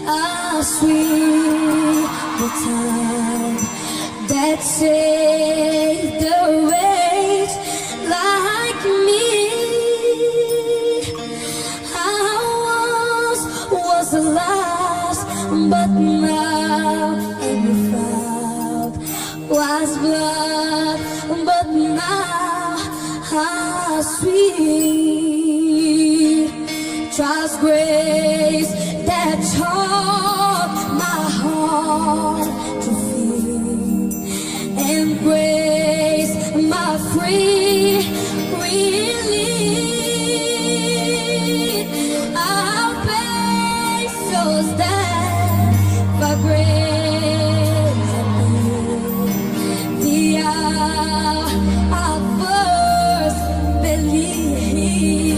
how sweet the time that saved the wretch like me. I once was lost, but now am found. Was blood, but now how sweet. Trust grace that taught my heart to feel, and grace my free relief. I'll pay so stand for grace and the hour I first believed.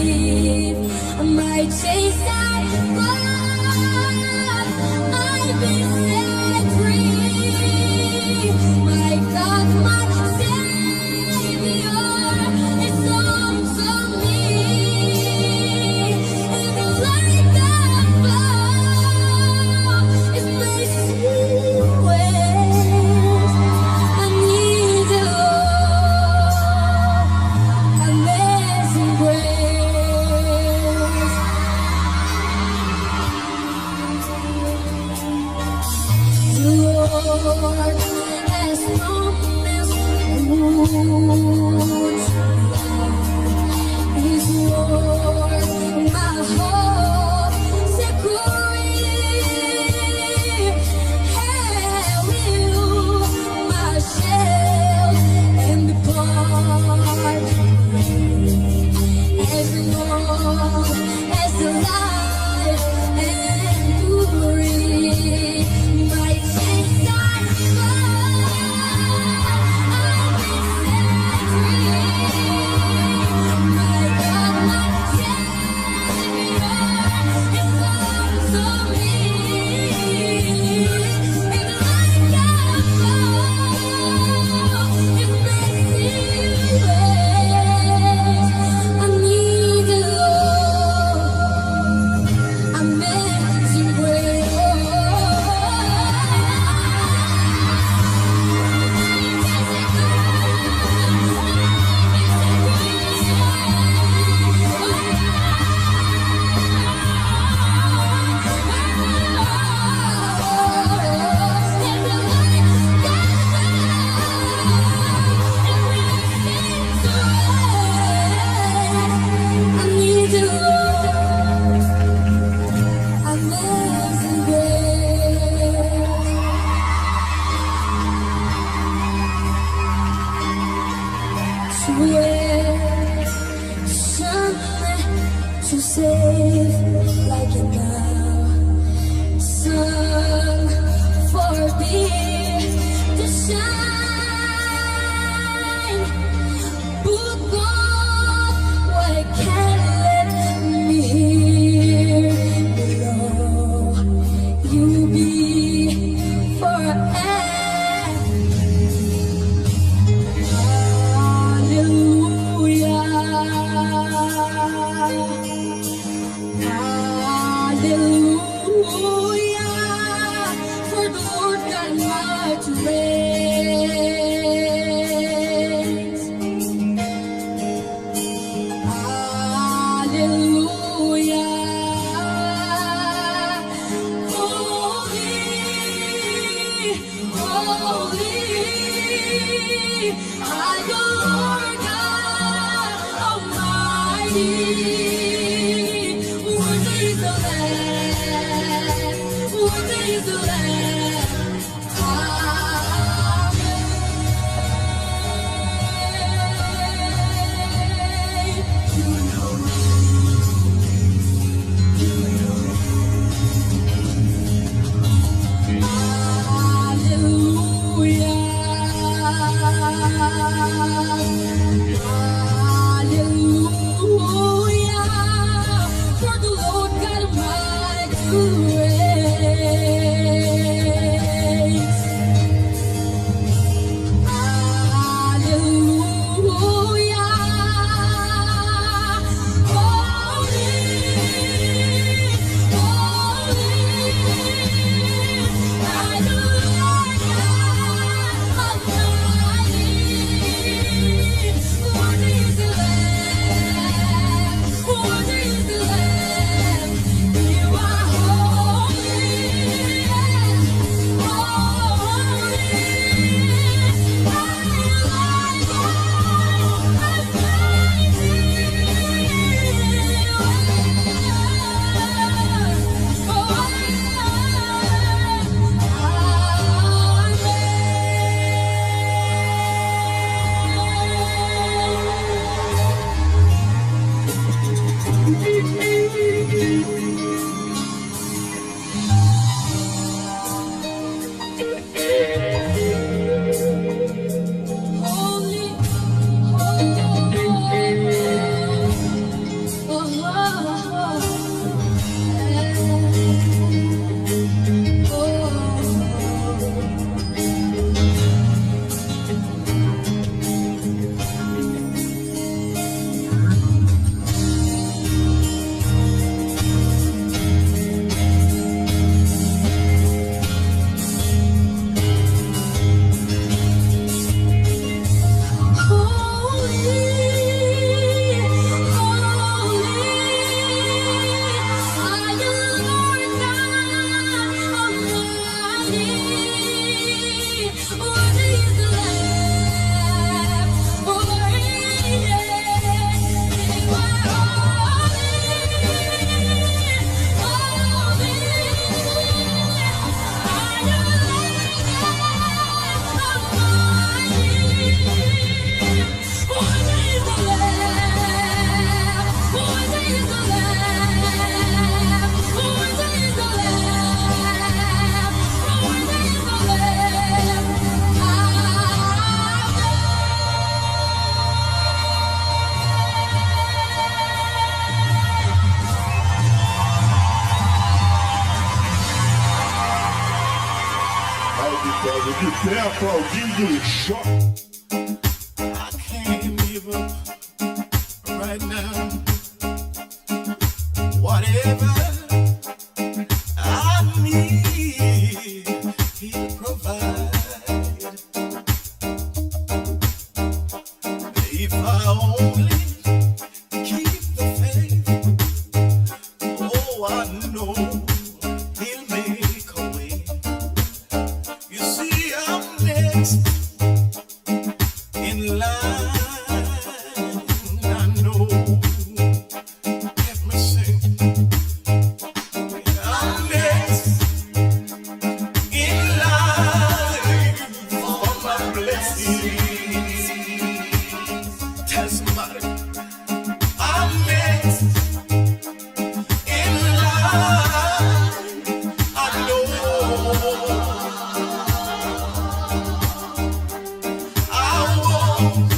My chains are gone, I've been set free. My God, my Savior is on to me. And the light that flows is my sea waves. I need the Lord, amazing grace. The Lord has promised His word, my hope, security. Hallelujah, my shell and the part. As long as the life and glory, my chains are gone. I've been set free. My God, my Savior is on to me. And the light that flows is my sea waves. I need the Lord, amazing grace. I need the Lord, amazing grace. To save like it now, sun for thee to shine. But God, why can't let me hear below you be forever? Hallelujah, for the Lord God mighty reigns. Hallelujah, holy, holy, are the Lord God Almighty. Worthy is the Lamb, worthy is the Lamb. Hallelujah, for the Lord God Almighty reigns. Hallelujah, holy, holy. Down, bro. You get shot. I can't give up right now. Whatever I need, He'll provide. If I only keep the faith, oh, I know He'll make a way. You see, I'm next in line. I know. Let me sing. I'm next in line for my blessing. Tell somebody. I'm next in line. I know. I won't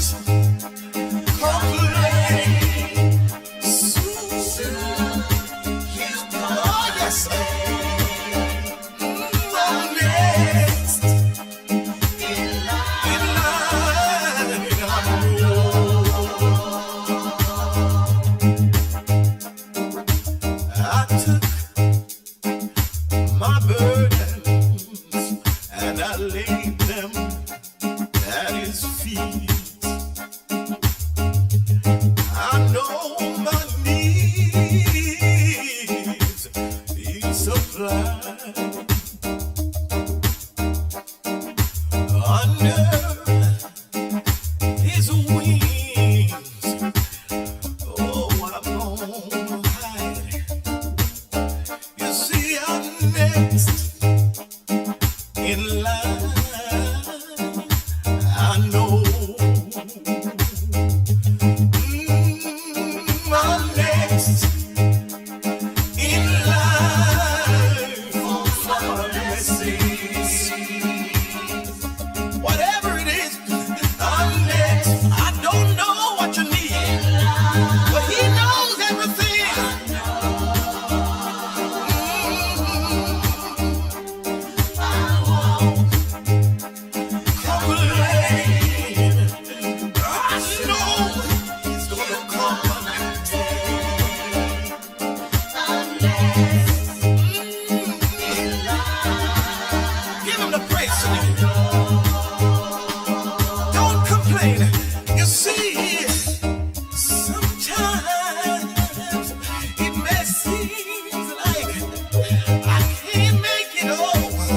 complain. Soon He's gone. Oh, yes, I'm next in line. I know. I took my burdens and I laid them at His feet. I know my needs He supplied. Under His wings, oh, I'm gonna hide. You see, I'm next in line. I know. I'm next in line for a blessing. Whatever it is, I'm next. I don't know what you need, but He knows everything. Complain. I know He's gonna come and give Him the praise today. Don't complain. You see, sometimes it may seem like I can't make it over,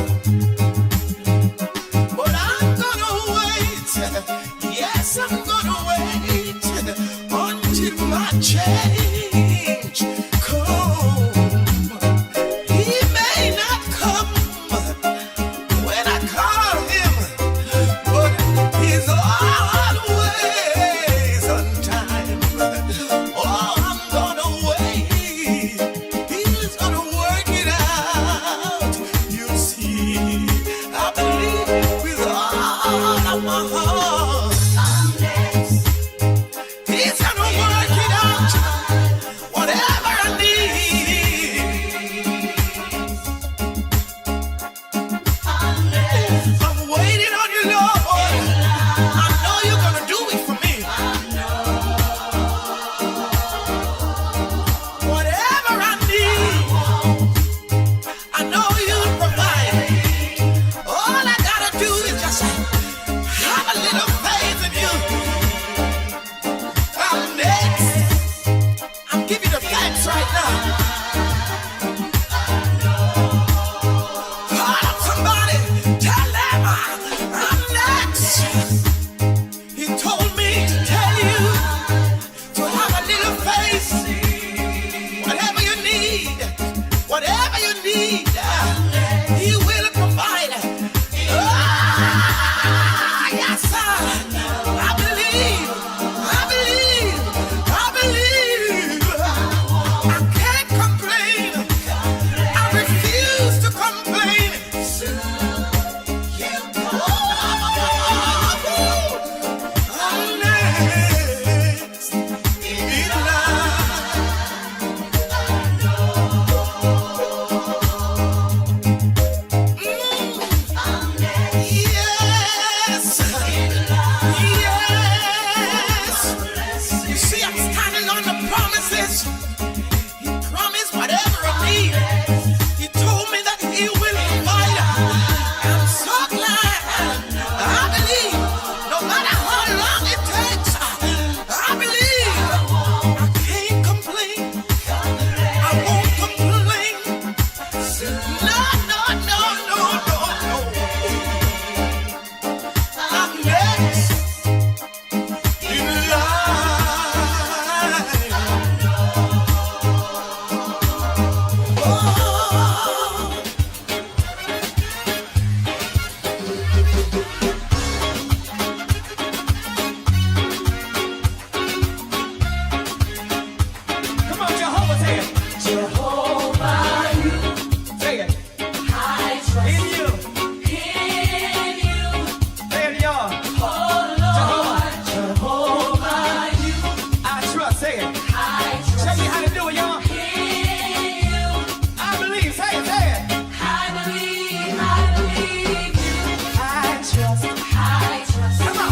but I'm gonna wait. Yes, I'm gonna wait until my change comes. Come on, Jehovah, say it. Jehovah, Say it. I trust In you. in you. Say it, y'all. Oh Lord, Jehovah, I trust. Say it. I Show trust me how to do it, y'all. in you. I believe. Say it. Say it. I believe you. I trust. I trust Come on.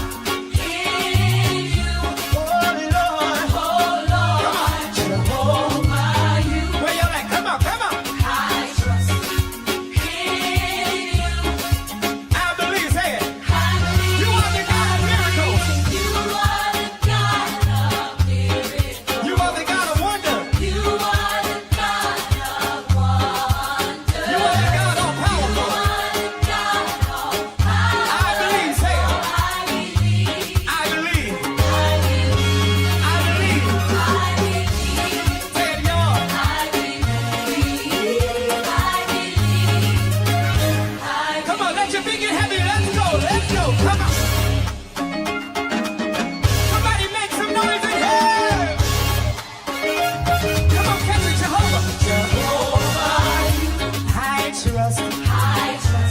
in you. Oh, Lord. Oh Lord, Jehovah, Where y'all at? Come on. Come on. I trust in you. I believe. Say it. I believe You are the God of miracles. you are the God of miracles. You are the God of wonder. You are the God of wonder. You are the God all powerful. I believe. Say it. I believe. I believe. Say it, y'all. Come on. Let your feet get heavy. Let's go. Let's go. Come on. Somebody make some noise in here. Come on, catch it, Jehovah. I trust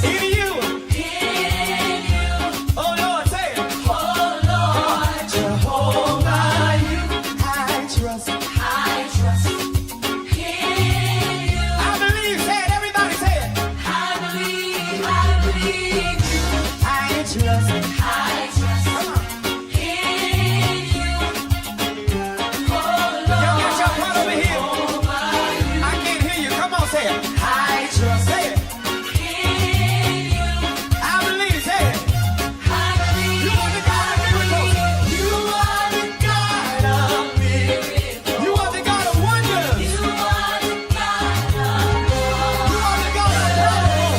in you. Oh Lord, say it. Jehovah, I trust. I believe. Say it. Everybody say it. I trust. Come on. Y'all got your part over here. I can't hear you. Come on, say it. I trust. Say it. I believe. Say it. You are the God of miracles. You are the God of miracles. You are the God of wonders. You are the God of power.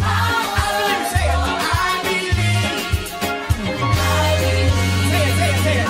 I believe. Say it. I believe. Say it. Say it. Say it.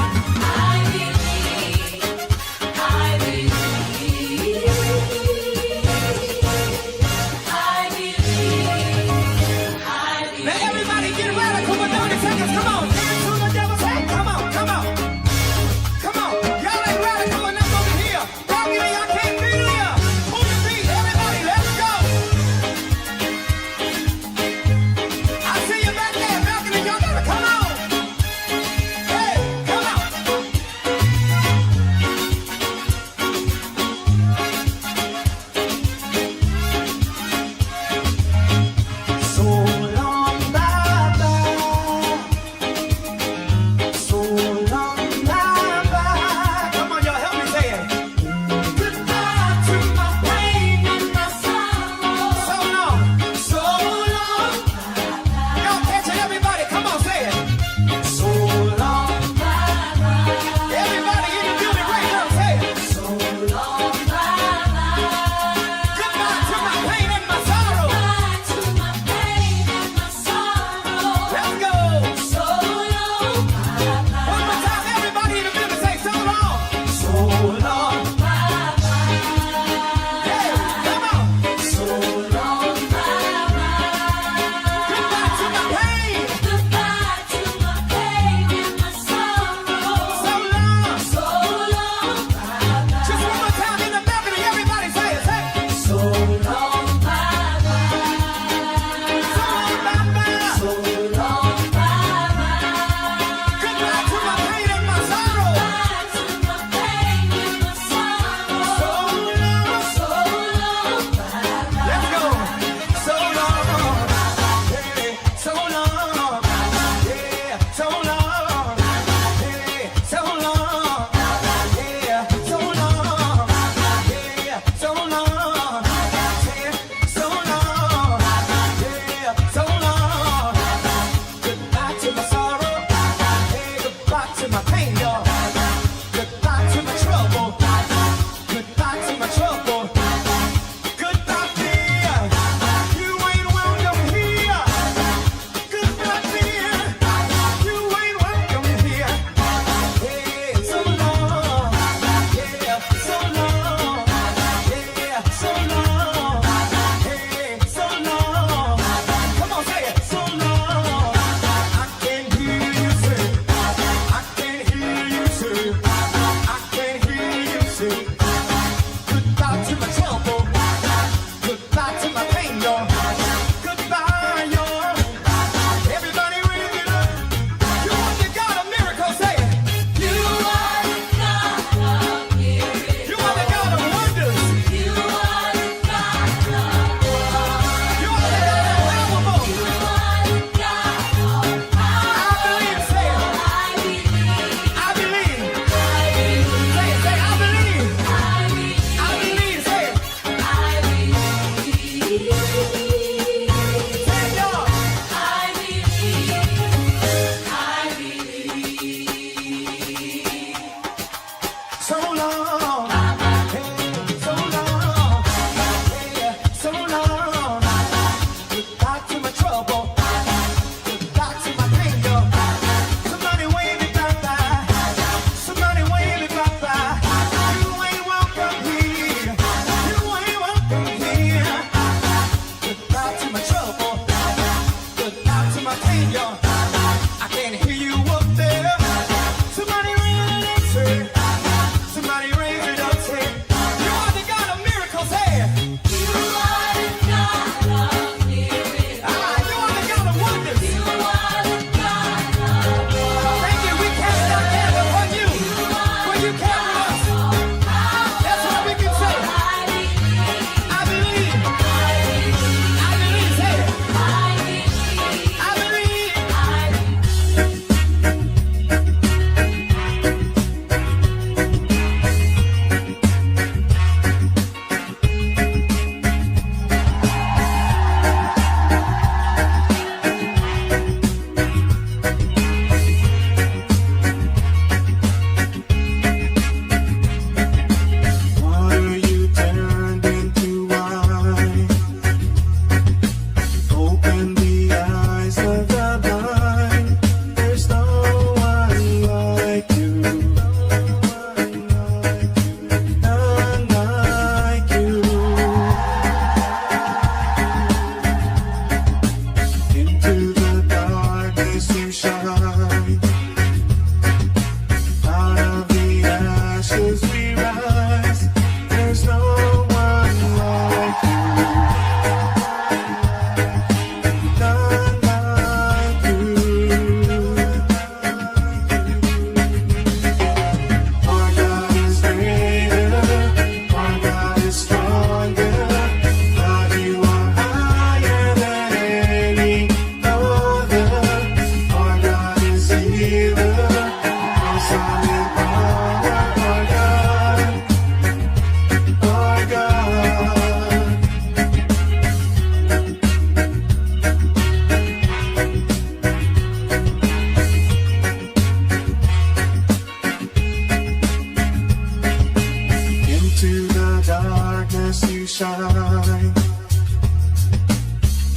Into the darkness you shine.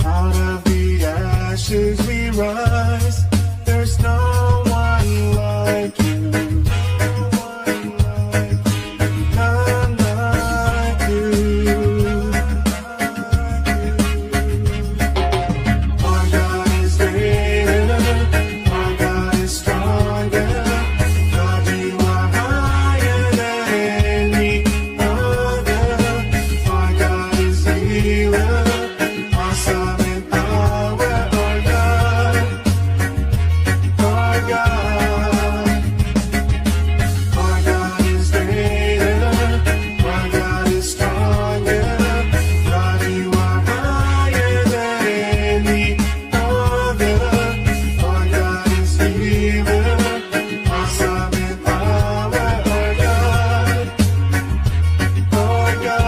Out of the ashes we rise. There's no one like you. None like you. Our God is greater. Our God is stronger. God, you are higher than any other. Our God is healer. Awesome in power. Our God. Our God. Our God is greater. Our God is stronger. God, you are higher than any other. Our God is healer. Awesome in power. Our God. Our God.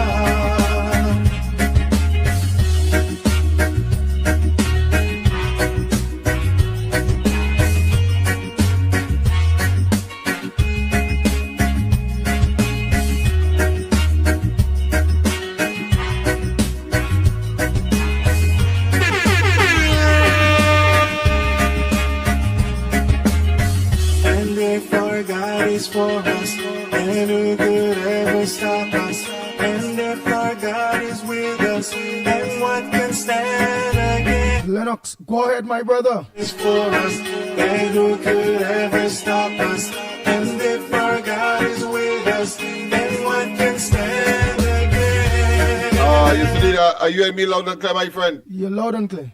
And if our God is for us, then who could ever stop us? And if our God is with us, then what can stand against? Lennox, go ahead, my brother. Is for us, then who could ever stop us? And if our God is with us, then what can stand against? Yes, indeed. Are you and me loud and clear, my friend? You're loud and clear.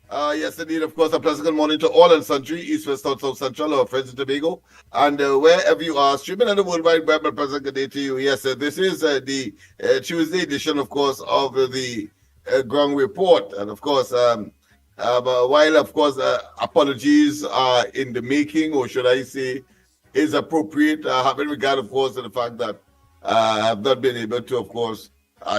Yes, indeed. Of course, a pleasant good morning to all in Sundry, East, West, South, South Central, our friends in Tobago, and wherever you are, streaming on the World Wide Web, a pleasant good day to you. Yes, this is the Tuesday edition, of course, of the Ground Report. And, of course, while, of course, apologies are in the making, or should I say, is appropriate, having regard, of course, to the fact that I have not been able to, of course,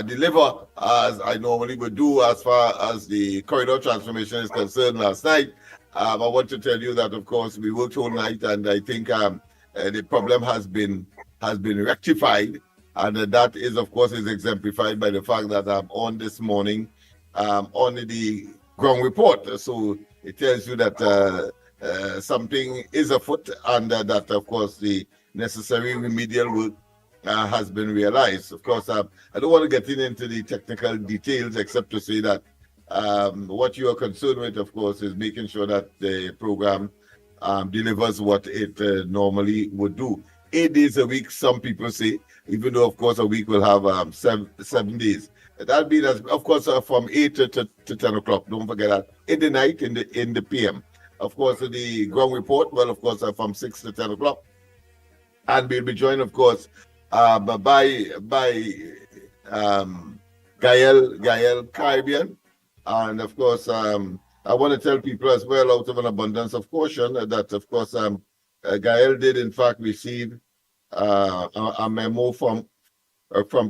deliver as I normally would do as far as the corridor transformation is concerned last night. I want to tell you that, of course, we worked all night, and I think the problem has been rectified, and that is, of course, is exemplified by the fact that I'm on this morning on the Ground Report. So it tells you that something is afoot, and that, of course, the necessary remedial work has been realized. Of course, I don't want to get into the technical details except to say that what you are concerned with, of course, is making sure that the program delivers what it normally would do. 8 days a week, some people say, even though, of course, a week will have 7 days. That means, of course, from 8 to 10 o'clock. Don't forget that. In the night, in the PM. Of course, the Ground Report, well, of course, from 6 to 10 o'clock. And we'll be joined, of course, by Gael Caribbean. And of course, I want to tell people as well, out of an abundance of caution, that of course, Gael did in fact receive a memo from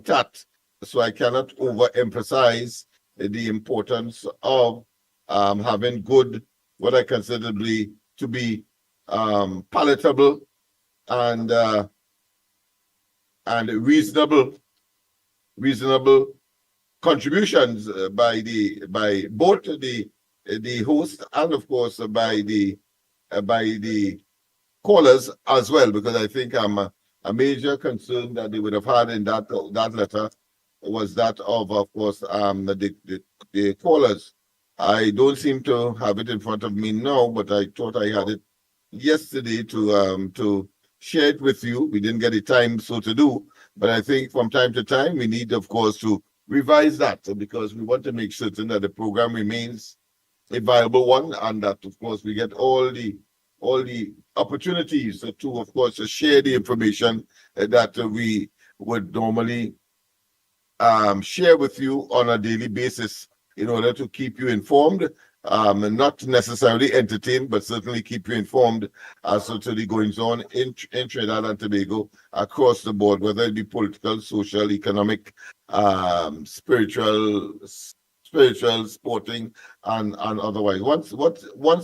TAT. So I cannot overemphasize the importance of having good, what I consider to be palatable and reasonable contributions by both the host and of course by the callers as well, because I think a major concern that they would have had in that letter was that of course the callers. I don't seem to have it in front of me now, but I thought I had it yesterday to share it with you. We didn't get the time so to do, but I think from time to time we need, of course, to revise that because we want to make certain that the program remains a viable one, and that, of course, we get all the opportunities to, of course, share the information that we would normally share with you on a daily basis in order to keep you informed, not necessarily entertained, but certainly keep you informed as to the goings on in Trinidad and Tobago across the board, whether it be political, social, economic, spiritual, sporting, and otherwise. Once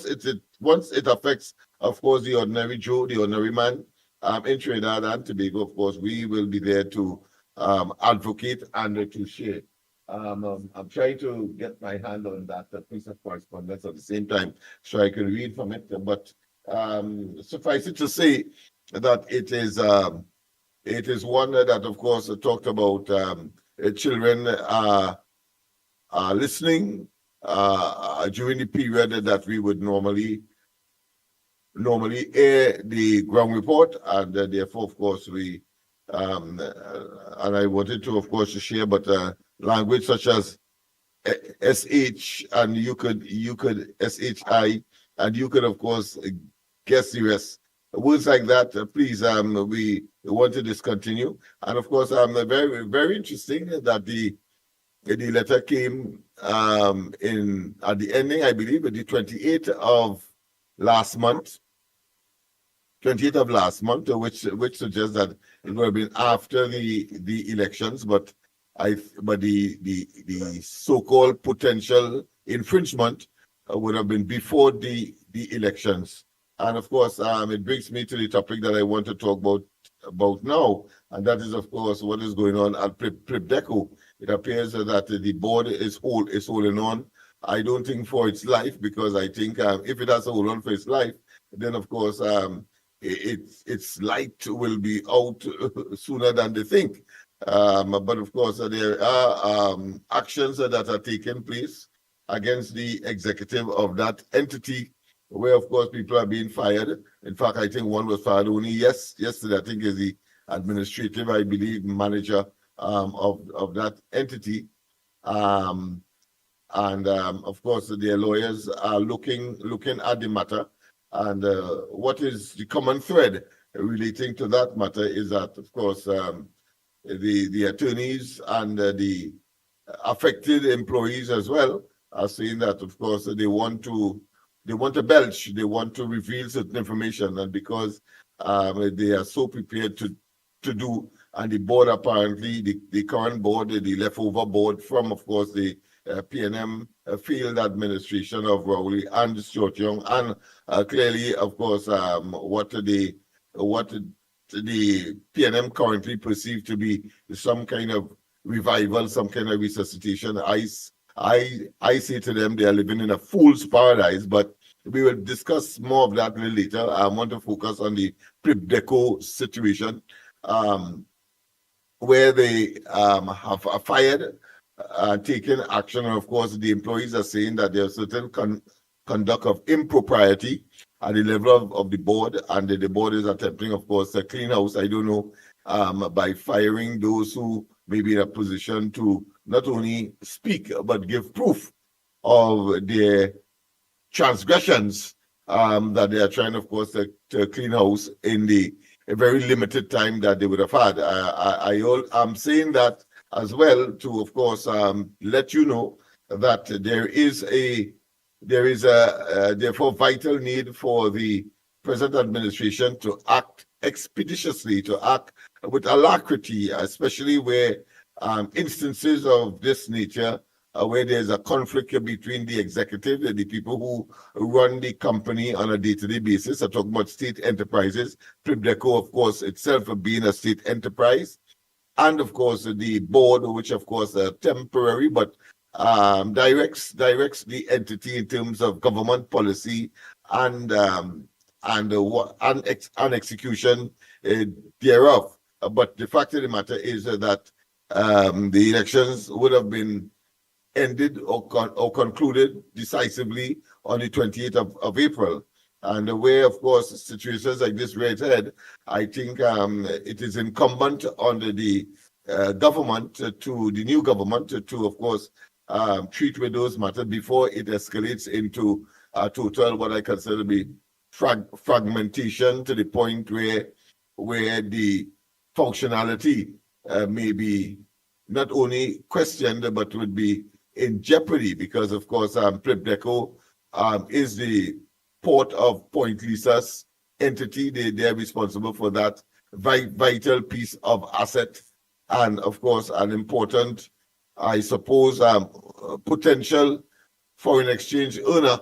it affects, of course, the ordinary Joe, the ordinary man in Trinidad and Tobago, of course, we will be there to advocate and to share. I'm trying to get my hand on that piece of correspondence at the same time so I can read from it. But suffice it to say that it is one that, of course, talked about children listening during the period that we would normally air the ground report, and therefore, of course, we and I wanted to, of course, share, but language such as SH, and you could SHI, and you could, of course, guess the rest. Words like that, please, we want to discontinue. And of course, very, very interesting that the letter came in at the ending, I believe, the 28th of last month. 28th of last month, which suggests that it would have been after the elections, but the so-called potential infringement would have been before the elections. And of course, it brings me to the topic that I want to talk about now, and that is, of course, what is going on at Tobago. It appears that the board is holding on. I don't think for its life, because I think if it has to hold on for its life, then of course its light will be out sooner than they think. But of course, there are actions that are taking place against the executive of that entity, where of course people are being fired. In fact, I think one was fired only yesterday. I think is the administrative, I believe, manager of that entity. And of course, their lawyers are looking at the matter. And what is the common thread relating to that matter is that, of course, the attorneys and the affected employees as well are saying that, of course, they want to belch, they want to reveal certain information, and because they are so prepared to do, and the board apparently, the current board, the leftover board from, of course, the PNM field administration of Rowley and Stuart Young, and clearly, of course, what the PNM currently perceive to be some kind of revival, some kind of resuscitation. I say to them they are living in a fool's paradise, but we will discuss more of that a little later. I want to focus on the Tobago situation, where they have fired, taken action, and of course the employees are saying that there are certain conduct of impropriety at the level of the board, and the board is attempting, of course, to clean house. I don't know, by firing those who may be in a position to not only speak but give proof of their transgressions that they are trying, of course, to clean house in a very limited time that they would have had. I'm saying that as well to, of course, let you know that there is a therefore vital need for the present administration to act expeditiously, to act with alacrity, especially where instances of this nature, where there's a conflict between the executive and the people who run the company on a day-to-day basis. I'm talking about state enterprises, Tobago, of course, itself being a state enterprise, and of course the board, which of course are temporary, but directs the entity in terms of government policy and execution thereof. But the fact of the matter is that the elections would have been ended or concluded decisively on the 28th of April. And where, of course, situations like this rear its head, I think it is incumbent on the government, to the new government, to of course, treat with those matters before it escalates into a total, what I consider to be fragmentation, to the point where the functionality may be not only questioned, but would be in jeopardy, because of course Tobago is the port of Point Lisa's entity. They are responsible for that vital piece of asset, and of course an important, I suppose, potential foreign exchange earner.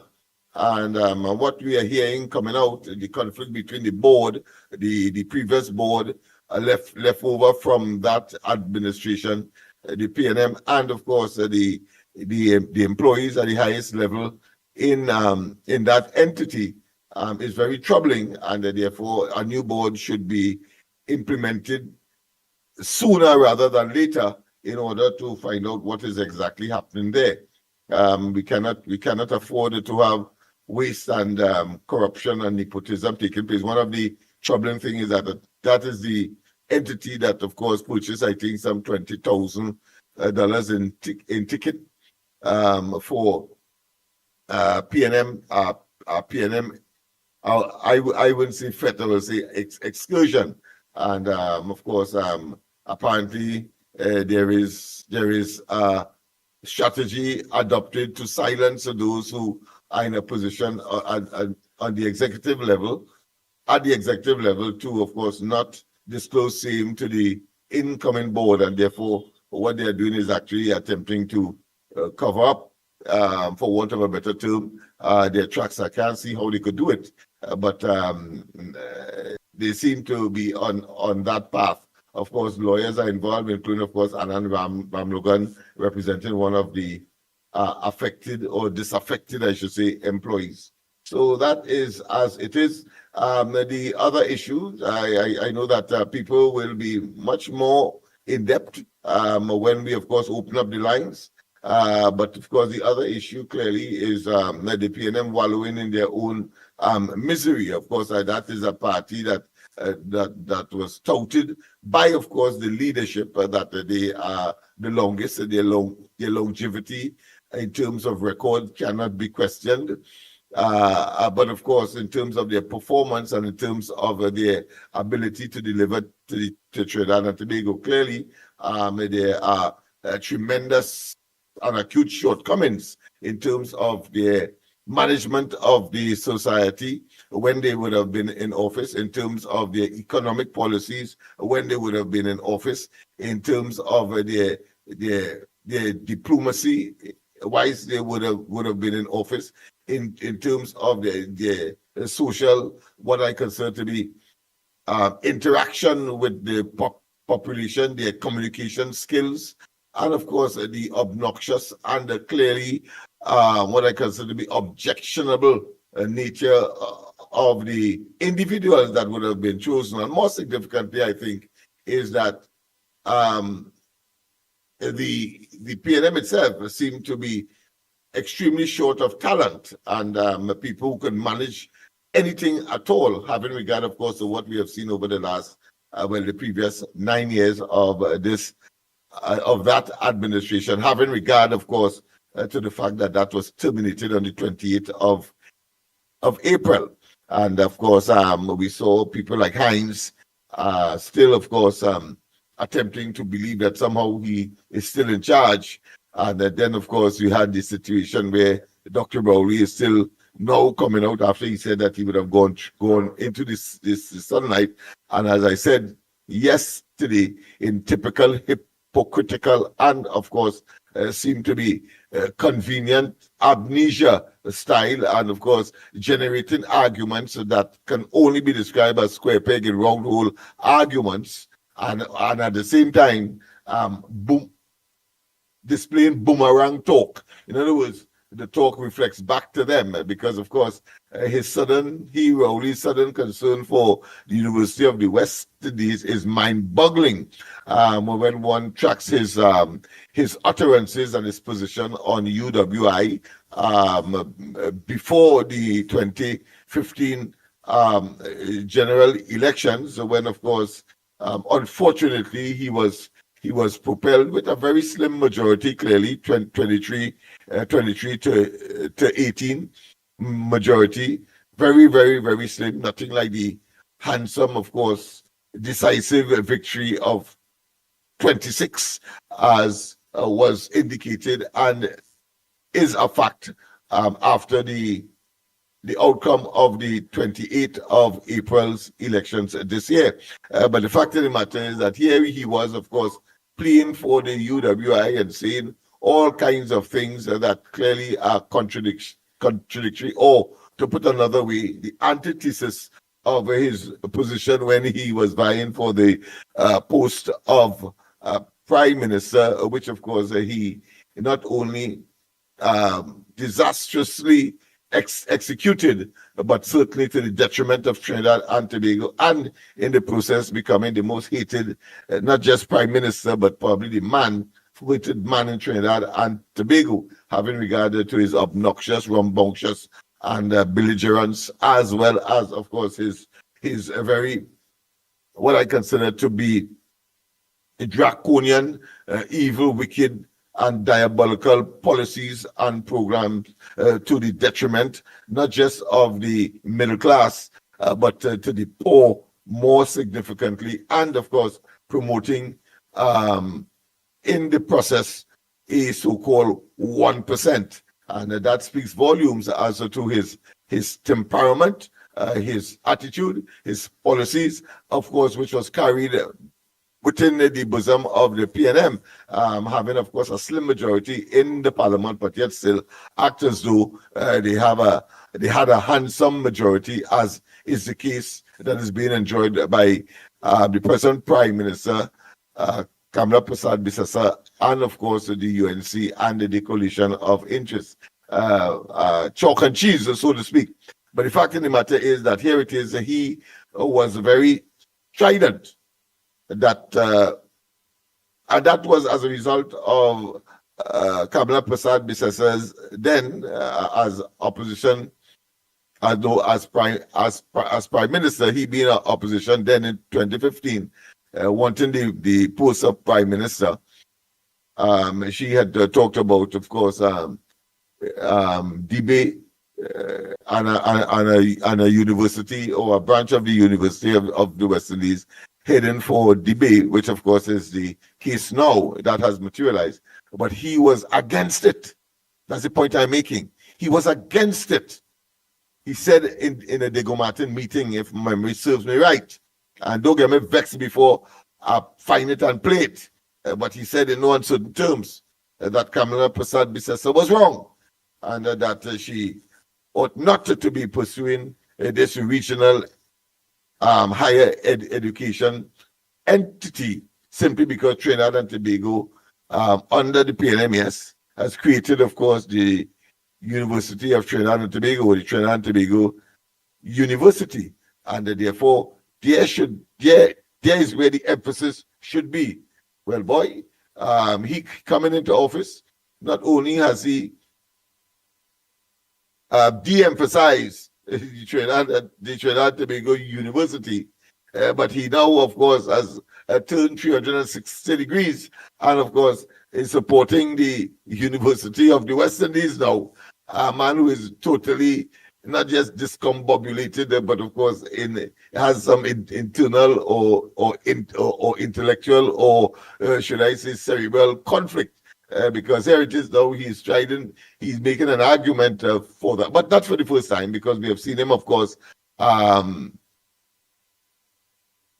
And what we are hearing coming out, the conflict between the board, the previous board, left over from that administration, the PNM, and of course the employees at the highest level in that entity is very troubling, and therefore a new board should be implemented sooner rather than later in order to find out what is exactly happening there. We cannot afford to have waste and corruption and nepotism taking place. One of the troubling things is that is the entity that, of course, purchased, I think, some $20,000 in ticket for PNM. PNM. I wouldn't say threat, I would say excursion. And of course, apparently there is a strategy adopted to silence those who are in a position on the executive level, to, of course, not disclose same to the incoming board, and therefore what they are doing is actually attempting to cover up, for want of a better term, their tracks. I can't see how they could do it, but they seem to be on that path. Of course, lawyers are involved, including, of course, Anand Ramlogan, representing one of the affected or disaffected, I should say, employees. So that is as it is. The other issues, I know that people will be much more in depth when we, of course, open up the lines. But of course, the other issue clearly is the PNM wallowing in their own misery. Of course, that is a party that was touted by, of course, the leadership that they are the longest, their longevity in terms of record cannot be questioned. But of course, in terms of their performance and in terms of their ability to deliver to Trinidad and Tobago, clearly there are tremendous and acute shortcomings in terms of their management of the society when they would have been in office, in terms of their economic policies when they would have been in office, in terms of their diplomacy wise they would have been in office, in terms of their social, what I consider to be interaction with the population, their communication skills, and of course the obnoxious and clearly what I consider to be objectionable nature of the individuals that would have been chosen. And more significantly, I think, is that the PNM itself seemed to be extremely short of talent and people who can manage anything at all, having regard, of course, to what we have seen over the last, the previous 9 years of that administration, having regard, of course, to the fact that was terminated on the 28th of April. And of course, we saw people like Hines still, of course, attempting to believe that somehow he is still in charge. And then, of course, you had the situation where Dr. Bowley is still now coming out after he said that he would have gone into this sunlight. And as I said yesterday, in typical hypocritical and, of course, seem to be convenient amnesia style, and of course generating arguments that can only be described as square peg in round hole arguments, and at the same time displaying boomerang talk. In other words, the talk reflects back to them, because of course his sudden concern for the University of the West Indies is mind-boggling when one tracks his utterances and his position on UWI before the 2015 general elections, when of course unfortunately he was propelled with a very slim majority, clearly 23 to 18 majority, very, very, very slim, nothing like the handsome, of course, decisive victory of 26 as was indicated and is a fact after the outcome of the 28th of April's elections this year. But the fact of the matter is that here he was, of course, playing for the UWI and saying all kinds of things that clearly are contradictory, or to put another way, the antithesis of his position when he was vying for the post of Prime Minister, which of course he not only disastrously executed, but certainly to the detriment of Trinidad and Tobago, and in the process becoming the most hated, not just Prime Minister, but probably the hated man in Trinidad and Tobago, having regard to his obnoxious, rambunctious, and belligerence, as well as, of course, his very, what I consider to be a draconian, evil, wicked, and diabolical policies and programs to the detriment not just of the middle class, but to the poor more significantly, and of course promoting in the process a so-called 1%. And that speaks volumes as to his temperament, his attitude, his policies, of course, which was carried within the bosom of the PNM, having, of course, a slim majority in the parliament, but yet still act as though they had a handsome majority, as is the case that is being enjoyed by the present Prime Minister, Kamla Prasad Bisasa, and of course the UNC and the coalition of interest, chalk and cheese, so to speak. But the fact of the matter is that here it is, he was very strident. And that was as a result of Kamla Prasad Bisasa's then as opposition, although as prime minister, he being opposition then in 2015, wanting the post of prime minister. She had talked about, of course, debate and a university or a branch of the University of the West Indies heading for debate, which of course is the case now that has materialized. But he was against it. That's the point I'm making. He was against it. He said in a Diego Martin meeting, if memory serves me right, and don't get me vexed before I find it and play it, but he said in no uncertain terms that Kamla Prasad Bisasa was wrong, and that she ought not to be pursuing this regional higher education entity simply because Trinidad and Tobago, under the PNMS, has created, of course, the University of Trinidad and Tobago, or the Trinidad and Tobago University, and therefore there is where the emphasis should be. Well, boy, he coming into office, not only has he de-emphasized the Trinidad Tobago University, but he now, of course, has turned 360 degrees, and of course is supporting the University of the West Indies now. A man who is totally not just discombobulated, but of course has some internal or intellectual or should I say cerebral conflict. Because here it is now, he's making an argument for that, but not for the first time, because we have seen him, of course,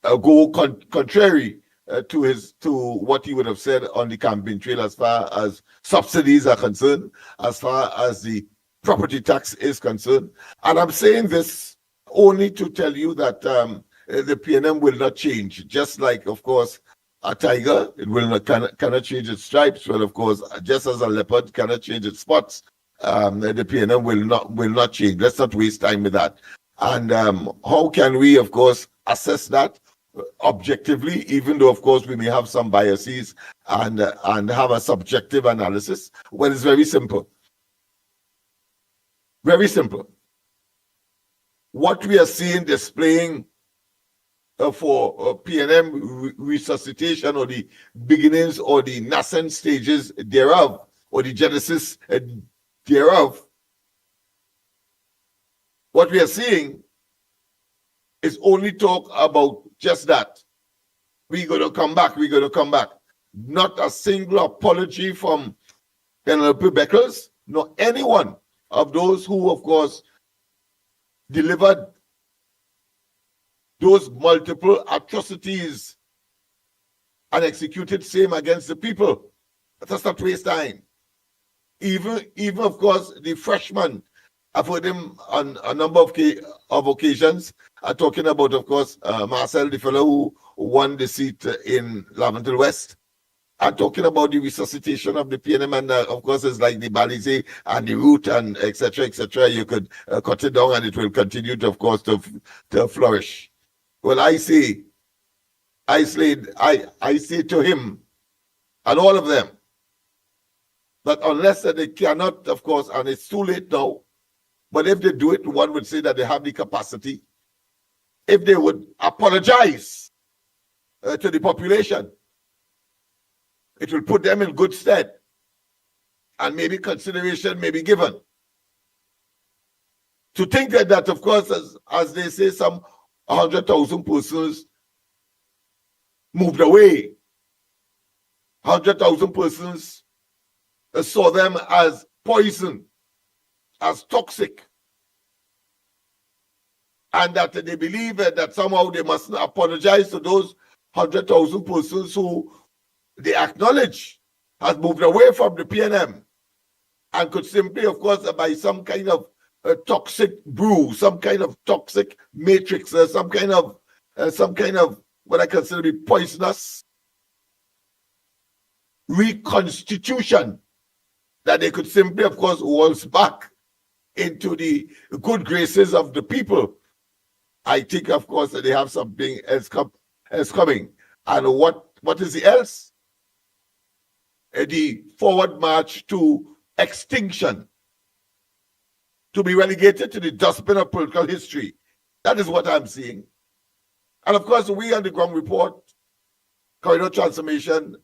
go contrary to what he would have said on the campaign trail as far as subsidies are concerned, as far as the property tax is concerned. And I'm saying this only to tell you that the PNM will not change, just like, of course, a tiger, it will not cannot change its stripes. Well, of course, just as a leopard cannot change its spots, the PNM will not change. Let's not waste time with that. And how can we, of course, assess that objectively, even though, of course, we may have some biases and have a subjective analysis? Well, it's very simple. Very simple. What we are seeing displaying for PNM resuscitation, or the beginnings or the nascent stages thereof, or the genesis thereof, what we are seeing is only talk about just that. We're going to come back, we're going to come back. Not a single apology from Penelope Beckles, nor anyone of those who, of course, delivered those multiple atrocities and executed same against the people. Let us not waste time. Even of course, the freshman I've heard him on a number of occasions talking about, of course, Marcel, the fellow who won the seat in Laventille West, and talking about the resuscitation of the PNM, and of course, it's like the Balize and the root and etc. etc. You could cut it down, and it will continue to, of course, to flourish. Well, I say to him and all of them that unless they cannot, of course, and it's too late now, but if they do it, one would say that they have the capacity. If they would apologize to the population, it will put them in good stead, and maybe consideration may be given. To think that, of course, as they say, some 100,000 persons moved away. 100,000 persons saw them as poison, as toxic, and that they believe that somehow they must apologize to those 100,000 persons who they acknowledge has moved away from the PNM and could simply, of course, by some kind of toxic brew, some kind of toxic matrix, some kind of what I consider to be poisonous reconstitution, that they could simply, of course, waltz back into the good graces of the people. I think, of course, that they have something else coming. And what is the else? The forward march to extinction, to be relegated to the dustbin of political history. That is what I'm seeing. And of course, we on the ground report, Corridor Transformation,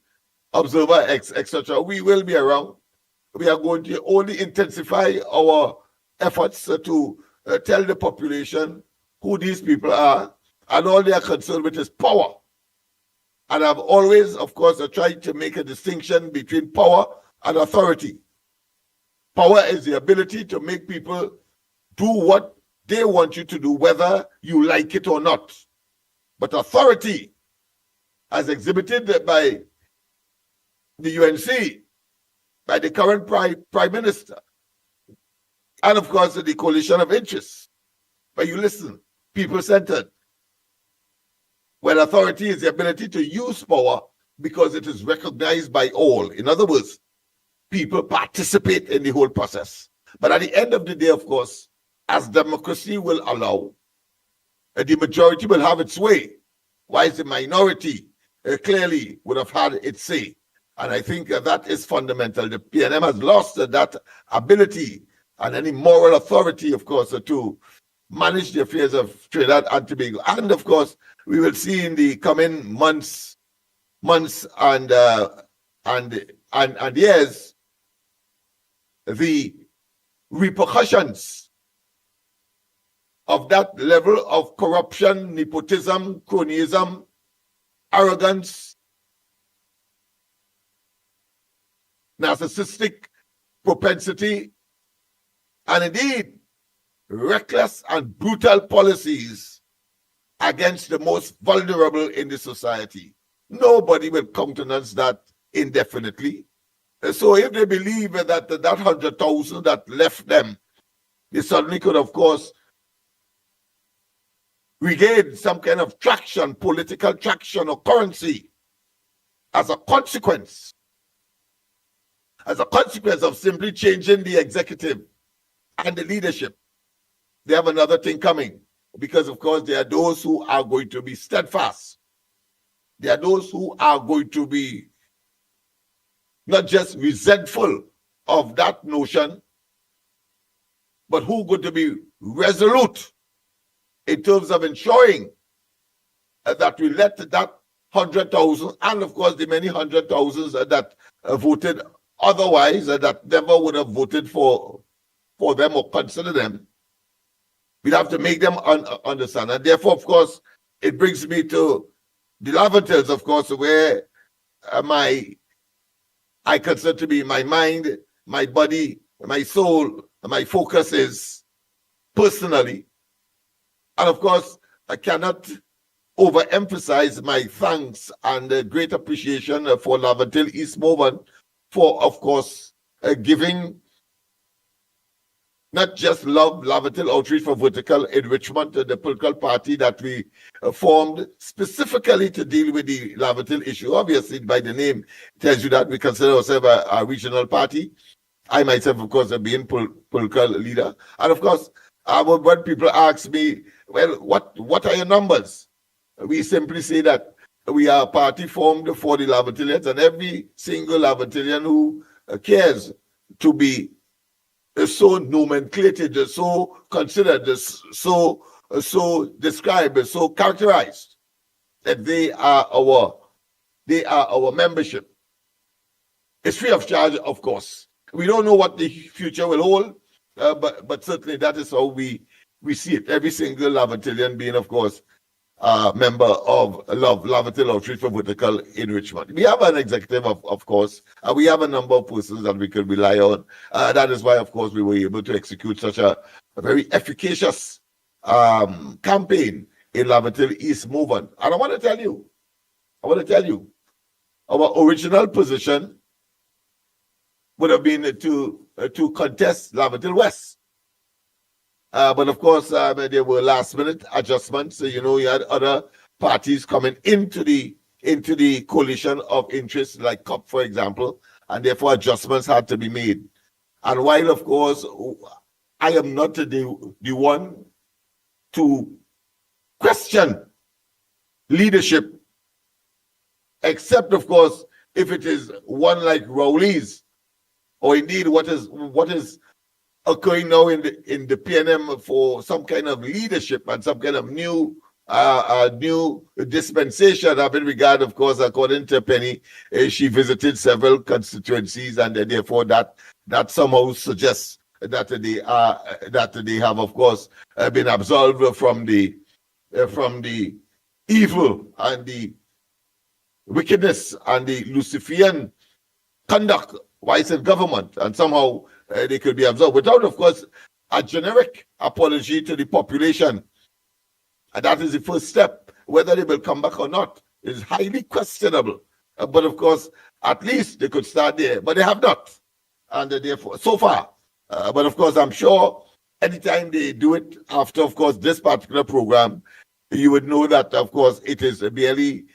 Observer, etc., we will be around. We are going to only intensify our efforts to tell the population who these people are, and all they are concerned with is power. And I've always, of course, tried to make a distinction between power and authority. Power is the ability to make people do what they want you to do, whether you like it or not. But authority, as exhibited by the UNC, by the current Prime Minister, and of course the coalition of interests, but you listen, people-centered. When authority is the ability to use power because it is recognized by all. In other words, people participate in the whole process. But at the end of the day, of course, as democracy will allow, the majority will have its way, whilst the minority clearly would have had its say. And I think that is fundamental. The PNM has lost that ability and any moral authority, of course, to manage the affairs of Trinidad and Tobago. And of course, we will see in the coming months and years the repercussions of that level of corruption, nepotism, cronyism, arrogance, narcissistic propensity, and indeed reckless and brutal policies against the most vulnerable in the society. Nobody will countenance that indefinitely. So if they believe that 100,000 that left them, they suddenly could, of course, regain some kind of traction, political traction or currency as a consequence of simply changing the executive and the leadership. They have another thing coming, because of course there are those who are going to be steadfast. There are those who are going to be not just resentful of that notion, but who are going to be resolute in terms of ensuring that we let that 100,000 and of course the many 100,000s that voted otherwise, that never would have voted for them or consider them. We'd have to make them understand. And therefore, of course, it brings me to the Laventilles, of course, where I consider to be my mind, my body, my soul, my focus is personally. And of course, I cannot overemphasize my thanks and great appreciation for Laventille East Movement for, of course, giving not just Love Lavatil Outreach for Vertical Enrichment, the political party that we formed specifically to deal with the Lavatil issue. Obviously, by the name tells you that we consider ourselves a regional party. I myself, of course, have been political leader. And of course, when people ask me, well, what are your numbers? We simply say that we are a party formed for the Lavatilians, and every single Lavatilian who cares to be so nomenclated, so considered, so described, so characterized, that they are our membership. It's free of charge, of course. We don't know what the future will hold, but certainly that is how we see it. Every single Lavatilian being, of course, member of Lavatil Outreach for Vertical Enrichment. We have an executive, of course, and we have a number of persons that we could rely on. That is why, of course, we were able to execute such a very efficacious campaign in Lavatil East Movement. And I want to tell you, our original position would have been to contest Lavatil West. But of course, there were last-minute adjustments. You know, you had other parties coming into the coalition of interest, like CUP, for example, and therefore adjustments had to be made. And while, of course, I am not the one to question leadership, except, of course, if it is one like Rowley's, or indeed what is occurring now in the PNM for some kind of leadership and some kind of new dispensation having regard, of course, according to Penny, she visited several constituencies, and therefore that somehow suggests that they have, of course, been absolved from the evil and the wickedness and the Luciferian conduct wise in government, and somehow they could be absolved without, of course, a generic apology to the population. And that is the first step. Whether they will come back or not is highly questionable. But of course, at least they could start there. But they have not. And therefore, so far. But of course, I'm sure anytime they do it after, of course, this particular program, you would know that, of course, it is barely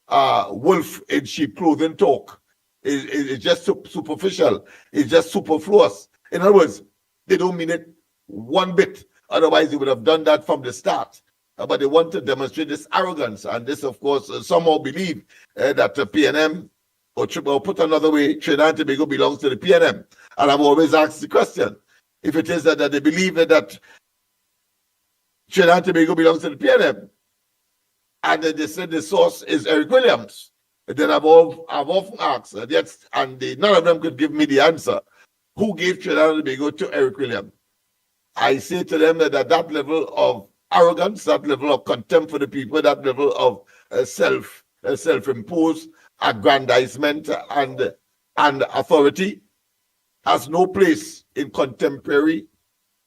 wolf in sheep clothing talk. It's just superficial. It's just superfluous. In other words, they don't mean it one bit. Otherwise, they would have done that from the start. But they want to demonstrate this arrogance. And this, of course, somehow believe that the PNM, or put another way, Trinidad and Tobago belongs to the PNM. And I've always asked the question, if it is that they believe that Trinidad and Tobago belongs to the PNM, and they said the source is Eric Williams, then I've often asked, and none of them could give me the answer. Who gave Trinidad and Tobago to Eric Williams? I say to them that that level of arrogance, that level of contempt for the people, that level of self-imposed aggrandizement and authority has no place in contemporary,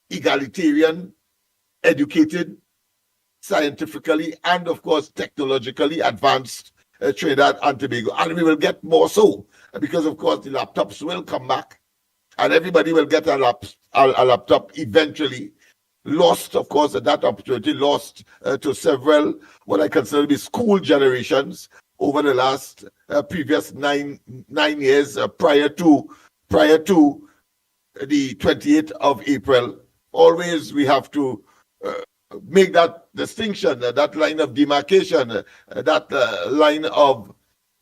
egalitarian, educated, scientifically, and of course technologically advanced Trinidad and Tobago. And we will get more so, because of course the laptops will come back and everybody will get a laptop eventually. Lost, of course, that opportunity lost to several what I consider to be school generations over the last previous nine years prior to the 28th of April. Always we have to make that distinction, that line of demarcation, that line of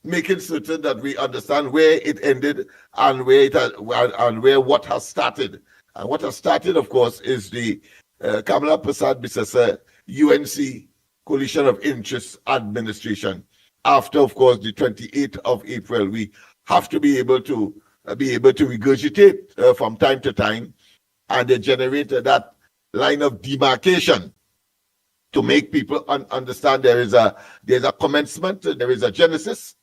making certain that we understand where it ended and where what has started. And what has started, of course, is the Kamala Prasad Bisasa UNC Coalition of Interest Administration. After, of course, the 28th of April, we have to be able to regurgitate from time to time, and they generate that line of demarcation to make people understand there's a commencement, there is a genesis,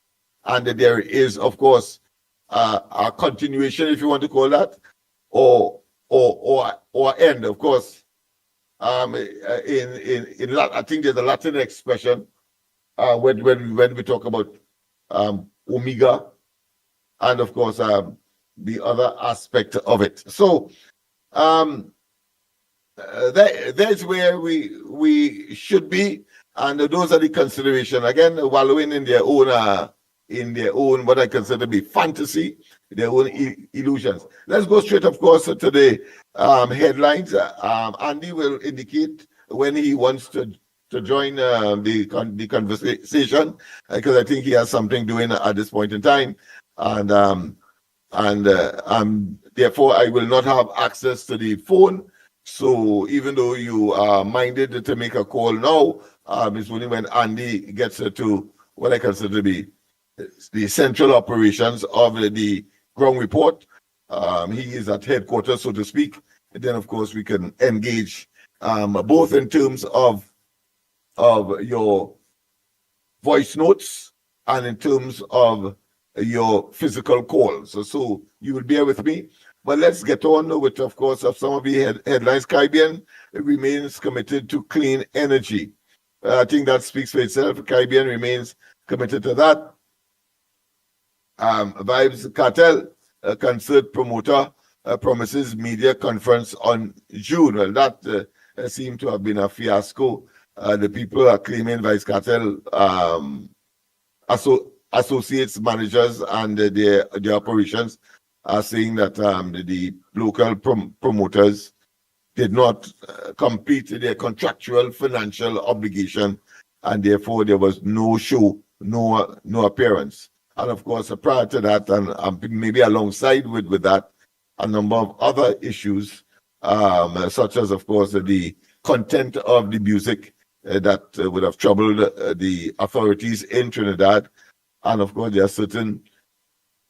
and there is, of course, a continuation, if you want to call that, or end, of course. In I think there's a Latin expression when we talk about omega, and of course the other aspect of it. So That's where we should be, and those are the consideration. Again, wallowing in their own what I consider to be fantasy, their own illusions. Let's go straight, of course, to the headlines. Andy will indicate when he wants to join the conversation, because I think he has something doing at this point in time, and therefore I will not have access to the phone. So even though you are minded to make a call now, it's only when Andy gets to what I consider to be the central operations of the ground report. He is at headquarters, so to speak. And then, of course, we can engage both in terms of your voice notes and in terms of your physical calls. So you will bear with me. But let's get on with, of course, of some of the headlines. Caribbean remains committed to clean energy. I think that speaks for itself. Caribbean remains committed to that. Vibes Cartel, concert promoter, promises media conference on June. Well, that seemed to have been a fiasco. The people are claiming Vibes Cartel associates, managers, and their operations are saying that the local promoters did not complete their contractual financial obligation, and therefore there was no show, no appearance. And of course, prior to that, and maybe alongside with that, a number of other issues, such as, of course, the content of the music that would have troubled the authorities in Trinidad. And of course, there are certain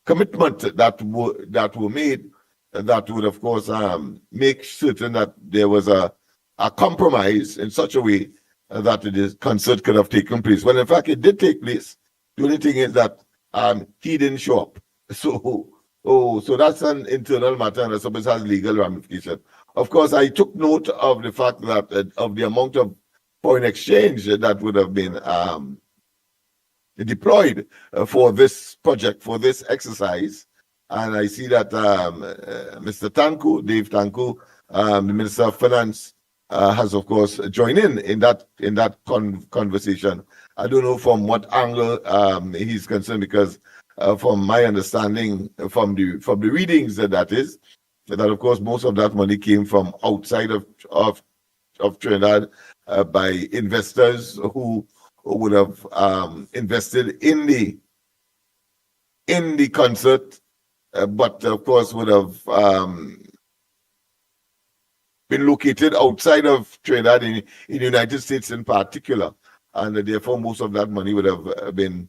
commitments that were made that would, of course, make certain that there was a compromise in such a way that the concert could have taken place. Well, in fact, it did take place. The only thing is that he didn't show up. So that's an internal matter, and I suppose has legal ramification. Of course, I took note of the fact that of the amount of foreign exchange that would have been deployed for this project, for this exercise. And I see that Mr. Tanku, Dave Tanku, the Minister of Finance, has, of course, joined in that conversation. I don't know from what angle he's concerned, because from my understanding, from the readings that is, that of course most of that money came from outside of Trinidad by investors who would have invested in the concert, but of course would have been located outside of Trinidad in the United States in particular, and therefore most of that money would have been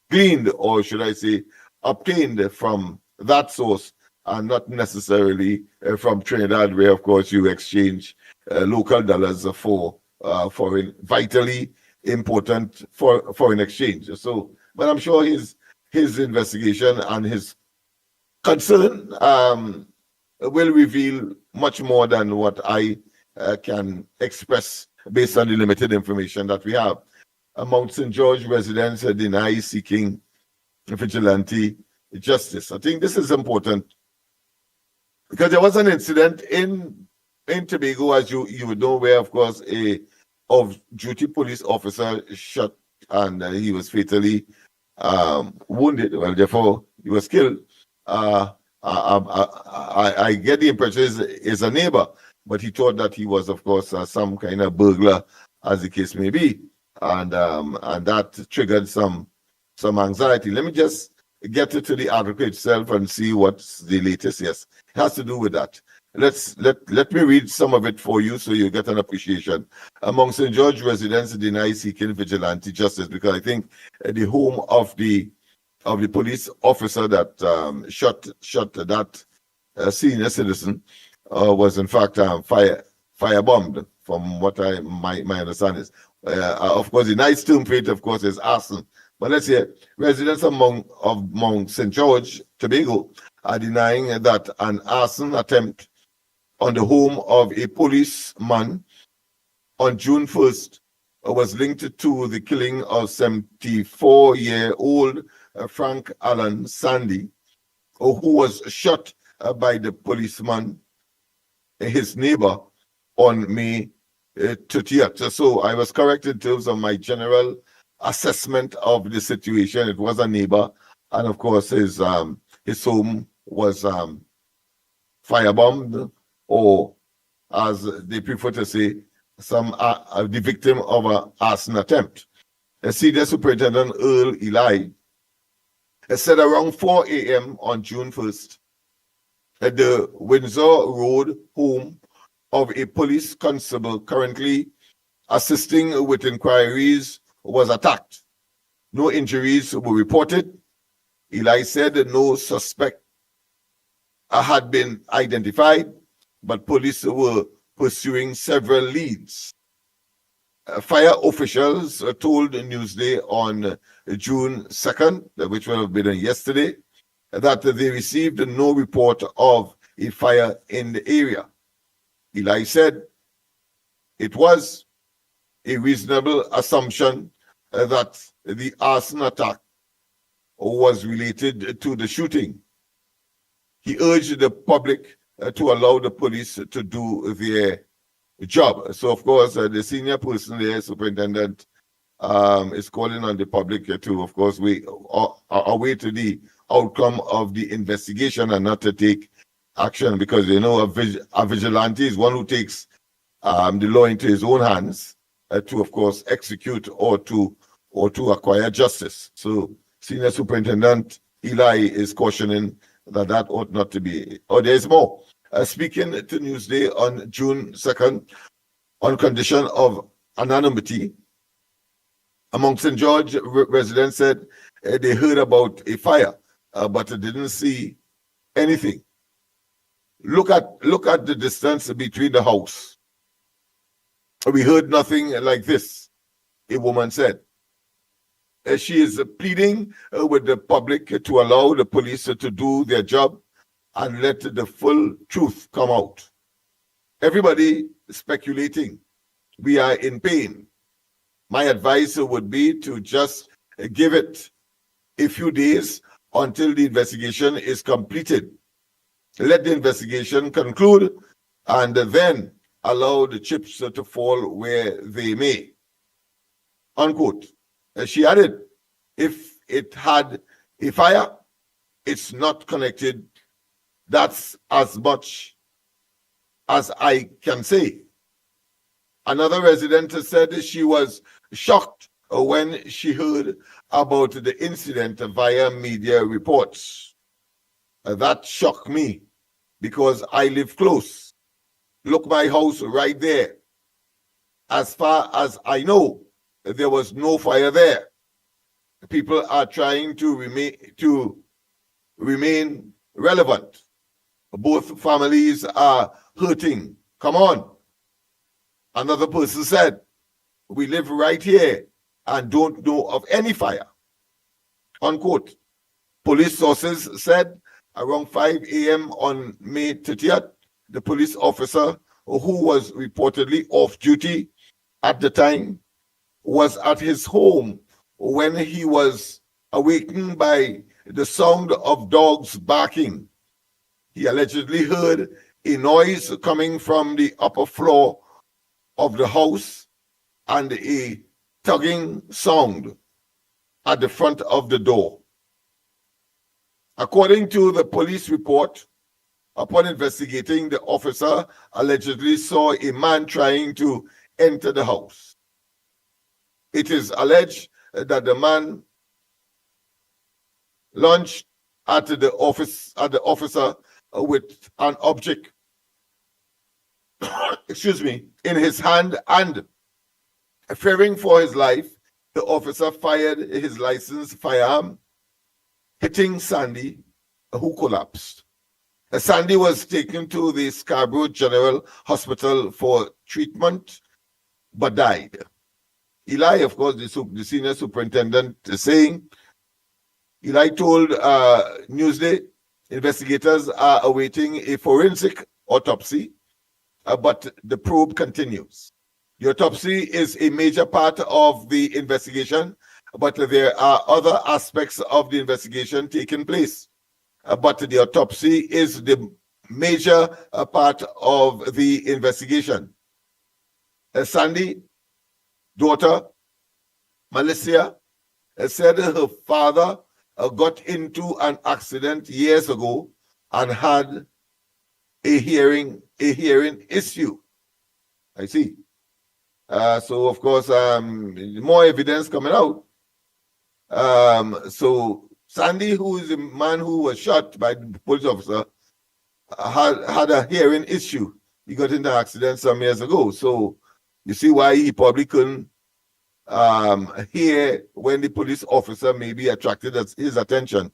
gleaned, or should I say, obtained from that source, and not necessarily from Trinidad, where of course you exchange local dollars for foreign, vitally important for foreign exchange. So, but I'm sure his investigation and his concern will reveal much more than what I can express based on the limited information that we have. Mount St. George residents deny seeking vigilante justice. I think this is important because there was an incident in Tobago, as you would know, where of course a off-duty police officer shot and he was fatally wounded. Well, therefore he was killed. I get the impression is a neighbor, but he thought that he was, of course, some kind of burglar, as the case may be, and that triggered some anxiety. Let me just get to the article itself and see what's the latest. Yes, it has to do with that. Let me read some of it for you so you get an appreciation. Among St. George residents deny seeking vigilante justice, because I think the home of the police officer that shot that senior citizen was in fact firebombed, from what my understanding is. Of course, the nice term for it, of course, is arson. But let's hear. Residents of Mount St. George, Tobago, are denying that an arson attempt on the home of a policeman on June 1st was linked to the killing of 74-year-old Frank Allen Sandy, who was shot by the policeman, his neighbor, on May 30th. So I was correct in terms of my general assessment of the situation. It was a neighbor, and of course his home was firebombed, or as they prefer to say, the victim of an arson attempt. Senior Superintendent Earl Eli said around 4 a.m. on June 1st, at the Windsor Road home of a police constable currently assisting with inquiries was attacked. No injuries were reported. Eli said no suspect had been identified, but police were pursuing several leads. Fire officials told Newsday on June 2nd, which will have been yesterday, that they received no report of a fire in the area. Eli said it was a reasonable assumption that the arson attack was related to the shooting. He urged the public to allow the police to do their job. So, of course, the senior person there, superintendent, is calling on the public to, of course, await the outcome of the investigation and not to take action, because you know a vigilante is one who takes the law into his own hands to, of course, execute or to acquire justice. So, Senior Superintendent Eli is cautioning that ought not to be. Oh, there's more. Speaking to Newsday on June 2nd, on condition of anonymity, among St. George residents said they heard about a fire, but didn't see anything. Look at the distance between the house. We heard nothing like this, a woman said. She is pleading with the public to allow the police to do their job and let the full truth come out. Everybody speculating. We are in pain. My advice would be to just give it a few days until the investigation is completed. Let the investigation conclude and then allow the chips to fall where they may. Unquote. She added, if it had a fire, it's not connected. That's as much as I can say. Another resident said she was shocked when she heard about the incident via media reports. That shocked me because I live close. Look, my house right there. As far as I know, there was no fire there. People are trying to remain relevant. Both families are hurting. Come on. Another person said, we live right here and don't know of any fire. Unquote. Police sources said around 5 a.m. on May 30th, the police officer who was reportedly off duty at the time was at his home when he was awakened by the sound of dogs barking. He allegedly heard a noise coming from the upper floor of the house and a tugging sound at the front of the door. According to the police report, upon investigating, the officer allegedly saw a man trying to enter the house. It is alleged that the man lunged at the officer with an object in his hand, and fearing for his life, the officer fired his licensed firearm, hitting Sandy, who collapsed. Sandy was taken to the Scarborough General Hospital for treatment, but died. Eli, of course, the senior superintendent, is saying, Eli told Newsday investigators are awaiting a forensic autopsy, but the probe continues. The autopsy is a major part of the investigation, but there are other aspects of the investigation taking place. but the autopsy is the major part of the investigation. Sandy, daughter, Melissa, said her father got into an accident years ago and had a hearing issue. I see. So of course, more evidence coming out. So Sandy, who is the man who was shot by the police officer, had a hearing issue. He got into an accident some years ago. So you see why he probably couldn't hear when the police officer maybe attracted his attention.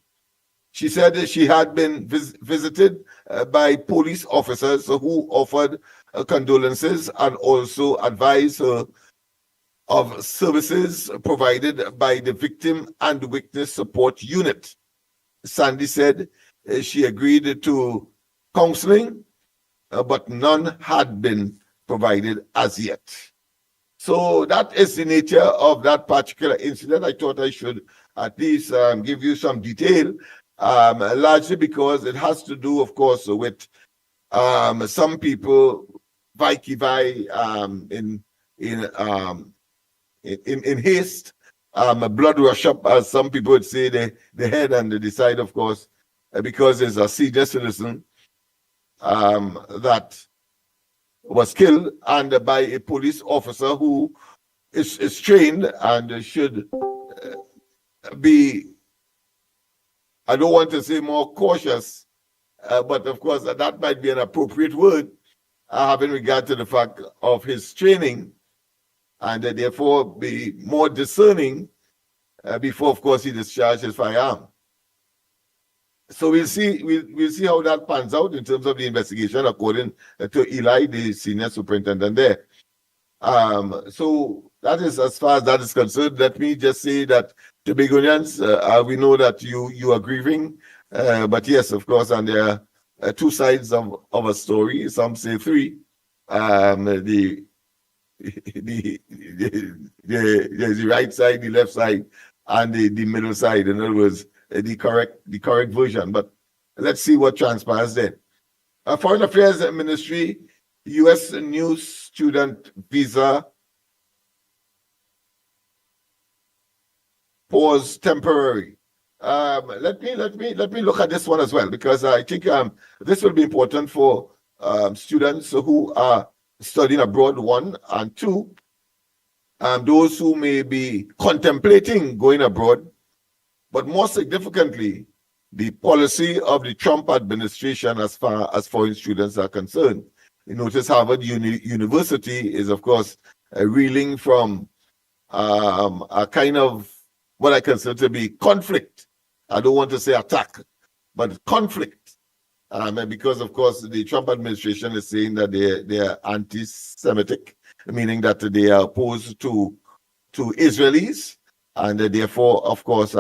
She said that she had been visited by police officers who offered condolences and also advised her of services provided by the Victim and Witness Support Unit. Sandy said she agreed to counseling, but none had been provided as yet. So that is the nature of that particular incident. I thought I should at least give you some detail, largely because it has to do, of course, with some people in haste, blood rush up, as some people would say, the head, and they decide, of course, because there's a senior citizen that was killed, and by a police officer who is trained and should be, I don't want to say more cautious, but of course that might be an appropriate word, having regard to the fact of his training, and therefore be more discerning before, of course, he discharged his firearm. So we'll see how that pans out in terms of the investigation, according to Eli, the senior superintendent there. So that is as far as that is concerned. Let me just say that Tobagonians, we know that you are grieving, but yes, of course, and there are two sides of a story. Some say three. There's the right side, the left side, and the middle side. In other words, the correct version. But let's see what transpires then. Foreign Affairs Ministry, U.S. new student visa pause temporary. Let me look at this one as well, because I think this will be important for students who are studying abroad, one, and two, those who may be contemplating going abroad. But more significantly, the policy of the Trump administration as far as foreign students are concerned. You notice Harvard University is, of course, reeling from a kind of what I consider to be conflict. I don't want to say attack, but conflict. Because, of course, the Trump administration is saying that they are anti-Semitic, meaning that they are opposed to Israelis. And therefore, of course,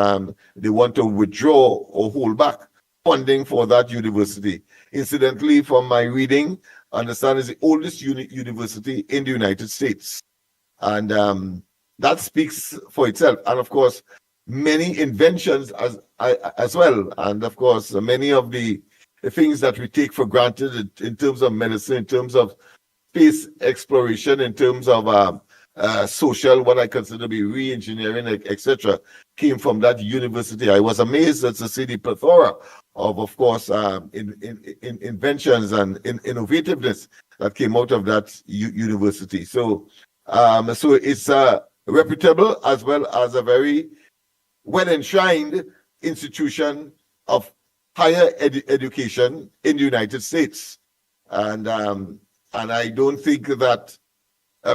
they want to withdraw or hold back funding for that university. Incidentally, from my reading, I understand it's the oldest university in the United States. And that speaks for itself. And of course, many inventions as well. And of course, many of the things that we take for granted in terms of medicine, in terms of space exploration, in terms of social, what I consider to be re-engineering, etc., came from that university. I was amazed to see the plethora of course, inventions and innovativeness that came out of that university. So, so it's a reputable as well as a very well-enshrined institution of higher education in the United States, and I don't think that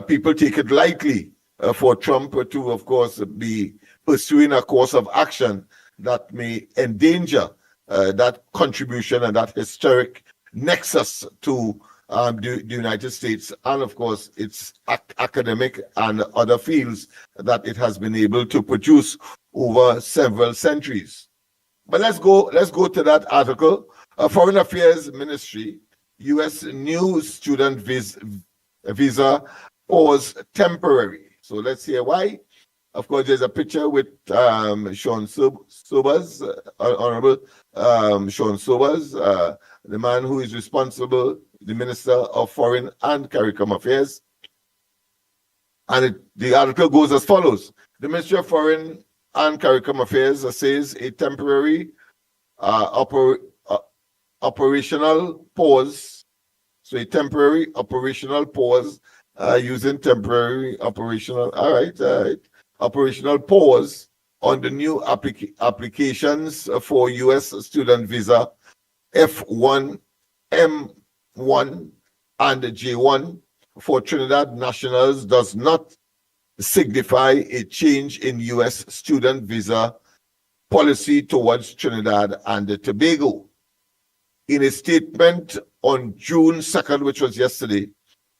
people take it lightly for Trump to, of course, be pursuing a course of action that may endanger that contribution and that historic nexus to the United States, and of course its academic and other fields that it has been able to produce over several centuries. But let's go to that article. Foreign Affairs Ministry, U.S. new student visa pause temporary. So let's hear why. Of course, there's a picture with Sean Sobers, Honorable Sean Sobers, the man who is responsible, the Minister of Foreign and CARICOM Affairs. And the article goes as follows. The Ministry of Foreign and CARICOM Affairs says a temporary operational pause. So a temporary operational pause using temporary operational, all right. Operational pause on the new applications for U.S. student visa F1, M1, and J1 for Trinidad nationals does not signify a change in U.S. student visa policy towards Trinidad and Tobago. In a statement on June 2nd, which was yesterday,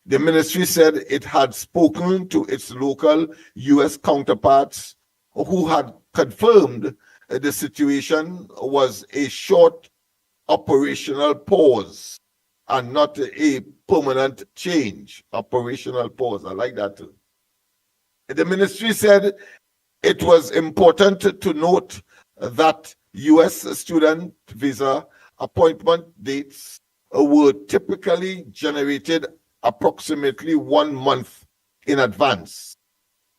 the ministry said it had spoken to its local U.S. counterparts who had confirmed the situation was a short operational pause and not a permanent change. Operational pause. I like that too. The ministry said it was important to note that U.S. student visa appointment dates were typically generated approximately 1 month in advance.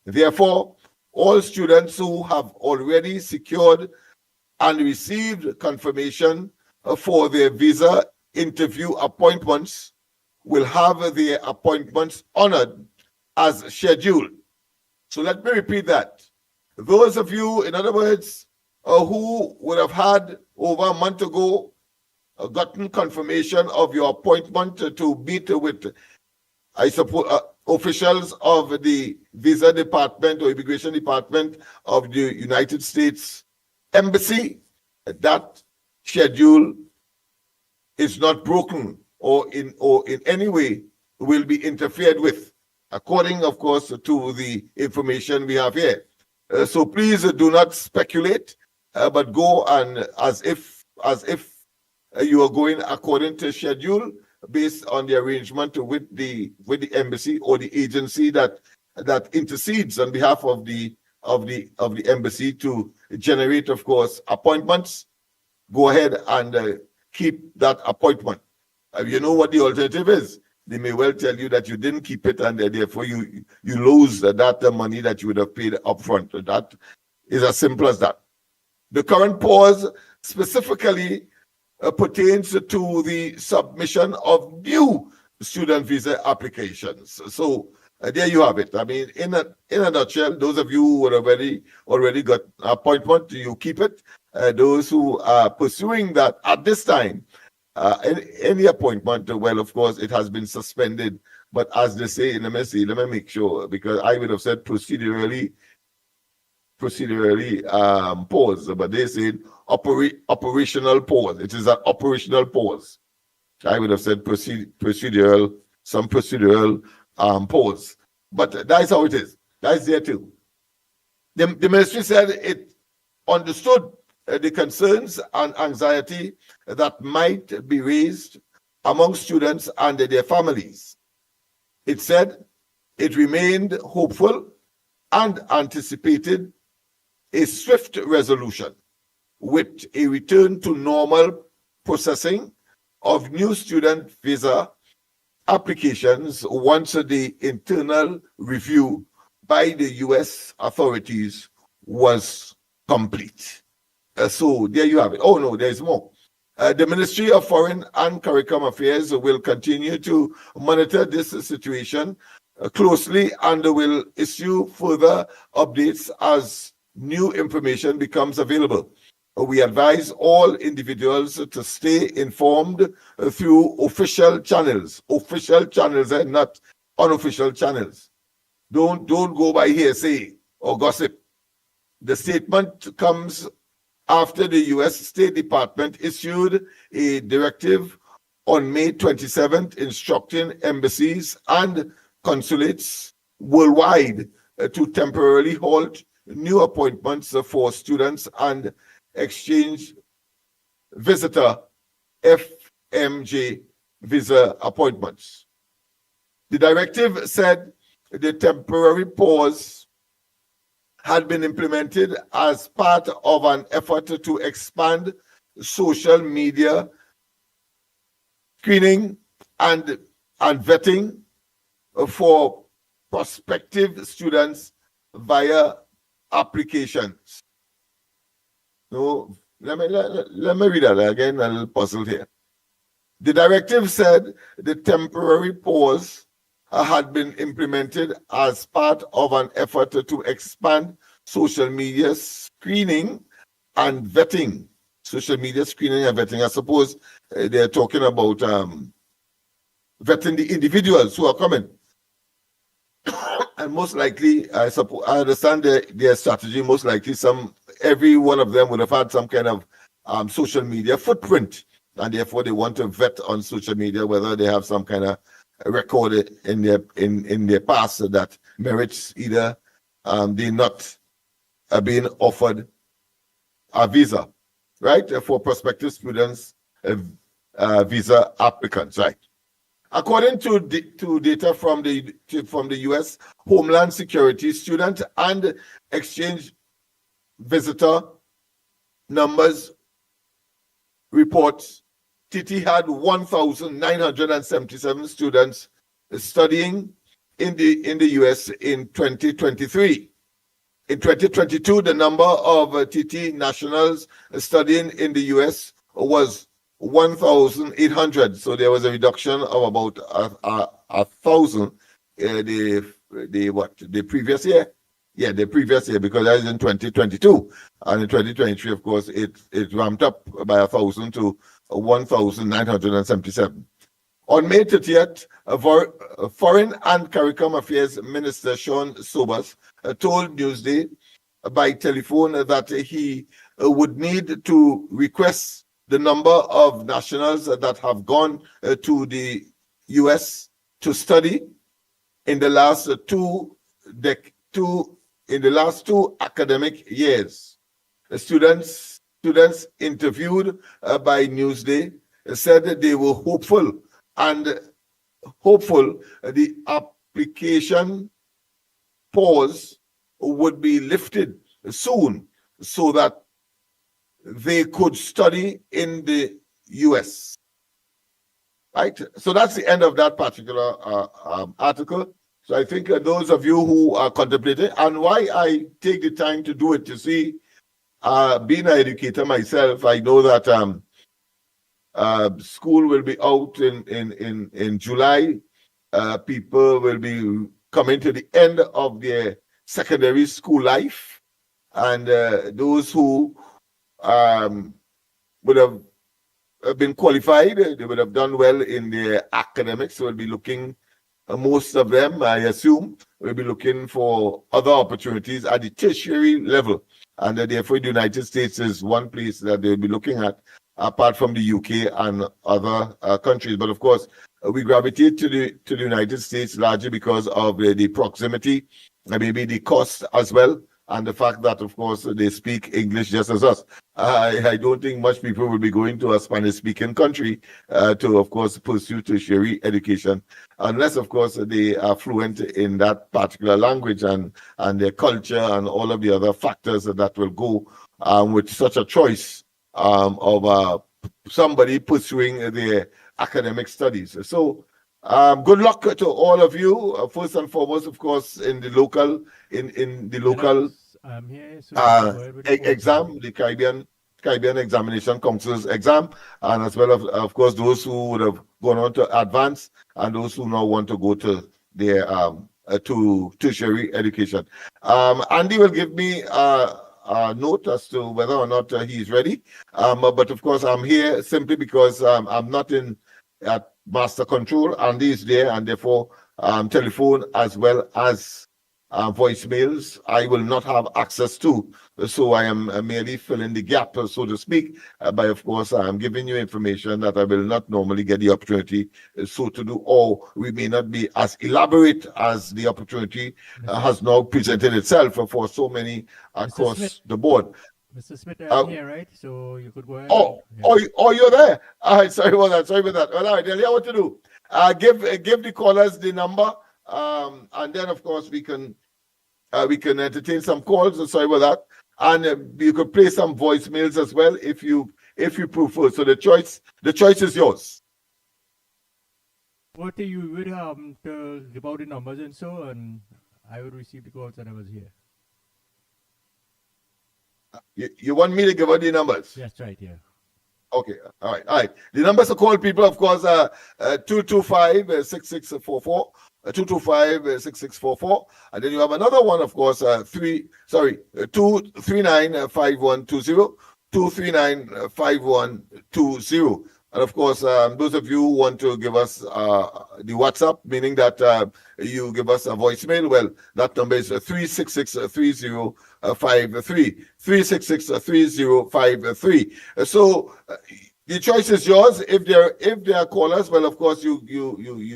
Therefore, all students who have already secured and received confirmation for their visa interview appointments will have their appointments honored as scheduled. So let me repeat that. Those of you, in other words, who would have had over a month ago gotten confirmation of your appointment to meet with, I suppose, officials of the Visa Department or Immigration Department of the United States Embassy, that schedule is not broken or in any way will be interfered with, according, of course, to the information we have here. So please do not speculate, but go and as if you are going according to schedule, based on the arrangement with the embassy or the agency that intercedes on behalf of the embassy to generate, of course, appointments. Go ahead and keep that appointment. You know what the alternative is. They may well tell you that you didn't keep it and therefore you lose that money that you would have paid upfront. That is as simple as that. The current pause specifically pertains to the submission of new student visa applications. So there you have it. I mean, in a nutshell, those of you who would already got an appointment, you keep it. Those who are pursuing that at this time, any appointment, well, of course, it has been suspended. But as they say in the message, let me make sure, because I would have said procedurally pause, but they said operational pause. It is an operational pause. I would have said procedural pause. But that's how it is. That's there too. The ministry said it understood the concerns and anxiety that might be raised among students and their families. It said it remained hopeful and anticipated a swift resolution with a return to normal processing of new student visa applications once the internal review by the U.S. authorities was complete. So there you have it. Oh no, there's more. The Ministry of Foreign and CARICOM Affairs will continue to monitor this situation closely and will issue further updates as new information becomes available. We advise all individuals to stay informed through official channels and not unofficial channels. Don't go by hearsay or gossip. The statement comes after the U.S. State Department issued a directive on May 27th instructing embassies and consulates worldwide to temporarily halt new appointments for students and exchange visitor FMJ visa appointments. The directive said the temporary pause had been implemented as part of an effort to expand social media screening and vetting for prospective students via applications. So let me read that again, a little puzzled here. The directive said the temporary pause had been implemented as part of an effort to expand social media screening and vetting. Social media screening and vetting. I suppose they're talking about vetting the individuals who are coming. And most likely, I understand their strategy. Most likely, every one of them would have had some kind of social media footprint, and therefore they want to vet on social media whether they have some kind of record in their past that merits either they not being offered a visa, right, for prospective students, visa applicants, right. According to data from the U.S. Homeland Security, student and exchange visitor numbers reports, TT had 1,977 students studying in the U.S. in 2023. In 2022, the number of TT nationals studying in the U.S. was 1,800. So there was a reduction of about 1,000 the previous year. Yeah, the previous year, because that is in 2022. And in 2023, of course, it ramped up by 1,000 to 1,977. On May 30th, Foreign and Caricom Affairs Minister Sean Sobers told Newsday by telephone that he would need to request the number of nationals that have gone to the U.S. to study in the last two academic years. The students interviewed by Newsday said that they were hopeful the application pause would be lifted soon so that they could study in the U.S. Right? So that's the end of that particular article. So I think those of you who are contemplating, and why I take the time to do it, you see, being an educator myself, I know that school will be out in July. People will be coming to the end of their secondary school life, and those who would have been qualified, they would have done well in their academics, so will be looking, most of them, I assume, will be looking for other opportunities at the tertiary level. And therefore, the United States is one place that they'll be looking at, apart from the UK and other countries. But of course, we gravitate to the United States largely because of the proximity, and maybe the cost as well, and the fact that, of course, they speak English just as us. I don't think much people will be going to a Spanish-speaking country to, of course, pursue tertiary education, unless, of course, they are fluent in that particular language and their culture and all of the other factors that will go with such a choice of somebody pursuing their academic studies. So good luck to all of you. First and foremost, of course, in the local exam, the Caribbean Examination Council's exam, and as well as, of course, those who would have gone on to advance and those who now want to go to their to tertiary education. Andy will give me a note as to whether or not he is ready. But of course, I'm here simply because I'm not at master control. Andy is there, and therefore telephone as well as voicemails I will not have access to. So I am merely filling the gap, so to speak, by, of course, I'm giving you information that I will not normally get the opportunity so to do, or we may not be as elaborate as the opportunity has now presented itself for so many across the board. Mr. Smith, I'm here, right? So you could go ahead. You're there. All right, sorry about that. Well, all right, Delia, what to do? Give the callers the number, and then, of course, we can we can entertain some calls. So sorry about that. And you could play some voicemails as well if you prefer. So the choice is yours. What you would to give out the numbers and so, and I would receive the calls that I was here. You want me to give out the numbers? That's right, yeah. Okay, all right. The numbers to call people, of course, are 225-6644, 225-6644, and then you have another one, of course, 239-5120, 239-5120. And of course, those of you who want to give us the WhatsApp, meaning that you give us a voicemail, well, that number is 366-3053, 366-3053. So the choice is yours. If they are callers, well, of course, you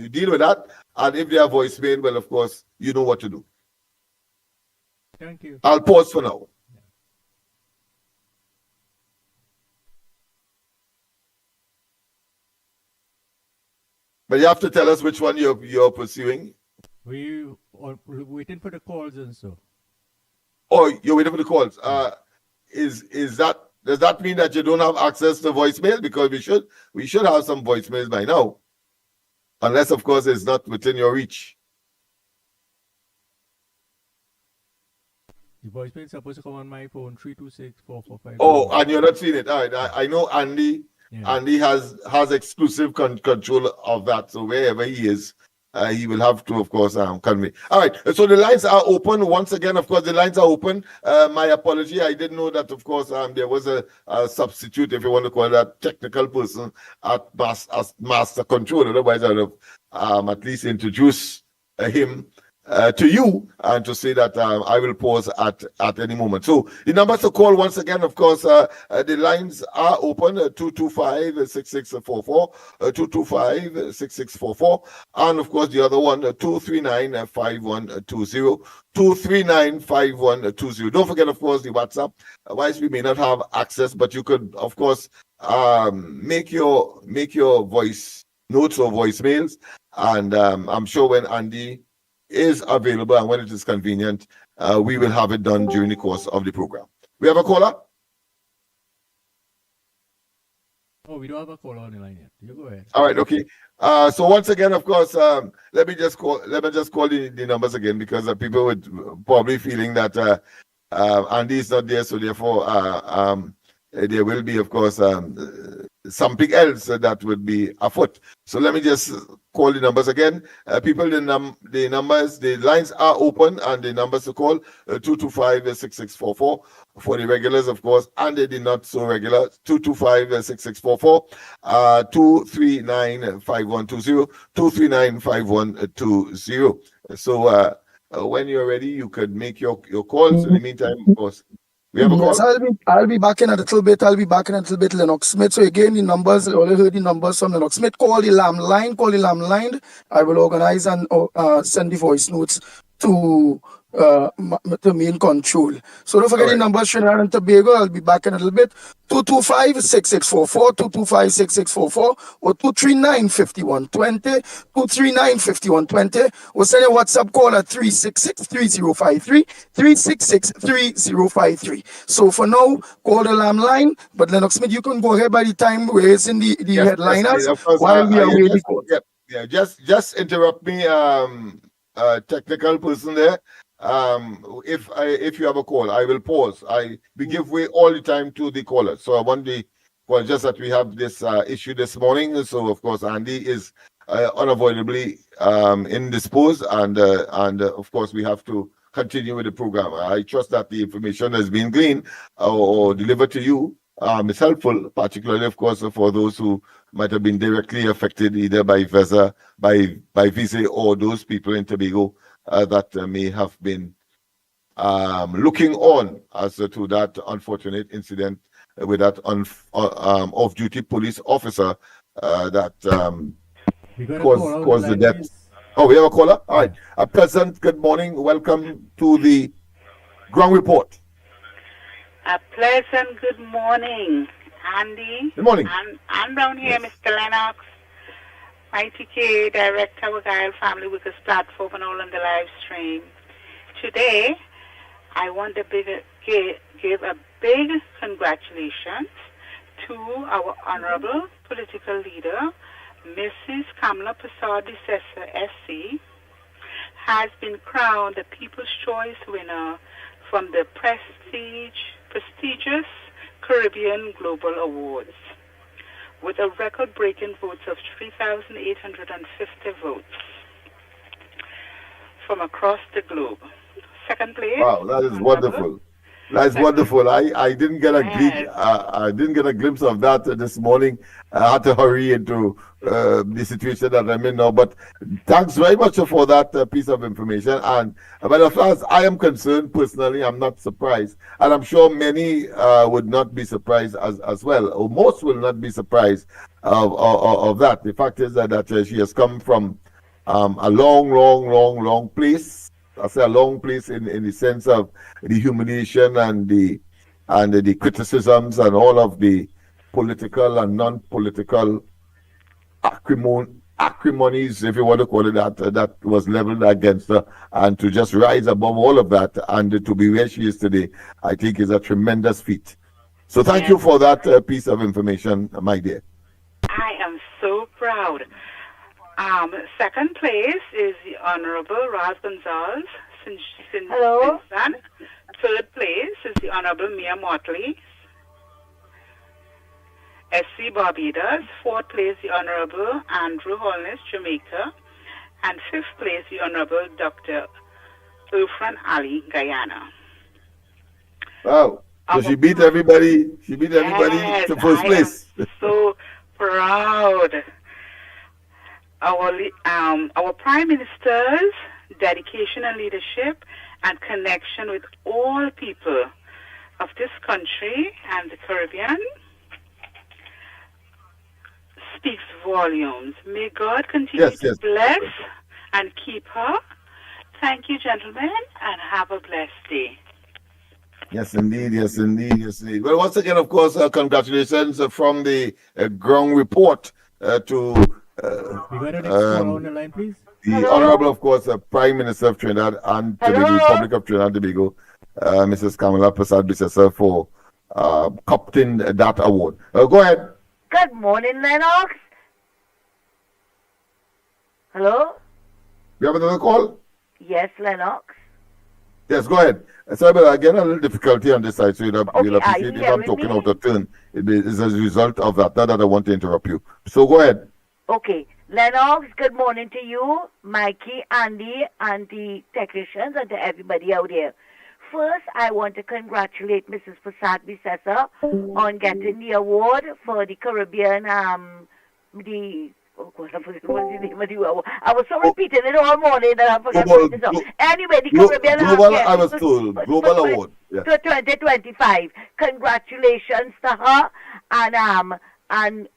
deal with that. And if they are voicemail, well, of course, you know what to do. Thank you. I'll pause for now. But you have to tell us which one you're pursuing. We are waiting for the calls and so. Oh, you're waiting for the calls. Does that mean that you don't have access to voicemail? Because we should have some voicemails by now. Unless, of course, it's not within your reach. The voicemail is supposed to come on my phone, 326-445. Oh, and you're not seeing it. All right. I know Andy. Yeah. Andy has exclusive control of that. So wherever he is, he will have to, of course, convey. All right. So the lines are open. Once again, of course, the lines are open. My apology. I didn't know that, of course, there was a substitute, if you want to call that, technical person at master control. Otherwise, I would have at least introduced him to you and to say that I will pause at any moment. So the numbers to call once again, of course, the lines are open, 225-6644, 225-6644, and of course the other one, 239-5120, 239-5120. Don't forget, of course, the WhatsApp. Otherwise, we may not have access, but you could, of course, make your voice notes or voicemails, and I'm sure when Andy is available and when it is convenient, we will have it done during the course of the program. We have a caller? Oh, we don't have a caller on the line yet. You go ahead. All right, okay. So once again, of course, let me just call the numbers again, because people would probably feeling that Andy is not there, so therefore there will be, of course, something else that would be afoot. So let me just call the numbers again. People, the lines are open, and the numbers to call, 225-6644 for the regulars, of course, and the not so regular, 225-6644, 239-5120, 239-5120. So when you're ready, you could make your calls. In the meantime, of course, we have a call. Yes, I'll be back in a little bit. Lennox Smith. So again, the numbers, I already heard the numbers from Lennox Smith. Call the lamb line. I will organize and send the voice notes to main control. So don't forget the numbers, Trinidad and Tobago. I'll be back in a little bit. 225-6644, 225-6644, or 239-5120, 239-5120, or send a WhatsApp call at 366-3053, 366-3053. So for now, call the lamb line, but Lennox Smith, you can go ahead by the time where it's in the headliners, while we are waiting for. Yeah, just interrupt me, technical person there. If you have a call, I will pause. We give way all the time to the callers. So I want just that we have this issue this morning. So of course Andy is unavoidably indisposed, and of course we have to continue with the program. I trust that the information has been gleaned or delivered to you is helpful, particularly of course for those who might have been directly affected either by visa or those people in Tobago that may have been looking on as to that unfortunate incident with that off-duty police officer that caused the death. Oh, we have a caller? All right. Pleasant good morning. Welcome to the ground report. A pleasant good morning, Andy. Good morning. I'm down here, yes. Mr. Lennox, Mickie, Director of Guile Family Workers Platform, and all on the live stream. Today, I want to give a big congratulations to our honorable political leader, Mrs. Kamala Prasad-Bissessar, SC, has been crowned the People's Choice winner from the prestigious Caribbean Global Awards with a record-breaking votes of 3,850 votes from across the globe. Second place. Wow, that is wonderful. That's wonderful. I didn't get a I didn't get a glimpse of that this morning. I had to hurry into the situation that I'm in now. But thanks very much for that piece of information. And but as far as I am concerned, personally, I'm not surprised, and I'm sure many would not be surprised as well, or most will not be surprised of that. The fact is that she has come from a long place. I say a long place in the sense of the humiliation and the criticisms and all of the political and non-political acrimonies, if you want to call it that, that was leveled against her, and to just rise above all of that and to be where she is today, I think is a tremendous feat. So thank you for that piece of information, my dear. I am so proud. Second place is the Honorable Raz Gonzalez. Hello. Third place is the Honorable Mia Motley, SC Barbados. Fourth place, the Honorable Andrew Holness, Jamaica. And fifth place, the Honorable Dr. Irfan Ali, Guyana. Wow. So she beat everybody. She beat everybody to first place. I am so proud. Our Prime Minister's dedication and leadership and connection with all people of this country and the Caribbean speaks volumes. May God continue to bless and keep her. Thank you, gentlemen, and have a blessed day. Yes, indeed. Yes, indeed. Yes, indeed. Well, once again, of course, congratulations from the ground report to We got a next caller on the line, please. the Honorable, of course, Prime Minister of Trinidad and Tobago, Republic of Trinidad and Tobago, Mrs. Kamala Prasad-Bissessar, for captain that award. Go ahead. Good morning, Lennox. Hello? You have another call? Yes, Lennox. Yes, go ahead. Sorry, but again, a little difficulty on this side, so you'll appreciate if I'm talking out of turn. It is as a result of that. Not that I want to interrupt you. So go ahead. Okay. Lennox, good morning to you, Mikey, Andy, and the technicians, and to everybody out there. First, I want to congratulate Mrs. Prasad-Bissessar on getting the award for the Caribbean, oh God, I forget what's the name of the award. I was so repeating it all morning that I forgot what it is. Anyway, the Caribbean Global, I was told, Global Award. Yeah. To 2025. Congratulations to her. And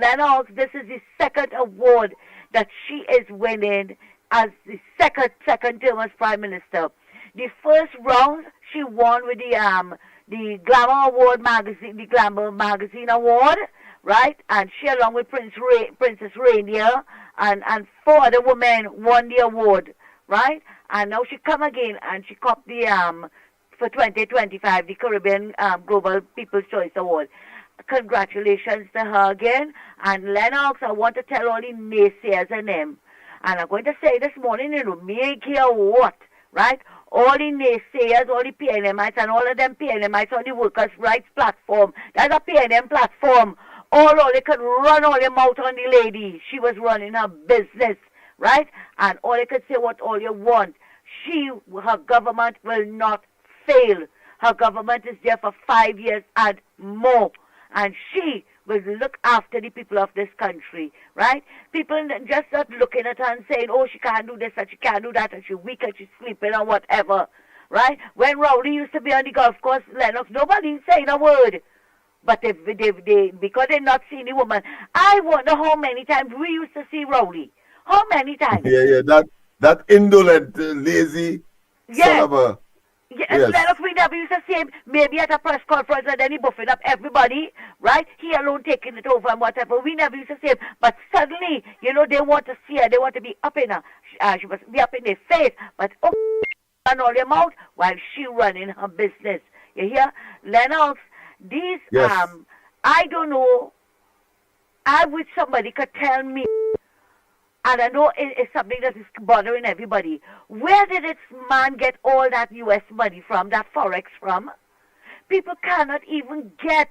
Lennox, this is the second award that she is winning as the second term as Prime Minister. The first round she won with the Glamour Award magazine, the Glamour Magazine Award, right? And she, along with Princess Rainier and four other women, won the award, right? And now she come again and she copped the for 2025 the Caribbean Global People's Choice Award. Congratulations to her again. And Lennox, I want to tell all the naysayers and them, and I'm going to say this morning, you know, make here what, right? All the naysayers, all the PNMites, and all of them PNMites on the workers' rights platform. That's a PNM platform. All they could run all their mouth on the lady. She was running her business, right? And all they could say what all you want. Her government will not fail. Her government is there for 5 years and more. And she will look after the people of this country, right? People just not looking at her and saying, oh, she can't do this and she can't do that and she's weak and she's sleeping or whatever, right? When Rowley used to be on the golf course, Lennox, nobody saying a word. But they because they're not seeing the woman. I wonder how many times we used to see Rowley. How many times? Yeah, that indolent, lazy son of a... Yes. Lennox, we never used to see him, maybe at a press conference and then he buffing up everybody, right? He alone taking it over and whatever. We never used to see him. But suddenly, you know, they want to see her. They want to be up in her. She must be up in their face. But run all your mouth while she running her business. You hear? Lennox, these, Yes. I don't know. I wish somebody could tell me, and I know it's something that is bothering everybody. Where did this man get all that U.S. money from, that Forex from? People cannot even get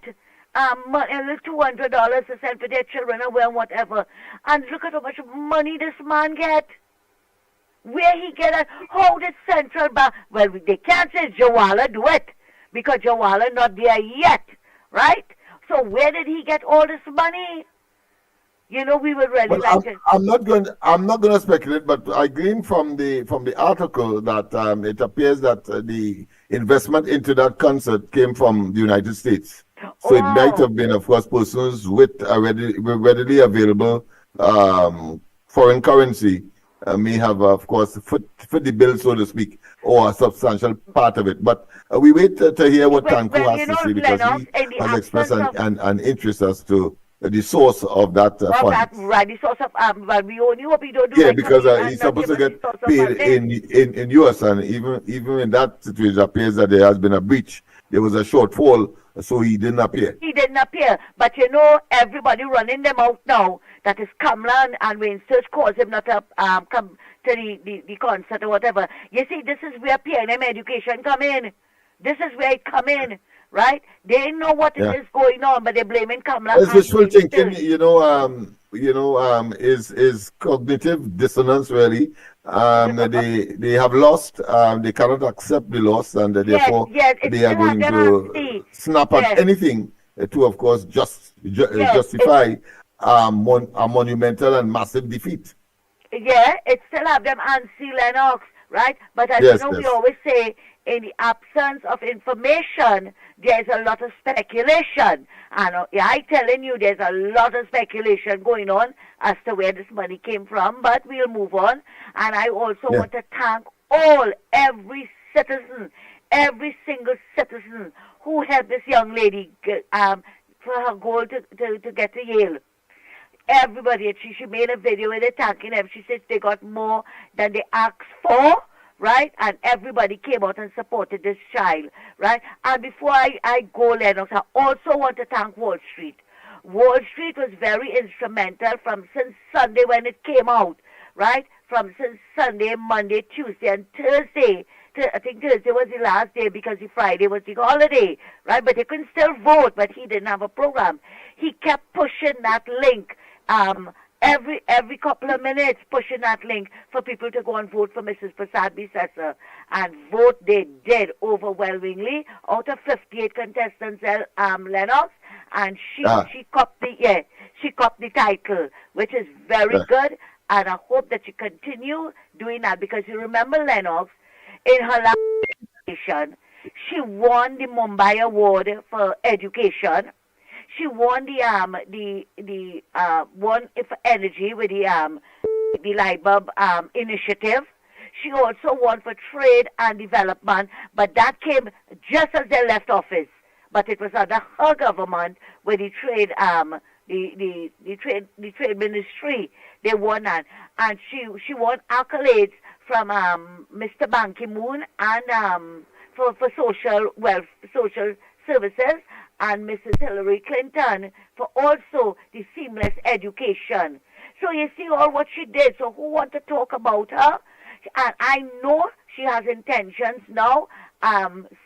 a little $200 to send for their children away and whatever. And look at how much money this man get. Where he get it? How did Central Bank? Well, they can't say Jawala do it because Jawala not there yet, right? So where did he get all this money? You know, we would really Well, like to. I'm not going. I'm not going to speculate, but I gleaned from the article that it appears that the investment into that concert came from the United States. So it might have been, of course, persons with a readily available foreign currency may have, of course, foot the bill, so to speak, or a substantial part of it. But we wait to hear what Tanko Well, has you to know, say because Lennox, he in the has expressed absence of an interest as to the source of that of fund. that, right, the source of, but we only hope he don't do Yeah, like because Kabir and he's not supposed to give us get the source of paid funding. in US, and even in that situation, it appears that there has been a breach. There was a shortfall, so he didn't appear. He didn't appear, but you know, everybody running them out now. That is Kamla and Wayne Search calls him not to come to the concert or whatever. You see, this is where PNM education come in. This is where it come in, right? They know what Yeah. is going on, but they're blaming Kamla. It's and wishful Wayne thinking, Search. is cognitive dissonance really. They have lost. They cannot accept the loss, and therefore yes, it they are still have going them to see. snap at Yes. anything to, of course, Yes, justify a monumental and massive defeat. Yeah, it still have them antsy Lennox, right? But as Yes, you know, we yes. always say, in the absence of information, there's a lot of speculation. And I telling you, there's a lot of speculation going on as to where this money came from. But we'll move on. And I also Yeah. want to thank every citizen, every single citizen who helped this young lady for her goal to get to Yale. Everybody, and she made a video with it thanking them. She says they got more than they asked for, right? And everybody came out and supported this child, right? And before I go, Lennox, I also want to thank Wall Street. Wall Street was very instrumental since Sunday when it came out, right? Since Sunday, Monday, Tuesday, and Thursday. I think Thursday was the last day because the Friday was the holiday, right? But they couldn't still vote, but he didn't have a program. He kept pushing that link every couple of minutes, pushing that link for people to go and vote for Mrs. Prasad Bissessar. And vote they did overwhelmingly. Out of 58 contestants, Lennox, and she copped the title, which is very good. And I hope that she continue doing that because you remember Lennox, in her last education, she won the Mumbai Award for education. She won the one for energy with the light bulb initiative. She also won for trade and development, but that came just as they left office. But it was under her government with the trade the trade ministry. They won that, and she won accolades from Mr. Ban Ki-moon and for social services, and Mrs. Hillary Clinton for also the seamless education. So you see all what she did. So who want to talk about her? And I know she has intentions now,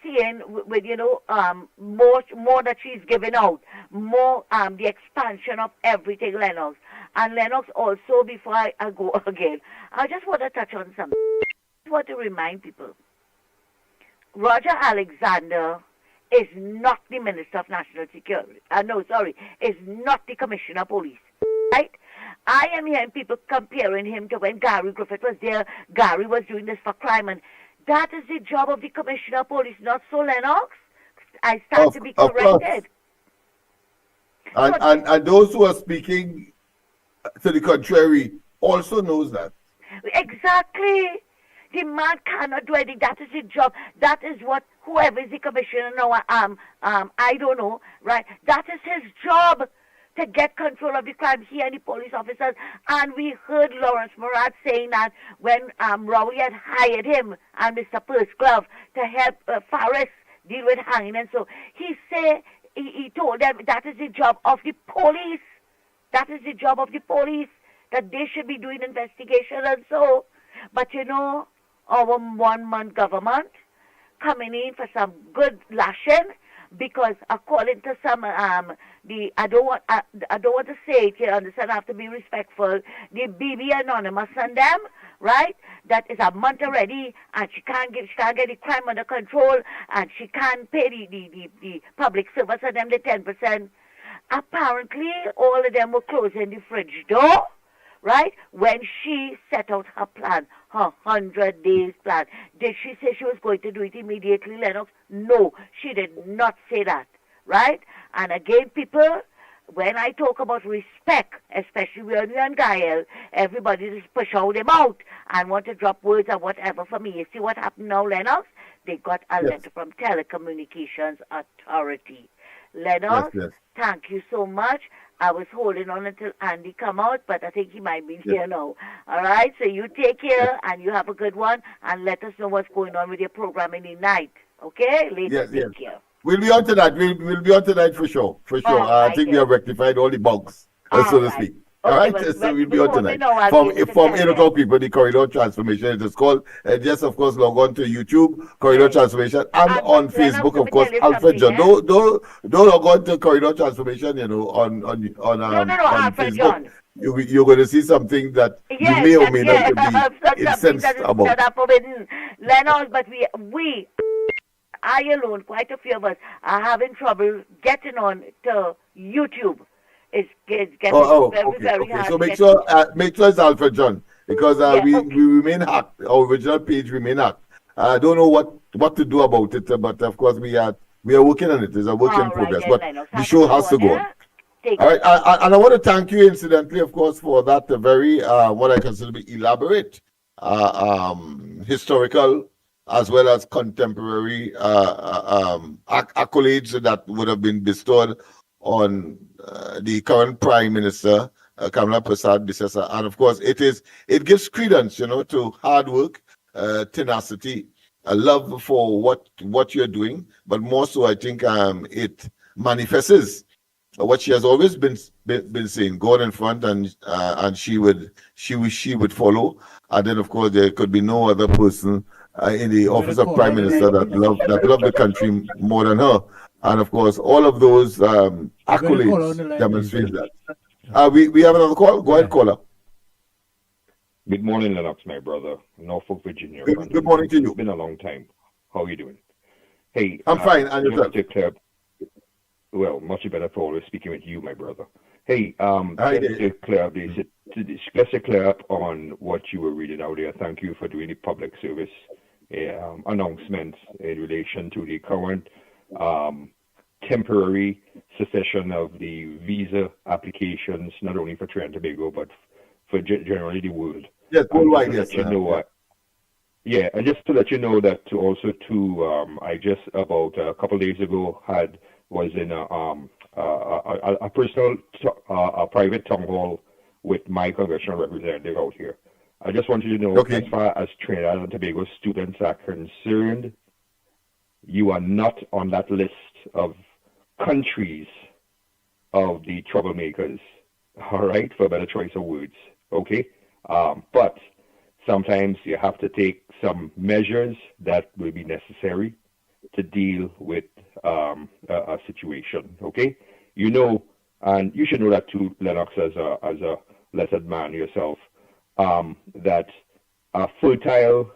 seeing with more that she's giving out, more the expansion of everything, Lennox. And Lennox also, before I go again, I just want to touch on something. I just want to remind people, Roger Alexander is not the Minister of National Security. Is not the Commissioner of Police, right? I am hearing people comparing him to when Gary Griffith was there. Gary was doing this for crime, and that is the job of the Commissioner of Police, not so, Lennox. I stand to be corrected. And those who are speaking to the contrary also knows that. Exactly. The man cannot do anything. That is his job. That is what whoever is the commissioner now, I don't know, right? That is his job, to to get control of the crime, he and the police officers. And we heard Lawrence Murad saying that when Rowley had hired him and Mr. Purse Glove to help Faris deal with hanging. And so he said, he told them that is the job of the police. That is the job of the police, that they should be doing investigation and so. But you know, our 1 month government coming in for some good lashing, because according to some I don't want to say it, you understand, I have to be respectful, the BB Anonymous and them, right, that is a month already, and she can't get the crime under control, and she can't pay the public service and them the 10%. Apparently all of them were closing the fridge door, right, when she set out her plan, her 100 days plan. Did she say she was going to do it immediately, Lennox? No, she did not say that, right? And again, people, when I talk about respect, especially when we on Gael, everybody just push out them out and want to drop words or whatever for me. You see what happened now, Lennox? They got a letter from Telecommunications Authority. Lennox, thank you so much. I was holding on until Andy come out, but I think he might be here now. All right, so you take care and you have a good one, and let us know what's going on with your program in the night. Okay? Later, take care. We'll be on tonight. We'll be on tonight for sure. For sure. I think we have rectified all the bugs, so to speak. All right, so we'll be on tonight. From 8 o'clock, people, the Corridor Transformation, it is called. Just, of course, log on to YouTube, Corridor Transformation, and on Facebook, of course, Alfred John. Don't log on to Corridor Transformation, you know, on Facebook. John. You're going to see something that you may or may not be incensed about. Lennox, but I alone, quite a few of us, are having trouble getting on to YouTube. It's getting very hard. So make sure it's Alfred John, because we remain hacked. Our original page remain hacked. I don't know what to do about it, but of course we are working on it. It's a work in progress. But the show has to go on. All right, and I want to thank you, incidentally, of course, for that very what I consider to be elaborate, historical as well as contemporary accolades that would have been bestowed on the current Prime Minister, Kamala Prasad Bisesa. And of course, it gives credence, you know, to hard work, tenacity, a love for what you're doing, but more so, I think it manifests what she has always been saying: God in front, and she would follow. And then, of course, there could be no other person in the office of Prime Minister that loved the country more than her. And of course, all of those accolades demonstrate that. We have another call. Go ahead, caller. Good morning, Lennox, my brother, Norfolk, Virginia. Good morning to you. It's been a long time. How are you doing? Hey, I'm fine. And yourself? Well, much better for always speaking with you, my brother. Hey, just to clear up on what you were reading out there. Thank you for doing the public service announcements in relation to the current temporary cessation of the visa applications, not only for Trinidad and Tobago, but for generally the world. Yes, worldwide, yes. And just to let you know that I just about a couple of days ago was in a personal, private town hall with my congressional representative out here. I just want you to know, as far as Trinidad and Tobago students are concerned, you are not on that list of countries of the troublemakers, all right, for a better choice of words, okay? But sometimes you have to take some measures that will be necessary to deal with a situation, okay? You know, and you should know that too, Lennox, as a lettered man yourself, that a fertile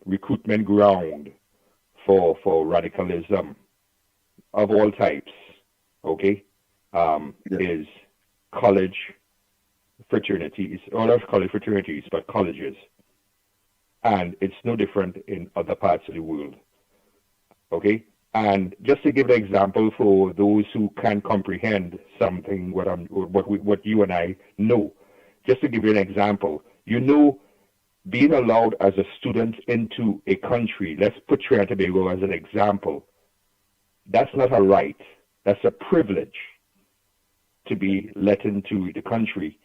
recruitment ground for radicalism of all types, okay, is college fraternities, or not college fraternities, but colleges. And it's no different in other parts of the world, okay? And just to give an example for those who can comprehend something, what you and I know, just to give you an example, you know, being allowed as a student into a country, let's put Trinidad and Tobago as an example, that's not a right, that's a privilege to be let into the country,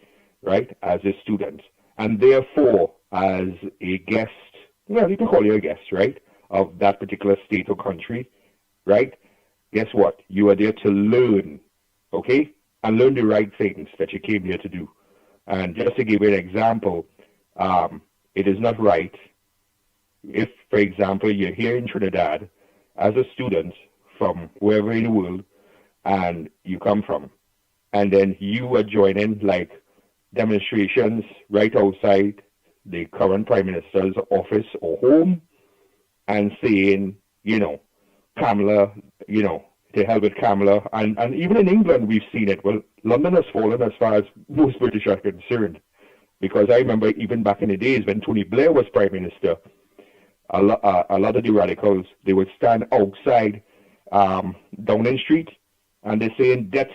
right, as a student. And therefore, as a guest, well, you can call you a guest, right, of that particular state or country, right? Guess what? You are there to learn, okay? And learn the right things that you came here to do. And just to give you an example, it is not right if, for example, you're here in Trinidad as a student from wherever in the world and you come from, and then you are joining like demonstrations right outside the current Prime Minister's office or home and saying, you know, Kamala, you know, to hell with Kamala. And even in England, we've seen it. Well, London has fallen as far as most British are concerned. Because I remember even back in the days when Tony Blair was Prime Minister, a lot of the radicals, they would stand outside Downing Street and they're saying death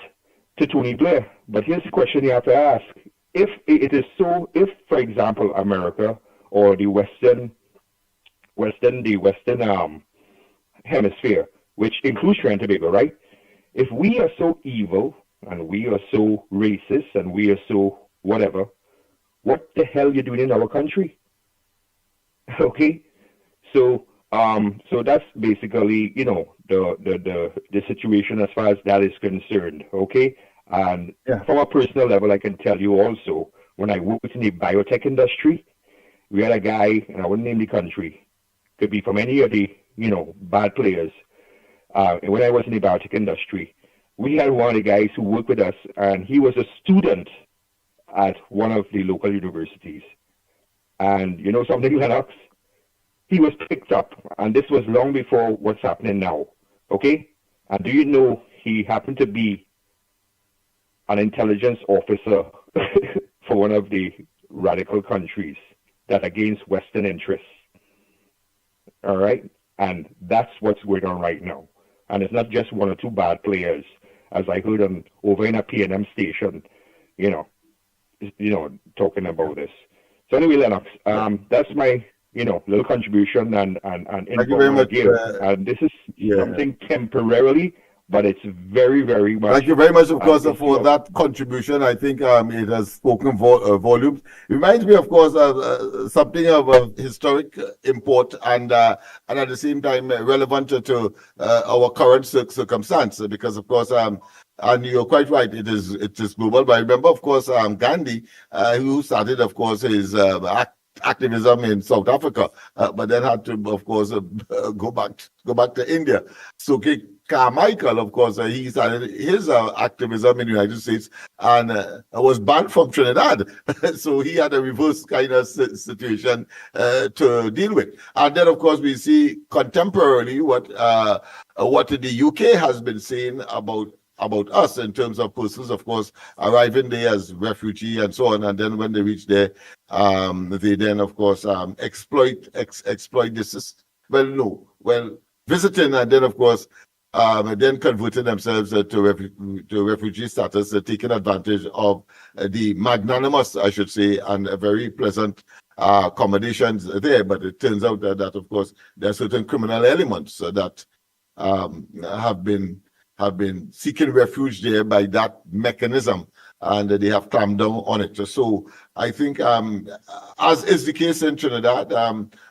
to Tony Blair. But here's the question you have to ask. If it is so, if, for example, America or the Western hemisphere, which includes Trinidad and Tobago, right? If we are so evil and we are so racist and we are so whatever, what the hell you doing in our country? Okay, so that's basically, you know, the situation as far as that is concerned. Okay, and from a personal level, I can tell you also, when I worked in the biotech industry, we had a guy, and I wouldn't name the country, could be from any of the, you know, bad players. And when I was in the biotech industry, we had one of the guys who worked with us, and he was a student at one of the local universities. And you know something, Lennox? He was picked up, and this was long before what's happening now. Okay? And do you know he happened to be an intelligence officer for one of the radical countries that against Western interests? All right? And that's what's going on right now. And it's not just one or two bad players, as I heard them over in a PNM station, you know, talking about this. So anyway, Lennox, that's my, you know, little contribution and Thank you very much. And this is something temporarily, but it's very, very much. Thank you very much, of course, for that contribution. I think it has spoken volumes. It reminds me, of course, of something of historic import and at the same time relevant to our current circumstance. Because, of course, and you're quite right, it is global. But I remember, of course, Gandhi, who started, of course, his activism in South Africa, but then had to, of course, go back to India. So Carmichael, of course, he started his activism in the United States and was banned from Trinidad. So he had a reverse kind of situation to deal with. And then, of course, we see contemporarily what the UK has been saying about us in terms of persons, of course, arriving there as refugee and so on, and then when they reach there, they then, of course, exploit this. Visiting and then, of course, then converting themselves to refugee status, taking advantage of the magnanimous, I should say, and a very pleasant accommodations there. But it turns out that of course, there are certain criminal elements that have been seeking refuge there by that mechanism, and they have clamped down on it. So I think, as is the case in Trinidad,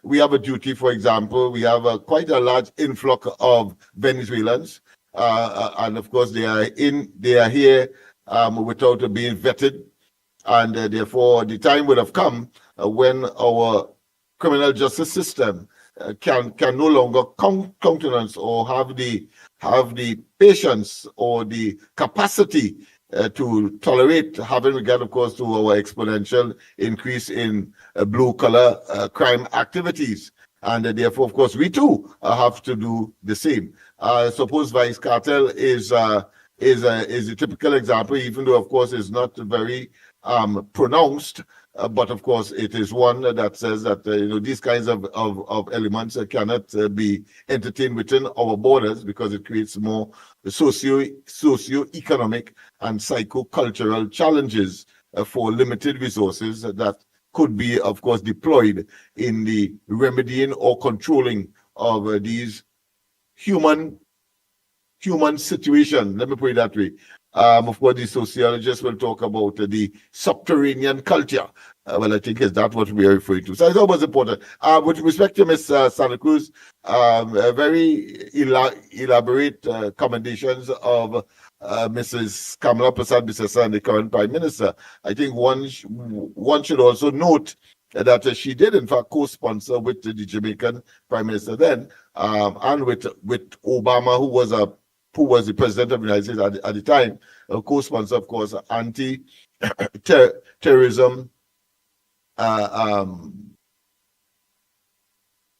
we have a duty. For example, we have quite a large influx of Venezuelans, and of course they are here without being vetted, and therefore the time would have come when our criminal justice system can no longer countenance or have the patience or the capacity to tolerate, having regard, of course, to our exponential increase in blue-collar crime activities. And therefore, of course, we too have to do the same. Suppose vice cartel is a typical example, even though, of course, it's not very pronounced. But of course, it is one that says that these kinds of elements cannot be entertained within our borders, because it creates more socio-economic and psycho-cultural challenges for limited resources that could be, of course, deployed in the remedying or controlling of these human human situation. Let me put it that way. Of course, the sociologists will talk about the subterranean culture. Well, I think that's what we are referring to. So it's always important. With respect to Ms. Santa Cruz, very elaborate commendations of Mrs. Kamala Prasad-Bissessar and the current Prime Minister. I think one should also note that she did, in fact, co-sponsor with the Jamaican Prime Minister then, and with Obama, who was the president of the United States at the time, co-sponsor, of course, anti-terrorism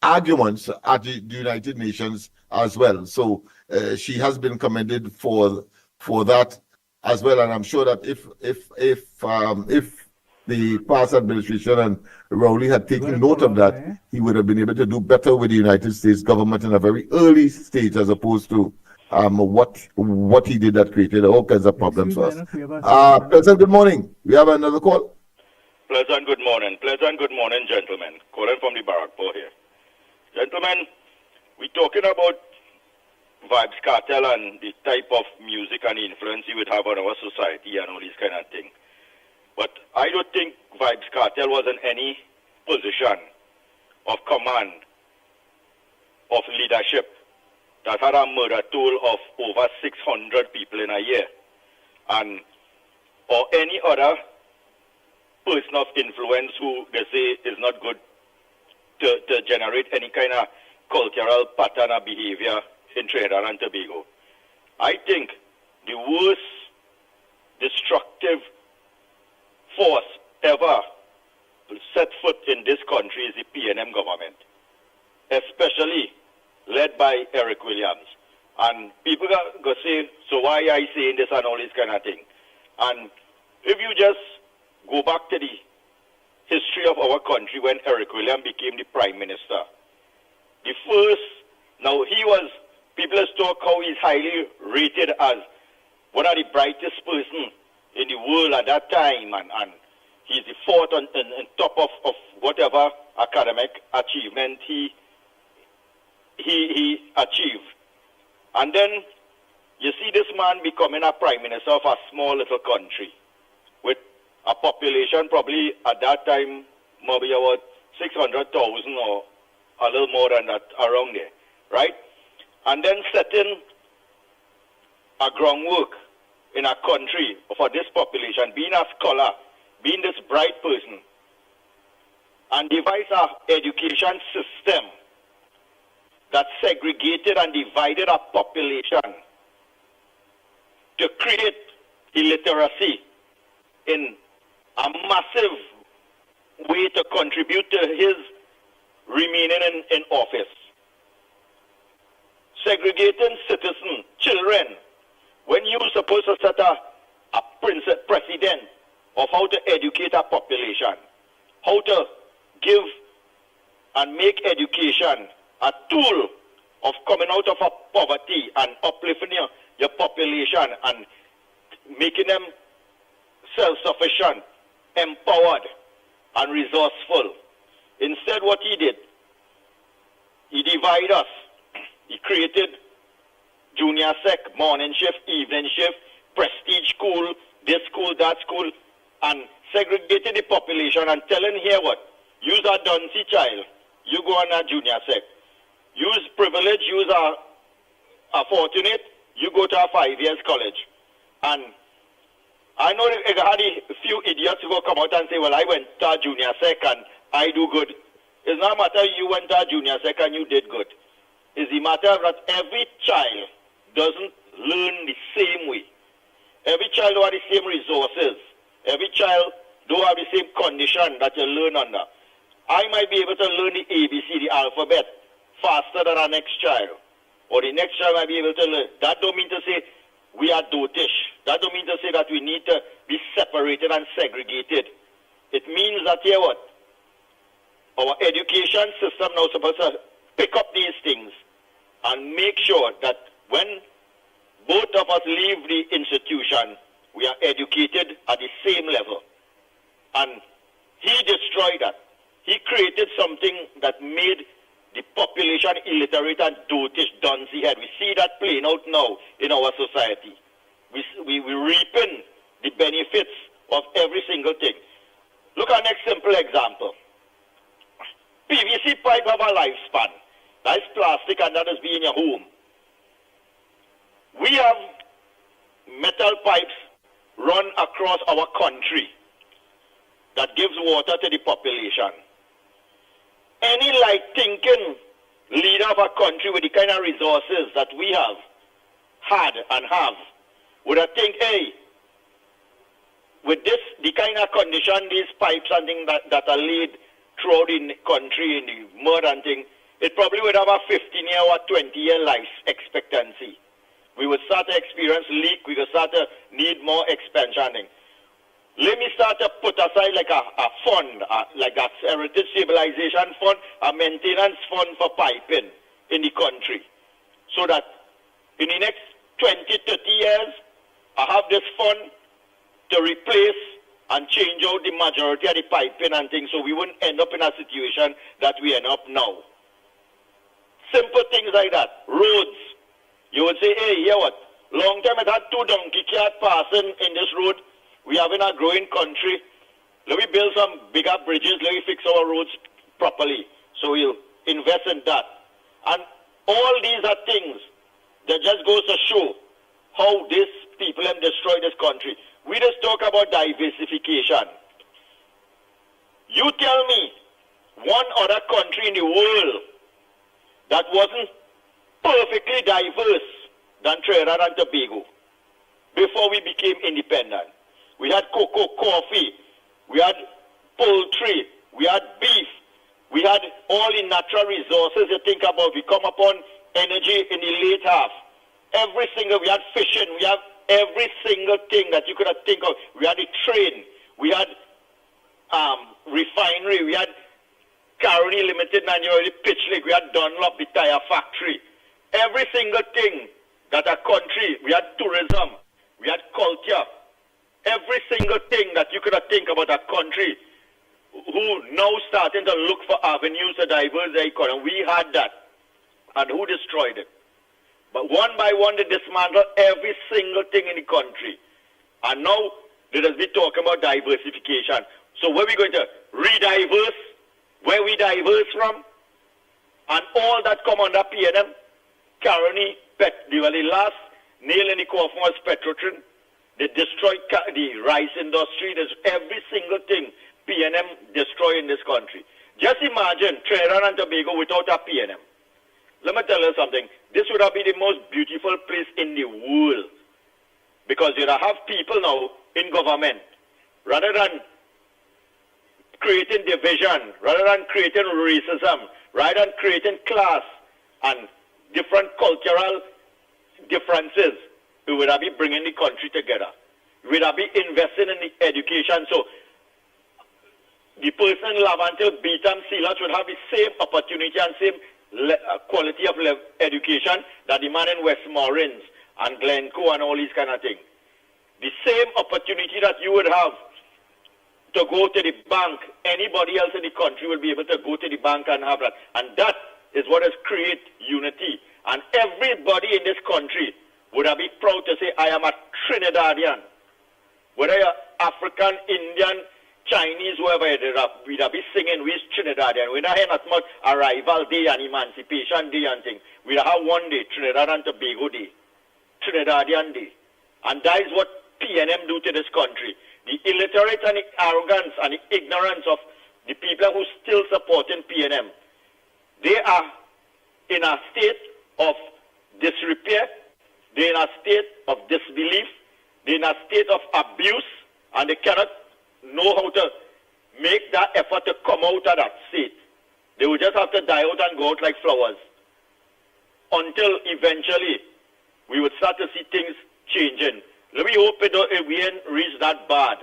arguments at the United Nations as well. So she has been commended for that as well, and I'm sure that if the past administration and Rowley had taken note of that, he would have been able to do better with the United States government in a very early stage, as opposed to what he did that created all kinds of problems for us. President, good morning. We have another call. Pleasant good morning, gentlemen. Calling from the Barrackport here. Gentlemen, we're talking about Vybz Kartel and the type of music and influence he would have on our society and all these kind of things. But I don't think Vybz Kartel was in any position of command, of leadership, that had a murder toll of over 600 people in a year, or any other person of influence who they say is not good to generate any kind of cultural pattern of behavior in Trinidad and Tobago. I think the worst destructive force ever set foot in this country is the PNM government, especially led by Eric Williams. And people go say, so why I saying this and all this kind of thing? And if you just go back to the history of our country when Eric Williams became the Prime Minister, the first, now he was, people talk how he's highly rated as one of the brightest person in the world at that time, and he's the fourth on top of whatever academic achievement he achieved. And then you see this man becoming a prime minister of a small little country with a population probably at that time maybe about 600,000 or a little more than that, around there, right? And then setting a groundwork in a country for this population, being a scholar, being this bright person, and devise an education system that segregated and divided our population to create illiteracy in a massive way to contribute to his remaining in office. Segregating citizens, children, when you're supposed to set a precedent of how to educate a population, how to give and make education a tool of coming out of poverty and uplifting your population and making them self-sufficient, empowered, and resourceful. Instead, what he did, he divided us. He created junior sec, morning shift, evening shift, prestige school, this school, that school, and segregated the population and telling here what, use a duncy child, you go on a junior sec. Use privilege, use a fortunate, you go to a 5 years college. And I know I had a few idiots who go come out and say, well, I went to a junior sec and I do good. It's not a matter you went to a junior sec and you did good. It's the matter that every child doesn't learn the same way. Every child don't have the same resources. Every child don't have the same condition that you learn under. I might be able to learn the ABC, the alphabet, faster than our next child. Or the next child might be able to learn. That don't mean to say we are dotish. That don't mean to say that we need to be separated and segregated. It means that here what? Our education system now is supposed to pick up these things and make sure that when both of us leave the institution, we are educated at the same level. And he destroyed that. He created something that made the population illiterate and dotish, duncy head. We see that playing out now in our society. We reaping the benefits of every single thing. Look at next simple example. PVC pipe have a lifespan. That's plastic and that is be in your home. We have metal pipes run across our country that gives water to the population. Any thinking leader of a country with the kind of resources that we have had and have would have think, hey, with this, the kind of condition, these pipes and things that are laid throughout the country in the mud and thing, it probably would have a 15-year or 20-year life expectancy. We would start to experience leak, we would start to need more expansion. Let me start to put aside like a fund, like a heritage stabilization fund, a maintenance fund for piping in the country. So that in the next 20, 30 years, I have this fund to replace and change out the majority of the piping and things so we wouldn't end up in a situation that we end up now. Simple things like that. Roads. You would say, hey, hear what? Long time it had 2 donkey carts passing in this road. We have in a growing country. Let me build some bigger bridges. Let me fix our roads properly. So we'll invest in that. And all these are things that just goes to show how these people have destroyed this country. We just talk about diversification. You tell me one other country in the world that wasn't perfectly diverse than Trinidad and Tobago before we became independent. We had cocoa, coffee, we had poultry, we had beef, we had all the natural resources you think about. We come upon energy in the late half. We had fishing, we have every single thing that you could have think of. We had the train, we had refinery, we had Caroni Limited, Manually Pitch Lake, we had Dunlop, the tire factory. Every single thing that a country, we had tourism, we had culture. Every single thing that you could have think about a country who now starting to look for avenues to diverse their economy. We had that. And who destroyed it? But one by one they dismantled every single thing in the country. And now let us be talking about diversification. So where are we going to re-diverse? Where we diverse from? And all that come under PNM. Caroni, the last nail in the coffin was Petrotrin. They destroyed the rice industry. There's every single thing PNM destroyed in this country. Just imagine Trinidad and Tobago without a PNM. Let me tell you something. This would have been the most beautiful place in the world. Because you'd have people now in government. Rather than creating division, rather than creating racism, rather than creating class and different cultural differences, we would have been bringing the country together. We would have been investing in the education. So the person in Lavantil, Beetham, Sealands would have the same opportunity and same quality of education that the man in Westmoreland and Glencoe and all these kind of things. The same opportunity that you would have to go to the bank, anybody else in the country will be able to go to the bank and have that. And that is what has created unity. And everybody in this country would have been proud to say, I am a Trinidadian. Whether you're African, Indian, Chinese, whoever it is, we'd have been singing, we're Trinidadian. We're not having as much Arrival Day and Emancipation Day and thing. We'd have one day, Trinidad and Tobago Day. Trinidadian Day. And that is what PNM do to this country. The illiterate and the arrogance and the ignorance of the people who still supporting PNM. They are in a state of disrepair. They're in a state of disbelief. They're in a state of abuse. And they cannot know how to make that effort to come out of that state. They will just have to die out and go out like flowers. Until eventually we would start to see things changing. Let me hope we ain't reach that bad.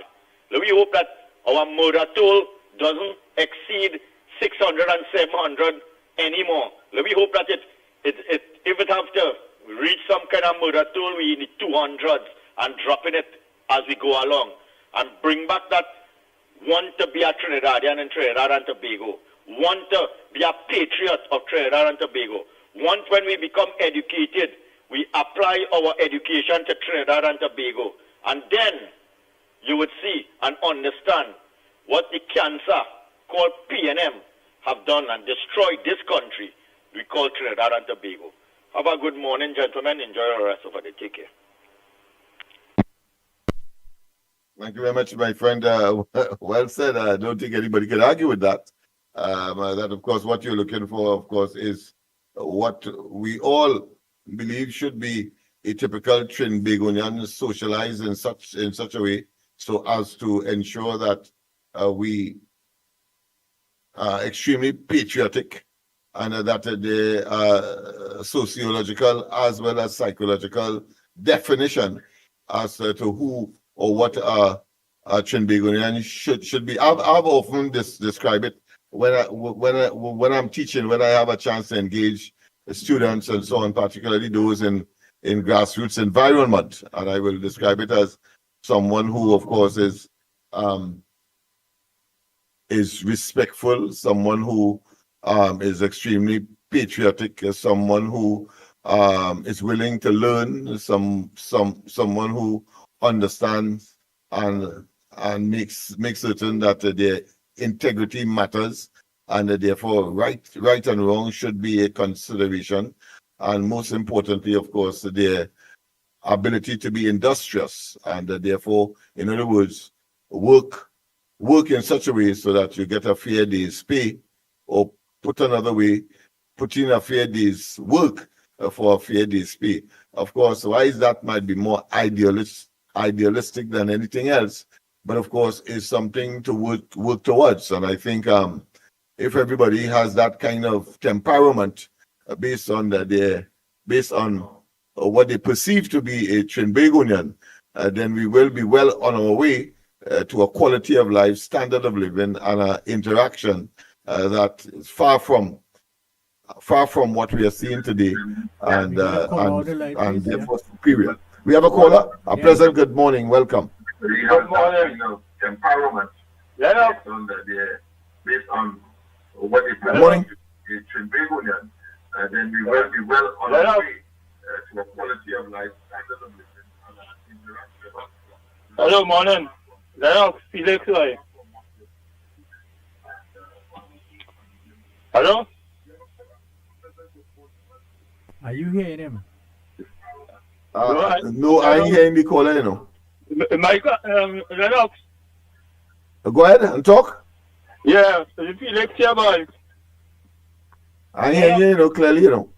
Let me hope that our murder toll doesn't exceed 600 and 700 anymore. Let me hope that if it have to reach some kind of murder toll, we in the 200s and dropping it as we go along. And bring back that want to be a Trinidadian in Trinidad and Tobago. want to be a patriot of Trinidad and Tobago. Want when we become educated, we apply our education to Trinidad and Tobago. And then you would see and understand what the cancer called PNM have done and destroyed this country we call Trinidad and Tobago. Have a good morning, gentlemen. Enjoy the rest of the day. Take care. Thank you very much, my friend. Well said. I don't think anybody can argue with that. That, of course, what you're looking for, of course, is what we all believe should be a typical Trinbagonian socialized in such a way so as to ensure that we are extremely patriotic and that the sociological as well as psychological definition as to who or what a Trinbagonian should be. I've often described it when I'm teaching, when I have a chance to engage students and so on, particularly those in grassroots environment, and I will describe it as someone who, of course, is respectful, someone who is extremely patriotic, someone who is willing to learn, someone who understands and makes certain that their integrity matters, and therefore right and wrong should be a consideration, and most importantly, of course, their ability to be industrious, and therefore, in other words, work in such a way so that you get a fair day's pay, or put another way, put in a fair day's work for a fair day's pay. Of course, why that might be more idealistic than anything else, but of course, it's something to work towards. And I think if everybody has that kind of temperament based on what they perceive to be a Trinbagonian, then we will be well on our way to a quality of life, standard of living, and an interaction that is far from what we are seeing today, and therefore superior. We have a caller. A pleasant good morning. Welcome. Good morning. Empowerment. Yeah. Based on what is Good morning. Trinbagonian, then we will be well on our way to a quality of life, standard of living, and interaction. Hello, morning. Lennox, Felix, right? Hello? Are you hearing him? No, I ain't hearing the caller, you know. Lennox. Go ahead and talk. Yeah, Felix here, boy. I ain't hearing you, you know, clearly, you know.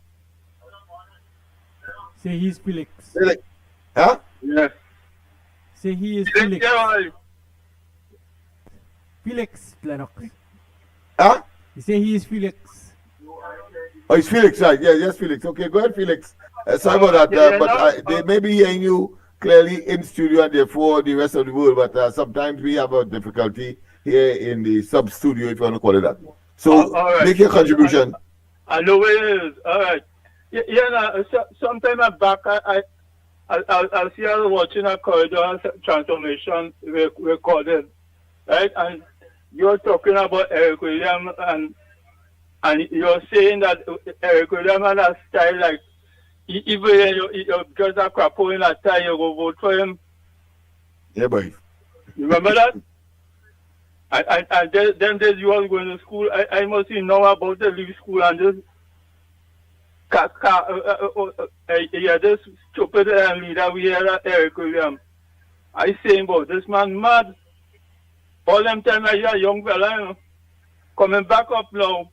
Say he's Felix. Huh? Yes. Say he is Felix Felix. here, boy. Felix, Lennox. Huh? You say he is Felix. Oh, it's Felix, right? Yeah, yes, Felix. Okay, go ahead, Felix. Sorry about that, but they may be hearing you clearly in studio and therefore the rest of the world, but sometimes we have a difficulty here in the sub-studio, if you want to call it that. So, right. Make your contribution. I know where it is. All right. Sometime back, I'll see I was watching a corridor transformation recorded, right? And you're talking about Eric Williams, and you're saying that Eric Williams had a style like, even you're just a crapo in a tie, you go vote for him. Yeah, boy. You remember that? And them days you was going to school, I must know about the leave school and just this stupid leader we had Eric Williams. I saying about this man mad. All them time I hear a young fella, you know, coming back up now.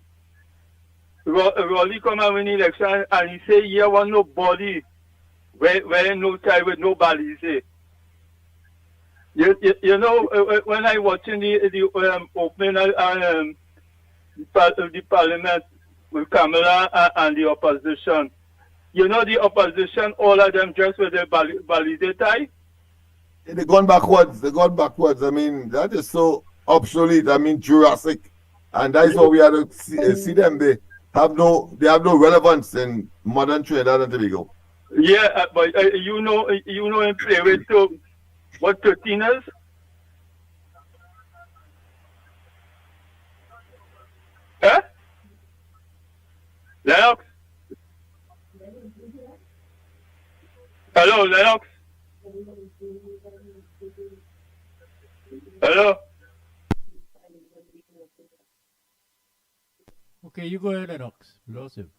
Rolly come and win election and he say here want nobody where no tie with nobody, he say. You know, when I watching the opening of the parliament with Kamala and the opposition, you know the opposition, all of them just with their balise tie. They're going backwards. I mean, that is so obsolete. I mean, Jurassic, and that's how we have to see them. They have no relevance in modern Trinidad and Tobago. Yeah, but you know, in play with what 13 is? Eh? Lennox? Hello, Lennox? Hello? Okay, you go ahead, Lennox. Lost him.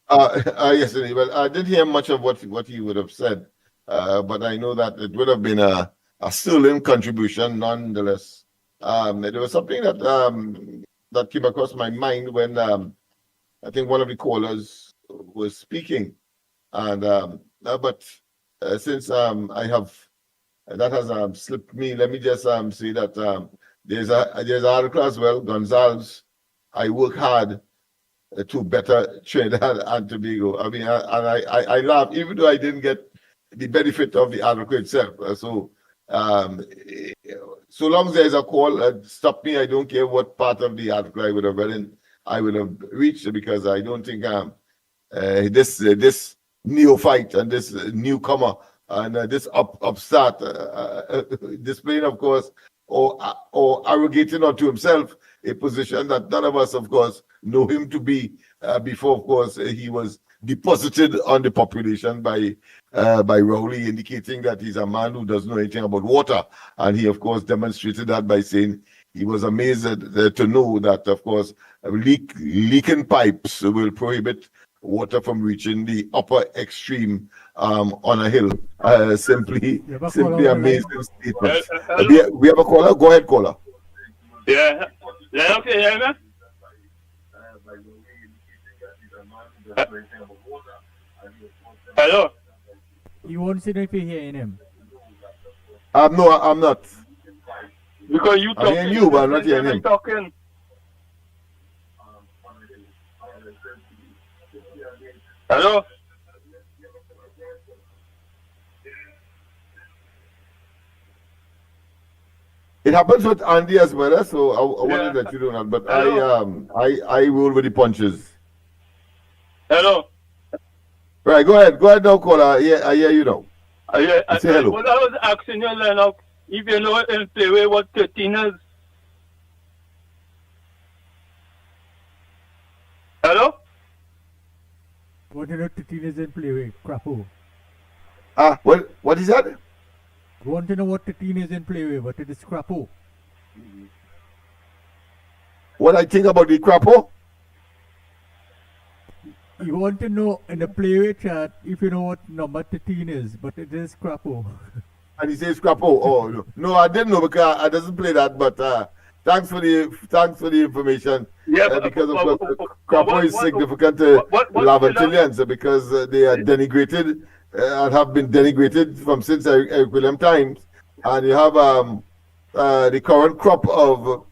Yes, well, I didn't hear much of what he would have said, but I know that it would have been a sterling contribution nonetheless. There was something that came across my mind when I think one of the callers was speaking, and but since I have that has slipped me, let me just say that there's an article as well, Gonzalez. I work hard to better Trinidad and Tobago. I mean, I laugh, even though I didn't get the benefit of the article itself. So long as there's a call, stop me. I don't care what part of the article I would have read in, I would have reached, because I don't think this neophyte and this newcomer and this upstart displaying, of course, or arrogating unto himself a position that none of us, of course, know him to be before, of course, he was deposited on the population by Rowley, indicating that he's a man who doesn't know anything about water. And he, of course, demonstrated that by saying he was amazed to know that, of course, leaking pipes will prohibit water from reaching the upper extreme on a hill. Simply amazing statement. We have a caller. Go ahead, caller. Yeah. Lennox, you hear me? Hello? You won't see if you're hearing him. No, I'm not. Because you I'm talking. hearing you, but I'm not hearing him. Talking. Hello? It happens with Andy as well, so I wanted that you do not. But I roll with the punches. Hello? Right, go ahead now, caller. Yeah, I hear you now. Say hello. What I was asking you, Lennox, if you know in play what 13 is. Hello? What you know 13 is in play with? Crapo. What is that? You want to know what 13 is in play with, but it is crapo. What I think about the crapo? You want to know in the playway chat if you know what number 13 is, but it is crapo. And he says crapo. Oh no, I didn't know because I doesn't play that. But thanks for the information. Yeah, because of course crapo is significant to Laventilians because they are denigrated and have been denigrated from since Eric William times. And you have the current crop of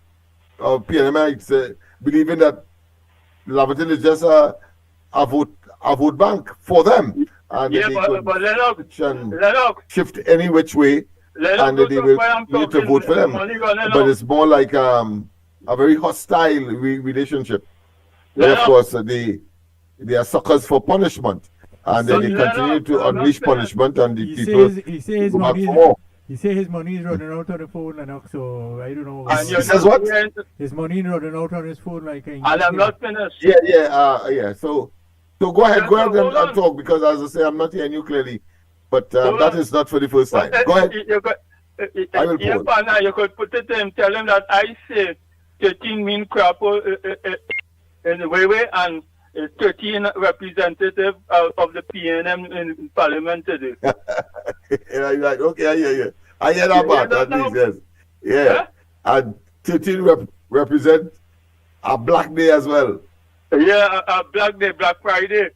PNMites believing that Laventil is just a vote bank for them, and they could shift any which way, and they will need to vote for them. But it's more like a very hostile relationship. Where, of course, they are suckers for punishment, and then they continue to unleash punishment on the people. He says who ask for more. He says his money is running out on the phone, Lennox, so I don't know. He says what? His money running out on his phone, like. And I'm not finished. Yeah. So go ahead and talk, because as I say, I'm not hearing you clearly. But that is not for the first time. Go ahead. I will pause. You could put it in, tell him that I say 13 mean crapo in the way, and 13 representative of the PNM in Parliament today. Right. Okay, I hear you. I hear that part, at least, yes. Yeah. And 13 represent a black day as well. Yeah, a black day, Black Friday.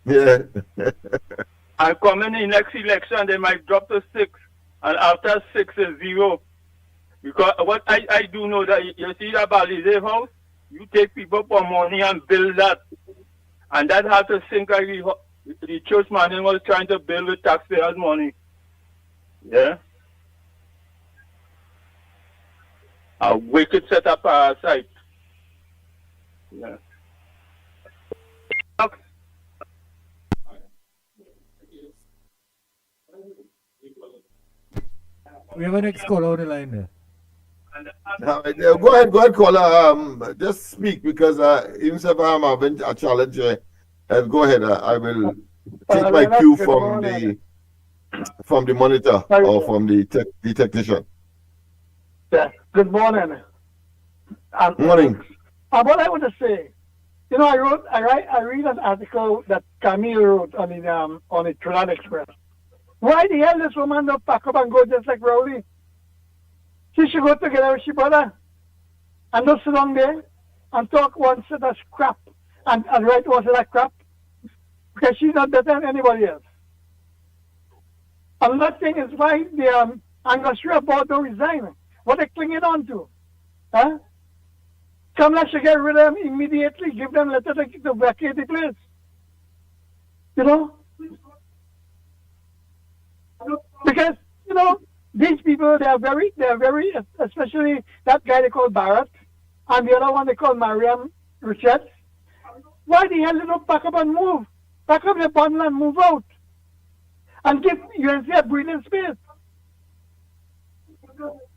Yeah. And coming in next election, they might drop to 6. And after 6 is 0. Because what I do know that you see that Balize house, you take people for money and build that. And that has to sink like the church man was trying to build with taxpayers' money. Yeah. A wicked set of parasite. Yeah. We have an next caller on the line there. Go ahead, caller. Just speak because even if I'm having a challenge here, go ahead. I will take my Lennox, cue good from the monitor Sorry, or sir. from the technician. Yeah. Good morning. Morning. What I want to say, you know, I read an article that Camille wrote on the Trinidad Express. Why the hell this woman don't pack up and go just like Rowley? She should go together with she brother and not sit down there and talk one set of crap and write one set of crap because she's not better than anybody else. Another thing is why the Angostura board don't resign. What they clinging on to? Huh? Kamala should get rid of them immediately. Give them letter to vacate the place. You know? Because, you know, these people, they are very, especially that guy they call Barrett, and the other one they call Mariam Richards. Why the hell they don't pack up and move? Pack up their bundle and move out. And give UNC a breathing space.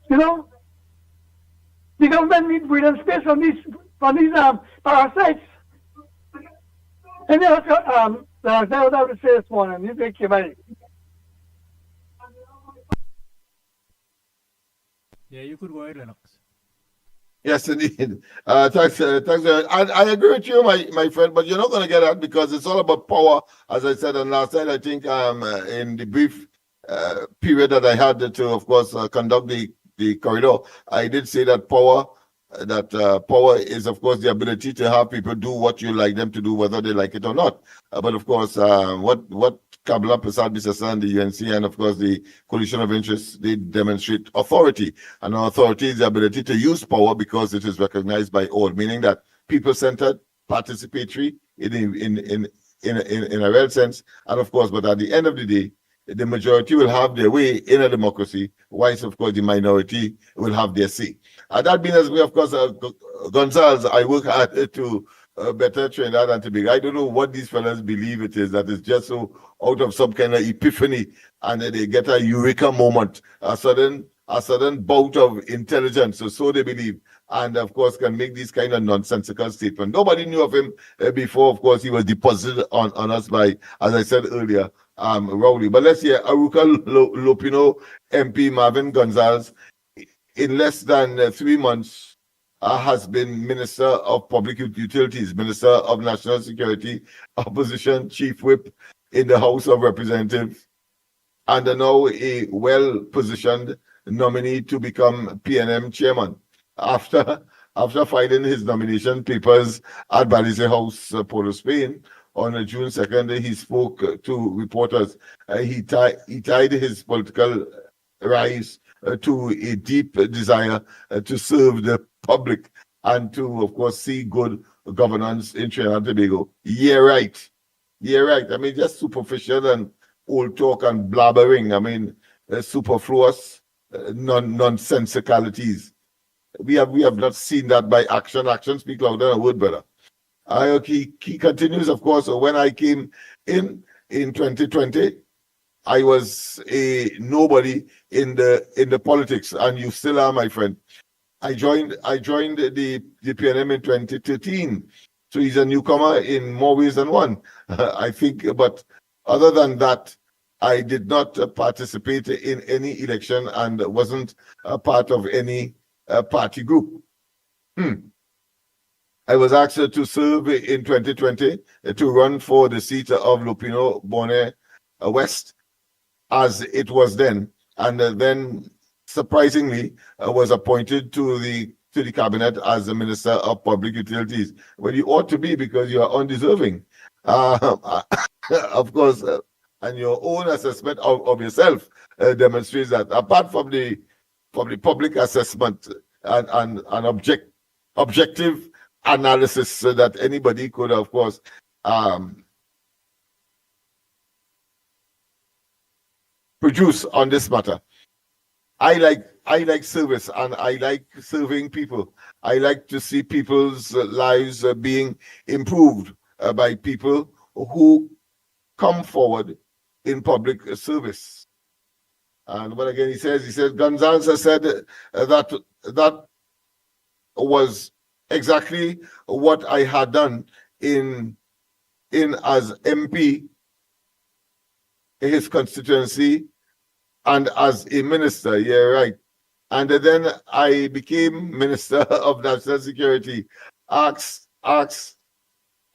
You know? The government needs breathing space from these parasites. And that's what I have to say this morning. You take care, bye. Yeah, you could go ahead, Lennox. Yes, indeed. Thanks. I agree with you, my friend, but you're not going to get that because it's all about power, as I said. And last night, I think in the brief period that I had to, of course, conduct the corridor, I did say that power is, of course, the ability to have people do what you like them to do, whether they like it or not. But of course, what Kamala Prasad Bisasa and the UNC and of course the coalition of interests, they demonstrate authority, and our authority is the ability to use power because it is recognized by all, meaning that people-centered, participatory in a real sense, and of course, but at the end of the day, the majority will have their way in a democracy, whilst of course the minority will have their say. That being as we, of course, Gonzalez, I work hard to better Trinidad and Tobago. I don't know what these fellas believe it is, that is just so out of some kind of epiphany and they get a eureka moment, a sudden bout of intelligence, so they believe, and of course can make these kind of nonsensical statements. Nobody knew of him before, of course, he was deposited on us by, as I said earlier, Rowley. But let's hear Aruka Lopino MP Marvin Gonzalez, in less than 3 months, has been Minister of Public Utilities, Minister of National Security, Opposition Chief Whip in the House of Representatives, and now a well-positioned nominee to become PNM chairman. After filing his nomination papers at Balize House, Port of Spain, on June 2nd, he spoke to reporters. He tied his political rise to a deep desire to serve the public and to, of course, see good governance in Trinidad and Tobago. Yeah, right. I mean, just superficial and old talk and blabbering. I mean, superfluous nonsensicalities. We have not seen that by action. Action speak louder than a word, brother. He continues, of course. When I came in 2020, I was a nobody in the politics, and you still are, my friend. I joined the PNM in 2013, so he's a newcomer in more ways than one, I think. But other than that, I did not participate in any election and wasn't a part of any party group. I was asked to serve in 2020 to run for the seat of Lupino Bone West, as it was then, and then surprisingly was appointed to the cabinet as the Minister of Public Utilities. Well, you ought to be, because you are undeserving, of course, and your own assessment of yourself demonstrates that. Apart from the public assessment and objective analysis that anybody could, of course, produce on this matter. I like service, and I like serving people. I like to see people's lives being improved by people who come forward in public service. And what again he says, Gonzalez said that was exactly what I had done in as MP in his constituency and as a minister. Yeah, right. And then I became Minister of National Security. Asked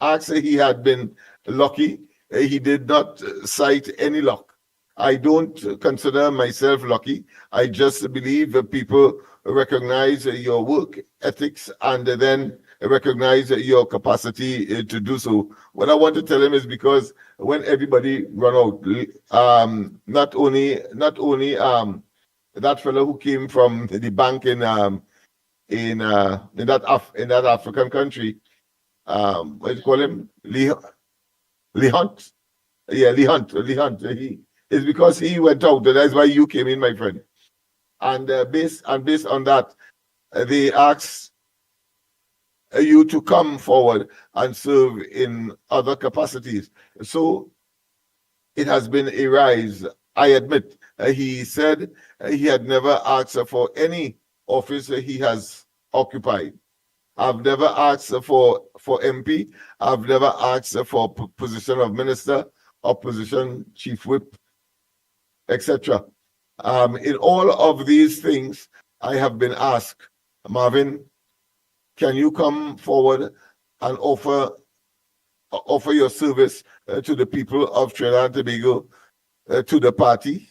he had been lucky. He did not cite any luck. I don't consider myself lucky. I just believe that people recognize your work ethics and then recognize your capacity to do so. What I want to tell him is because when everybody run out, not only that fellow who came from the bank in that African country, what do you call him? Lee Hunt. Yeah, Lee Hunt. It's because he went out, and that's why you came in, my friend. And based on that, they asked you to come forward and serve in other capacities. So it has been a rise. I admit, he said he had never asked for any office he has occupied. I've never asked for MP. I've never asked for position of minister or position chief whip, etc. In all of these things, I have been asked, Marvin, can you come forward and offer your service to the people of Trinidad and Tobago, to the party?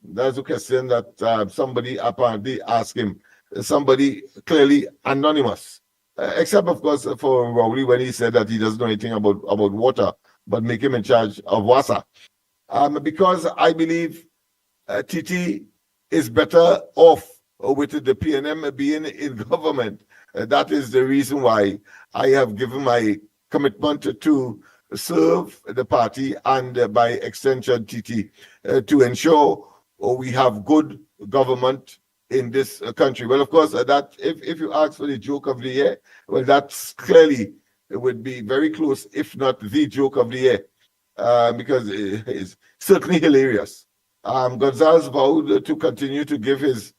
That's a question that somebody apparently asked him. Somebody clearly anonymous, except of course for Rowley when he said that he doesn't know anything about water, but make him in charge of WASA. Because I believe TT is better off with the PNM being in government. That is the reason why I have given my commitment to serve the party and by extension TT to ensure we have good government in this country. Well, of course, that if you ask for the joke of the year, well, that's clearly it would be very close, if not the joke of the year, because it's certainly hilarious. Gonzalez vowed to continue to give his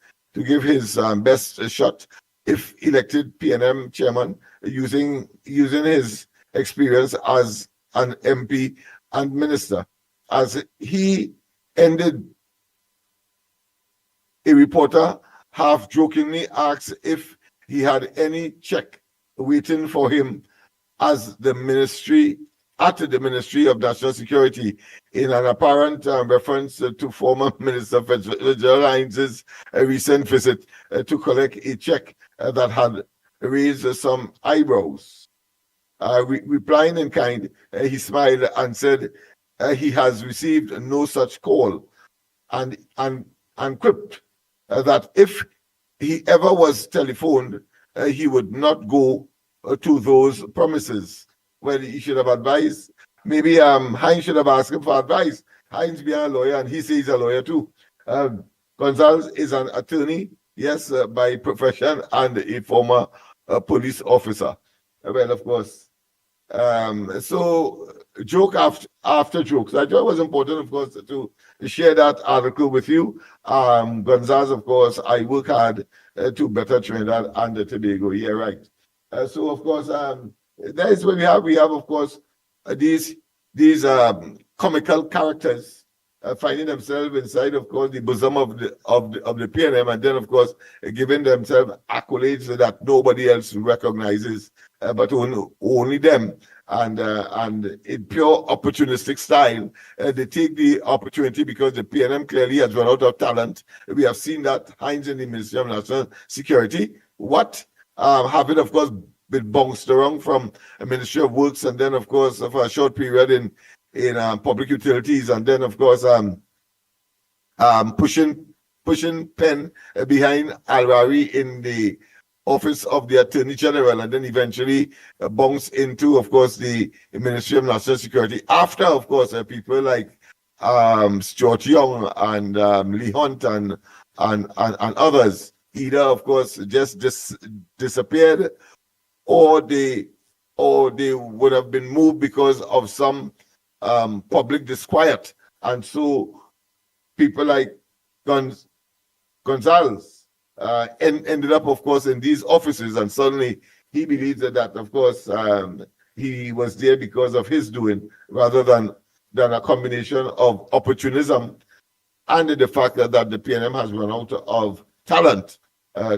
best shot if elected PNM chairman, using his experience as an MP and minister. As he ended, a reporter half-jokingly asked if he had any check waiting for him at the Ministry of National Security, in an apparent reference to former Minister Fitzgerald Hines' recent visit to collect a check that had raised some eyebrows. Replying in kind, he smiled and said he has received no such call, and quipped that if he ever was telephoned, he would not go to those promises. Well, he should have advised. Maybe Hines should have asked him for advice. Hines being a lawyer, and he says he's a lawyer too. Gonzalez is an attorney, yes, by profession, and a former police officer. Well, of course. So joke after joke. So I thought it was important, of course, to share that article with you. Gonzalez, of course, I work hard to better Trinidad and Tobago. Yeah, right. So, of course, that is what we have, of course, these comical characters finding themselves inside, of course, the bosom of the PNM, and then, of course, giving themselves accolades that nobody else recognizes, but only them. And in pure opportunistic style, they take the opportunity because the PNM clearly has run out of talent. We have seen that Hines in the Ministry of National Security. Having, of course, been bounced around from a Ministry of Works, and then, of course, for a short period in public utilities, and then, of course, pushing pen behind Alwari in the office of the Attorney General, and then eventually bounced into, of course, the Ministry of National Security. After, of course, people like Stuart Young and Lee Hunt and others either, of course, just disappeared, or they would have been moved because of some public disquiet. And so people like Gonzalez ended up, of course, in these offices, and suddenly he believes that, of course, he was there because of his doing, rather than a combination of opportunism and the fact that the PNM has run out of talent,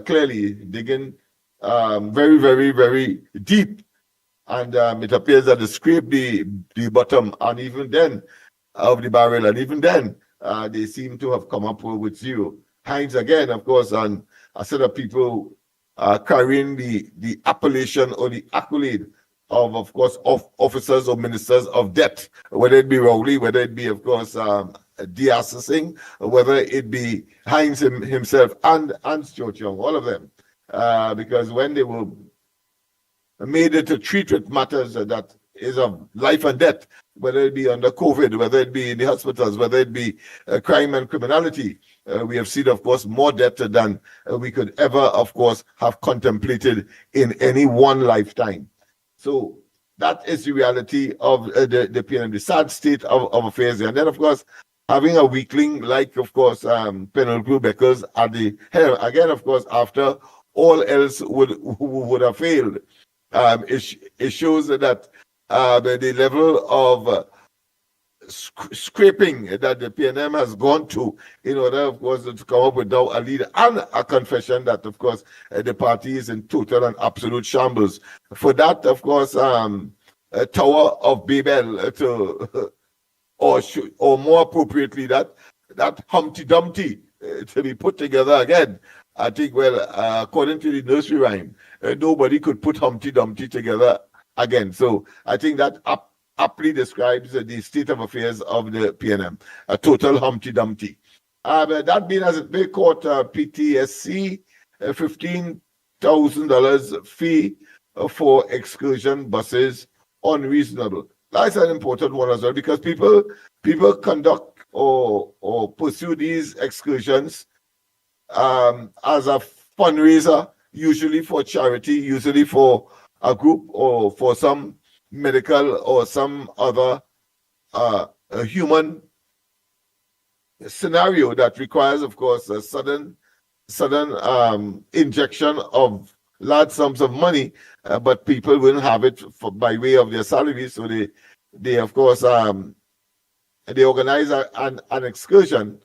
clearly digging very, very, very deep. And it appears that they scraped the bottom, and even then, of the barrel, and even then, they seem to have come up with zero. Hines again, of course, and a set of people carrying the appellation or the accolade of course, of officers or ministers of debt, whether it be Rowley, whether it be, of course, Diaz Singh, whether it be Hines himself and Stuart Young, all of them, because when they were made it to treat with matters that is of life and death, whether it be under COVID, whether it be in the hospitals, whether it be crime and criminality, we have seen, of course, more debt than we could ever, of course, have contemplated in any one lifetime. So that is the reality of the PNM, the sad state of affairs. And then, of course, having a weakling like, of course, Penelope Beckers at the head, again, of course, after all else would have failed. It shows that the level of scraping that the PNM has gone to in order, of course, to come up with now a leader and a confession that, of course, the party is in total and absolute shambles. For that, of course, a Tower of Babel to, or more appropriately, that Humpty Dumpty to be put together again. I think, well, according to the nursery rhyme, nobody could put Humpty Dumpty together again. So I think that aptly describes the state of affairs of the PNM, a total Humpty Dumpty. That being as it may, court PTSC $15,000 fee for excursion buses unreasonable. That's an important one as well, because people conduct or pursue these excursions as a fundraiser, usually for charity, usually for a group or for some medical or some other human scenario that requires, of course, a sudden injection of large sums of money, but people wouldn't have it by way of their salaries, so they of course they organize an excursion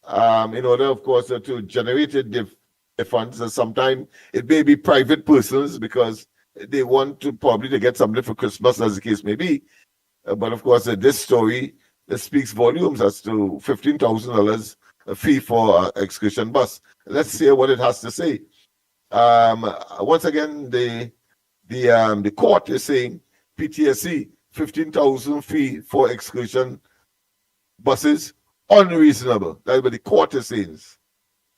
in order, of course, to generate the funds. Sometimes it may be private persons because they want to probably to get something for Christmas, as the case may be. But of course, this story speaks volumes as to $15,000 fee for an excursion bus. Let's hear what it has to say. Once again, the court is saying PTSC $15,000 fee for excursion buses unreasonable. That's what the court is saying.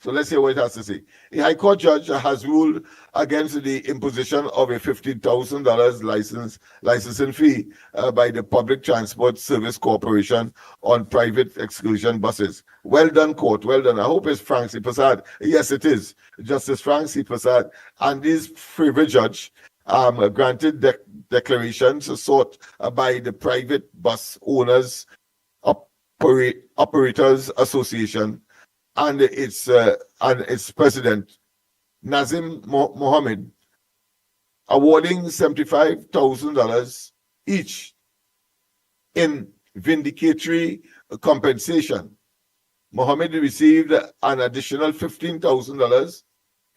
So let's hear what it has to say. A High Court judge has ruled against the imposition of a $15,000 licensing fee by the Public Transport Service Corporation on private exclusion buses. Well done, court. Well done. I hope it's Frank C. Prasad. Yes, it is. Justice Frank C. Prasad and this favorite judge granted declarations sought by the Private Bus Owners Operators Association and its president, Nazim Mohammed, awarding $75,000 each in vindicatory compensation. Mohammed received an additional $15,000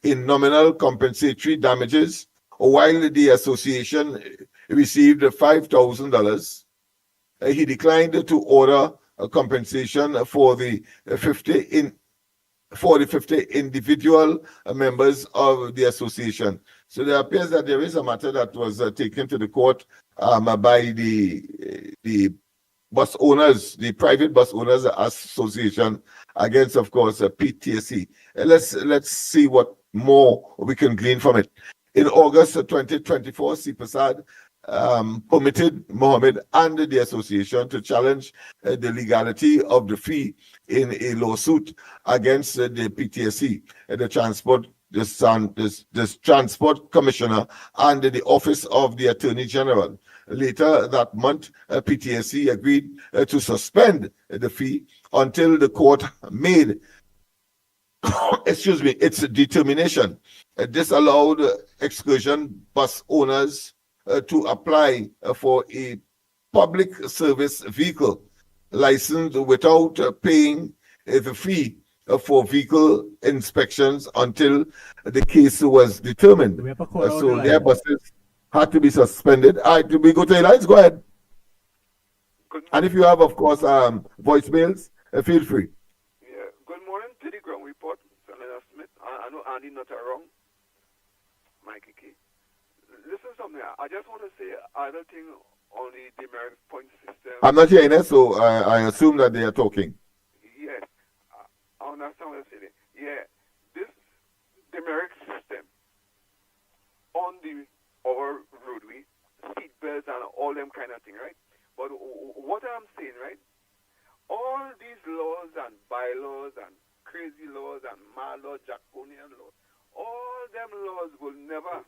in nominal compensatory damages, while the association received $5,000. He declined to order a compensation for the 50 individual members of the association. So there appears that there is a matter that was taken to the court by the bus owners, the Private Bus Owners Association, against, of course, PTSC. Let's see what more we can glean from it. In August 2024, C. Prasad permitted Mohammed and the association to challenge the legality of the fee in a lawsuit against the PTSC, the Transport Commissioner, and the Office of the Attorney General. Later that month, PTSC agreed to suspend the fee until the court made excuse me, its determination. This allowed excursion bus owners to apply for a public service vehicle license without paying the fee for vehicle inspections until the case was determined. So their buses had to be suspended. All right, we go to the lines? Go ahead. And if you have, of course, voicemails, feel free. Yeah. Good morning to the ground report, Senator Smith. I know Andy not wrong. Mickie. Listen something. I just want to say other thing on the demerit point system. I'm not hearing it, so I assume that they are talking. Yes. I understand what you're saying. Yeah. This demerit system on our roadway, seat belts and all them kind of thing, right? But what I'm saying, right? All these laws and bylaws and crazy laws and mad laws, draconian laws, all them laws will never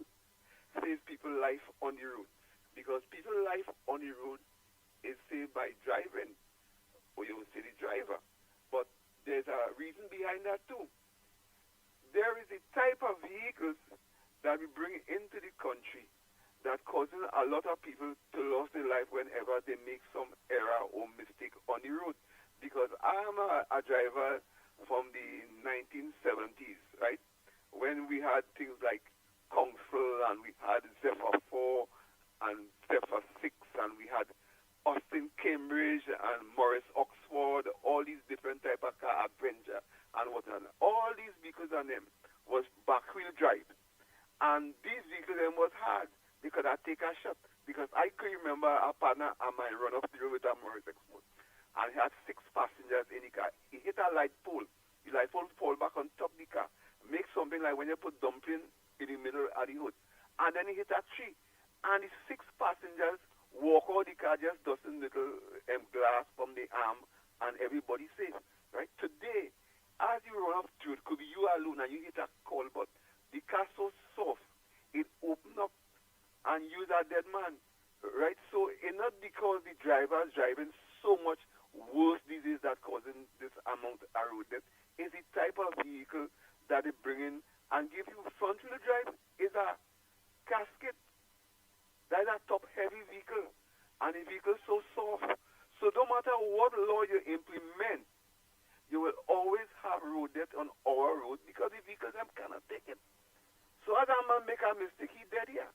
save people's life on the road. Because people's life on the road is saved by driving, or you will say the driver. But there's a reason behind that too. There is a type of vehicles that we bring into the country that causes a lot of people to lose their life whenever they make some error or mistake on the road. Because I'm a driver from the 1970s, right? When we had things like Council and we had Zephyr 4 and Zephyr 6 and we had Austin Cambridge and Morris Oxford, all these different type of car, Avenger and whatnot. All these vehicles on them was back-wheel drive. And these vehicles them was hard because I take a shot. Because I could remember a partner on my run up the road with a Morris Oxford. And he had 6 passengers in the car. He hit a light pole. The light pole fall back on top of the car. Make something like when you put dumpling in the middle of the hood. And then he hit a tree. And the 6 passengers walk out the car just dusting little glass from the arm and everybody safe. Right? Today, as you run up to it, could be you alone and you hit a call, but the car so soft, it opened up and use a dead man. Right? So it's not because the driver is driving so much worse disease that causing this amount of road death. It's the type of vehicle that they bring in and give you front wheel drive is a casket. That is a top heavy vehicle. And the vehicle is so soft. So no matter what law you implement, you will always have road death on our road because the vehicles them cannot take it. So as a man make a mistake, he dead here.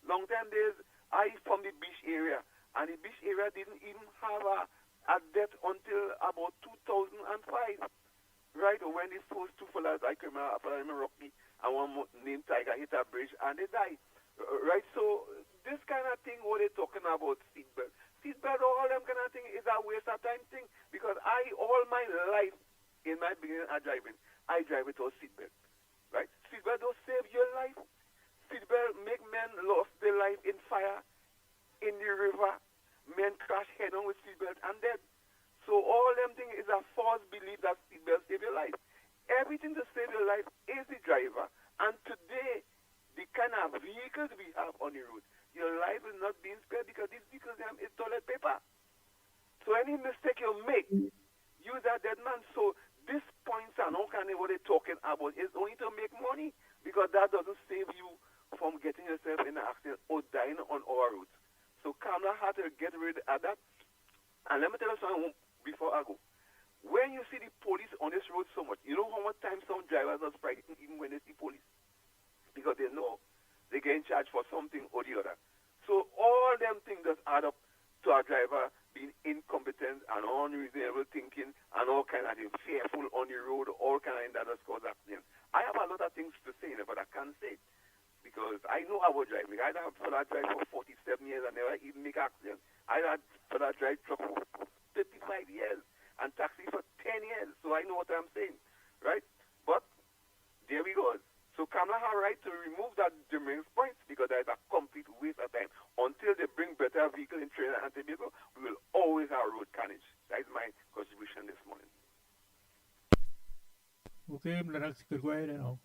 Long time days, I from the beach area, and the beach area didn't even have a death until about 2005. Right, when these first 2 fellas, I can remember Rocky, and one named Tiger hit a bridge and they died. Right, so this kind of thing, what they're talking about, seatbelt, all them kind of thing is a waste of time thing because all my life, in my beginning of driving, I drive without seatbelt. Right, seatbelt don't save your life. Seatbelt make men lost their life in fire, in the river. Men crash head on with seatbelt and dead. So all them things is a false belief that seatbelt save your life. Everything to save your life is the driver. And today, the kind of vehicles we have on the road, your life is not being spared because these vehicles is toilet paper. So any mistake you make, use that dead man. So this points and all kind of what they're talking about is only to make money because that doesn't save you from getting yourself in an accident or dying on our roads. So Kamala had to get rid of that. And let me tell you something before I go. When you see the police on this road so much, you know how much time some drivers are frightened even when they see police? Because they know they get in charge for something or the other. So all them things just add up to our driver being incompetent and unreasonable thinking and all kind of things, fearful on the road, all kind of things that just cause accidents. I have a lot of things to say, but I can't say it. Because I know about driving. I had for that drive for 47 years and never even make accidents. I had for that drive truck for 35 years and taxi for 10 years. So I know what I'm saying. Right? But there we go. So Kamala has right to remove that demerit points because that is a complete waste of time. Until they bring better vehicle in Trinidad and Tobago, we will always have road carnage. That is my contribution this morning. Okay, Lennox, you could go ahead now.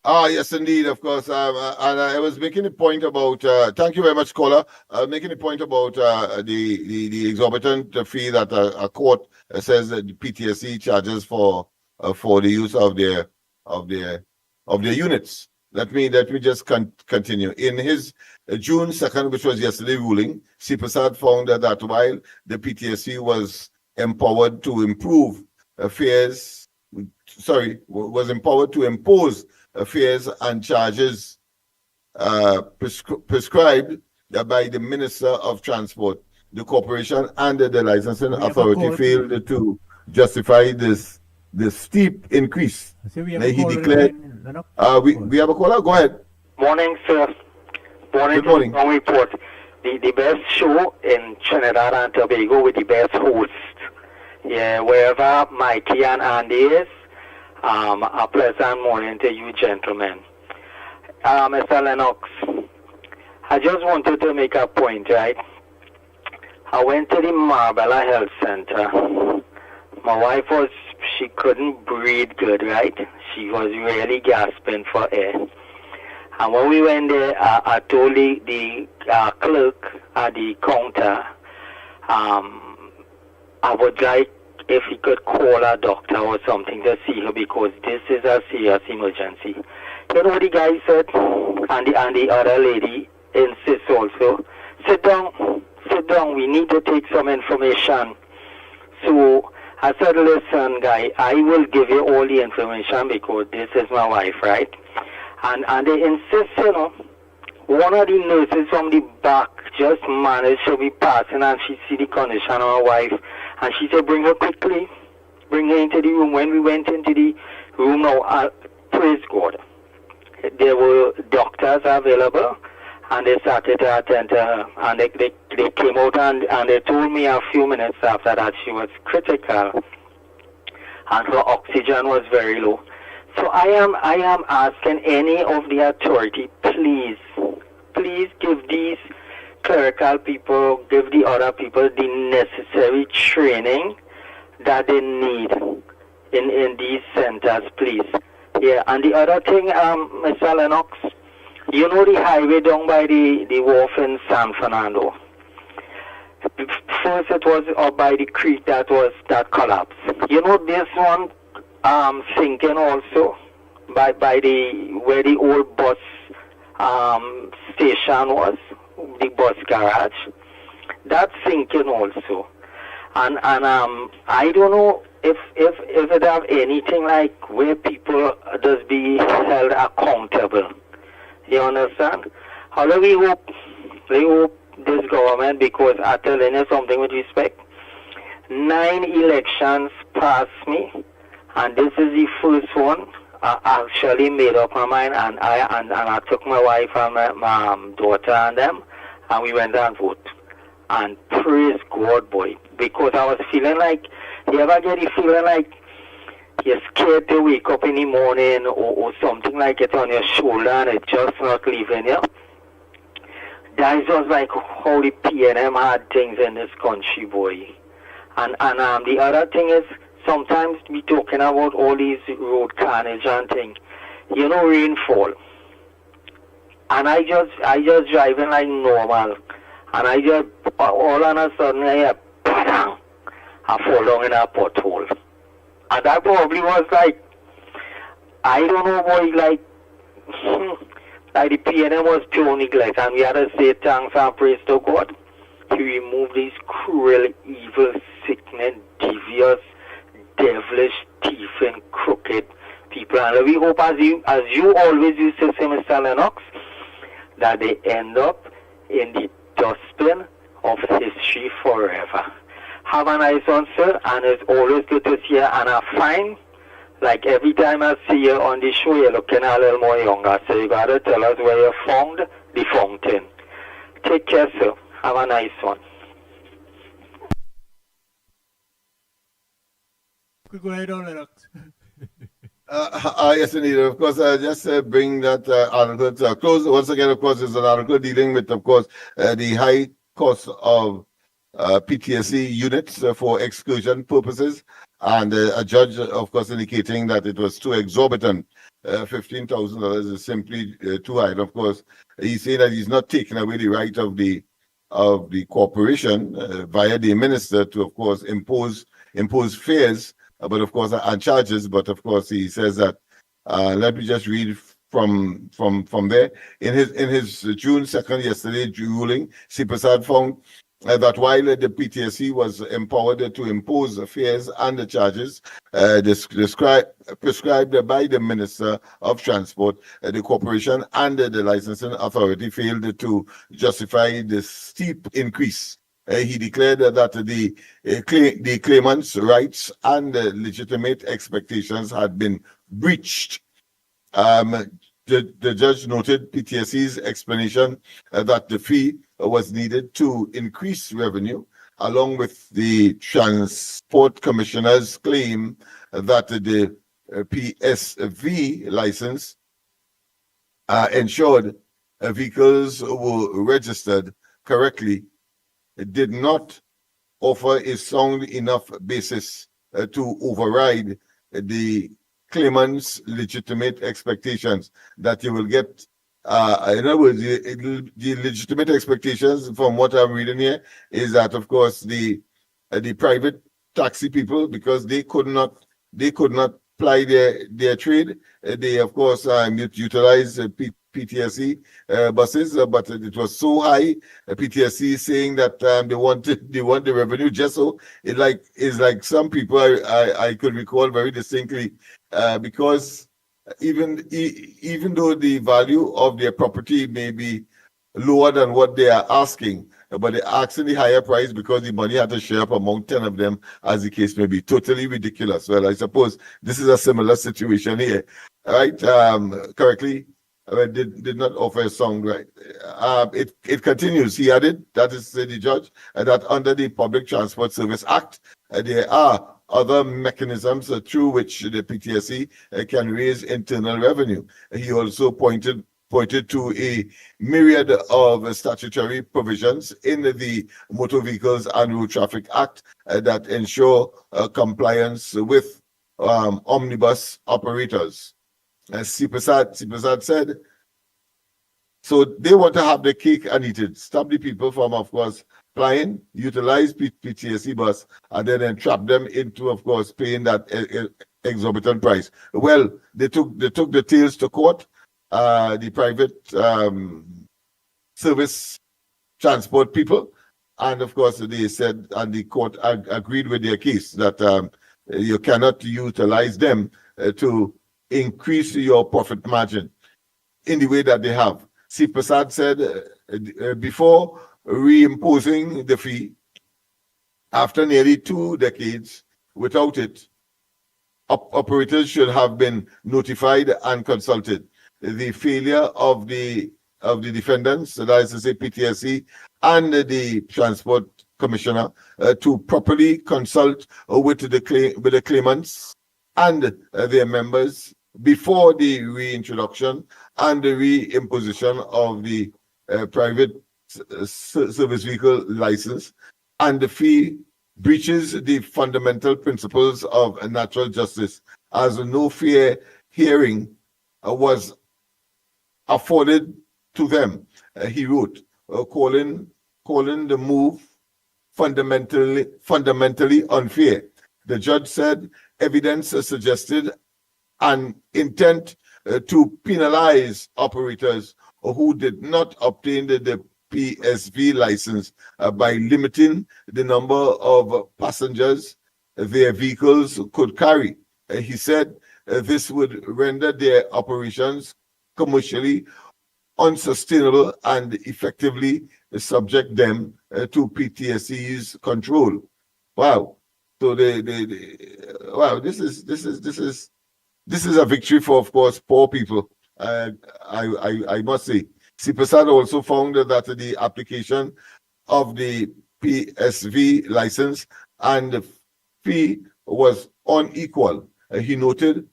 Yes, indeed, of course. And I was making a point about, thank you very much, caller, making a point about the exorbitant fee that a court says that the PTSD charges for for the use of their units. Let me just continue. In his June 2nd, which was yesterday ruling, C. Prasad found that while the PTSC was empowered to improve was empowered to impose fares and charges prescribed by the Minister of Transport, the corporation and the licensing authority failed to justify this steep increase. We have He declared. We have a caller. Go ahead. Morning, sir. Good morning. Long report. The best show in Trinidad and Tobago with the best host. Yeah, wherever Mickie and Andy is, a pleasant morning to you gentlemen. Mr. Lennox, I just wanted to make a point, right? I went to the Marbella Health Center. My wife she couldn't breathe good, right? She was really gasping for air. And when we went there, I told the clerk at the counter, I would like if he could call a doctor or something to see her because this is a serious emergency. You know what the guy said? And the other lady insists also, sit down, we need to take some information. So I said, listen, guy, I will give you all the information because this is my wife, right? And they insist, you know, one of the nurses from the back just managed to be passing and she see the condition of my wife. And she said, bring her quickly, bring her into the room. When we went into the room now, praise God, there were doctors available and they started to attend to her. And they came out and they told me a few minutes after that she was critical and her oxygen was very low. So I am asking any of the authority, please give these clerical people, give the other people the necessary training that they need in these centers, please. Yeah, and the other thing, Mr. Lennox, you know the highway down by the wharf in San Fernando. First it was up by the creek that collapsed. You know this one sinking also by where the old bus station was, the bus garage. That's sinking also. And I don't know if it have anything like where people does be held accountable. You understand? However, we hope this government, because I tell you something with respect, 9 elections passed me, and this is the first one. I actually made up my mind, and I took my wife and my daughter and them, and we went and vote. And praise God, boy, because I was feeling like, you ever get the feeling like you're scared to wake up in the morning or something like it on your shoulder and it's just not leaving you? That was like how the PNM had things in this country, boy. And the other thing is, sometimes we talking about all these road carnage and things. You know, rainfall. And I just driving like normal. And I just, all of a sudden, I fall down in a pothole. And that probably was like, I don't know, boy, like the PNM was pure neglect. And we had to say thanks and praise to God. He removed these cruel, evil, sickening, devious, devilish, thieving, crooked people. And we hope, as you always used to say, Mr. Lennox, that they end up in the dustbin of history forever. Have a nice one, sir, and it's always good to see you. And I find, like every time I see you on the show, you're looking a little more younger. So you gotta tell us where you found the fountain. Take care, sir. Have a nice one. Go ahead on, Lennox. Yes, indeed. Of course, just bring that article to a close. Once again, of course, it's an article dealing with, of course, the high cost of PTSC units for exclusion purposes. And a judge, of course, indicating that it was too exorbitant. $15,000 is simply too high. And of course, he's saying that he's not taking away the right of the corporation via the minister to, of course, impose fares but of course, and charges. But of course, he says that. Let me just read from there. In his June 2nd yesterday ruling, C. Prasad found that while the PTSC was empowered to impose fares and the charges prescribed by the Minister of Transport, the corporation and the licensing authority failed to justify the steep increase. He declared that the claimant's rights and legitimate expectations had been breached. The judge noted PTSC's explanation that the fee was needed to increase revenue, along with the Transport Commissioner's claim that the PSV license ensured vehicles were registered correctly. It did not offer a sound enough basis to override the claimant's legitimate expectations that you will get. In other words, the legitimate expectations from what I'm reading here is that, of course, the private taxi people, because they could not ply their trade, they of course utilize PTSC buses, but it was so high. PTSC saying that they want the revenue just so it's like some people I could recall very distinctly because even though the value of their property may be lower than what they are asking, but they're asking the higher price because the money had to share up among 10 of them, as the case may be. Totally ridiculous. Well, I suppose this is a similar situation here, right? Correctly. Did not offer a sound right. It continues. He added, that is the judge, that under the Public Transport Service Act, there are other mechanisms through which the PTSC can raise internal revenue. He also pointed to a myriad of statutory provisions in the Motor Vehicles and Road Traffic Act that ensure compliance with omnibus operators. As C. Prasad said, so they want to have the cake and eat it. Stop the people from, of course, flying, utilize PTSC bus, and then entrap them into, of course, paying that exorbitant price. Well, they took the tails to court. The private service transport people, and of course, they said, and the court agreed with their case that you cannot utilize them to increase your profit margin in the way that they have. C. Prasad said before reimposing the fee, after nearly 2 decades without it, operators should have been notified and consulted. The failure of the defendants, that is to say PTSC, and the Transport Commissioner to properly consult with the claimants and their members before the reintroduction and the reimposition of the private service vehicle license, and the fee breaches the fundamental principles of natural justice, as no fair hearing was afforded to them. He wrote, calling the move fundamentally unfair. The judge said evidence suggested an intent to penalize operators who did not obtain the PSV license by limiting the number of passengers their vehicles could carry. He said this would render their operations commercially unsustainable and effectively subject them to PTSC's control. Wow. So wow, this is a victory for, of course, poor people. I must say. C. Prasad also found that the application of the PSV license and the fee was unequal. He noted,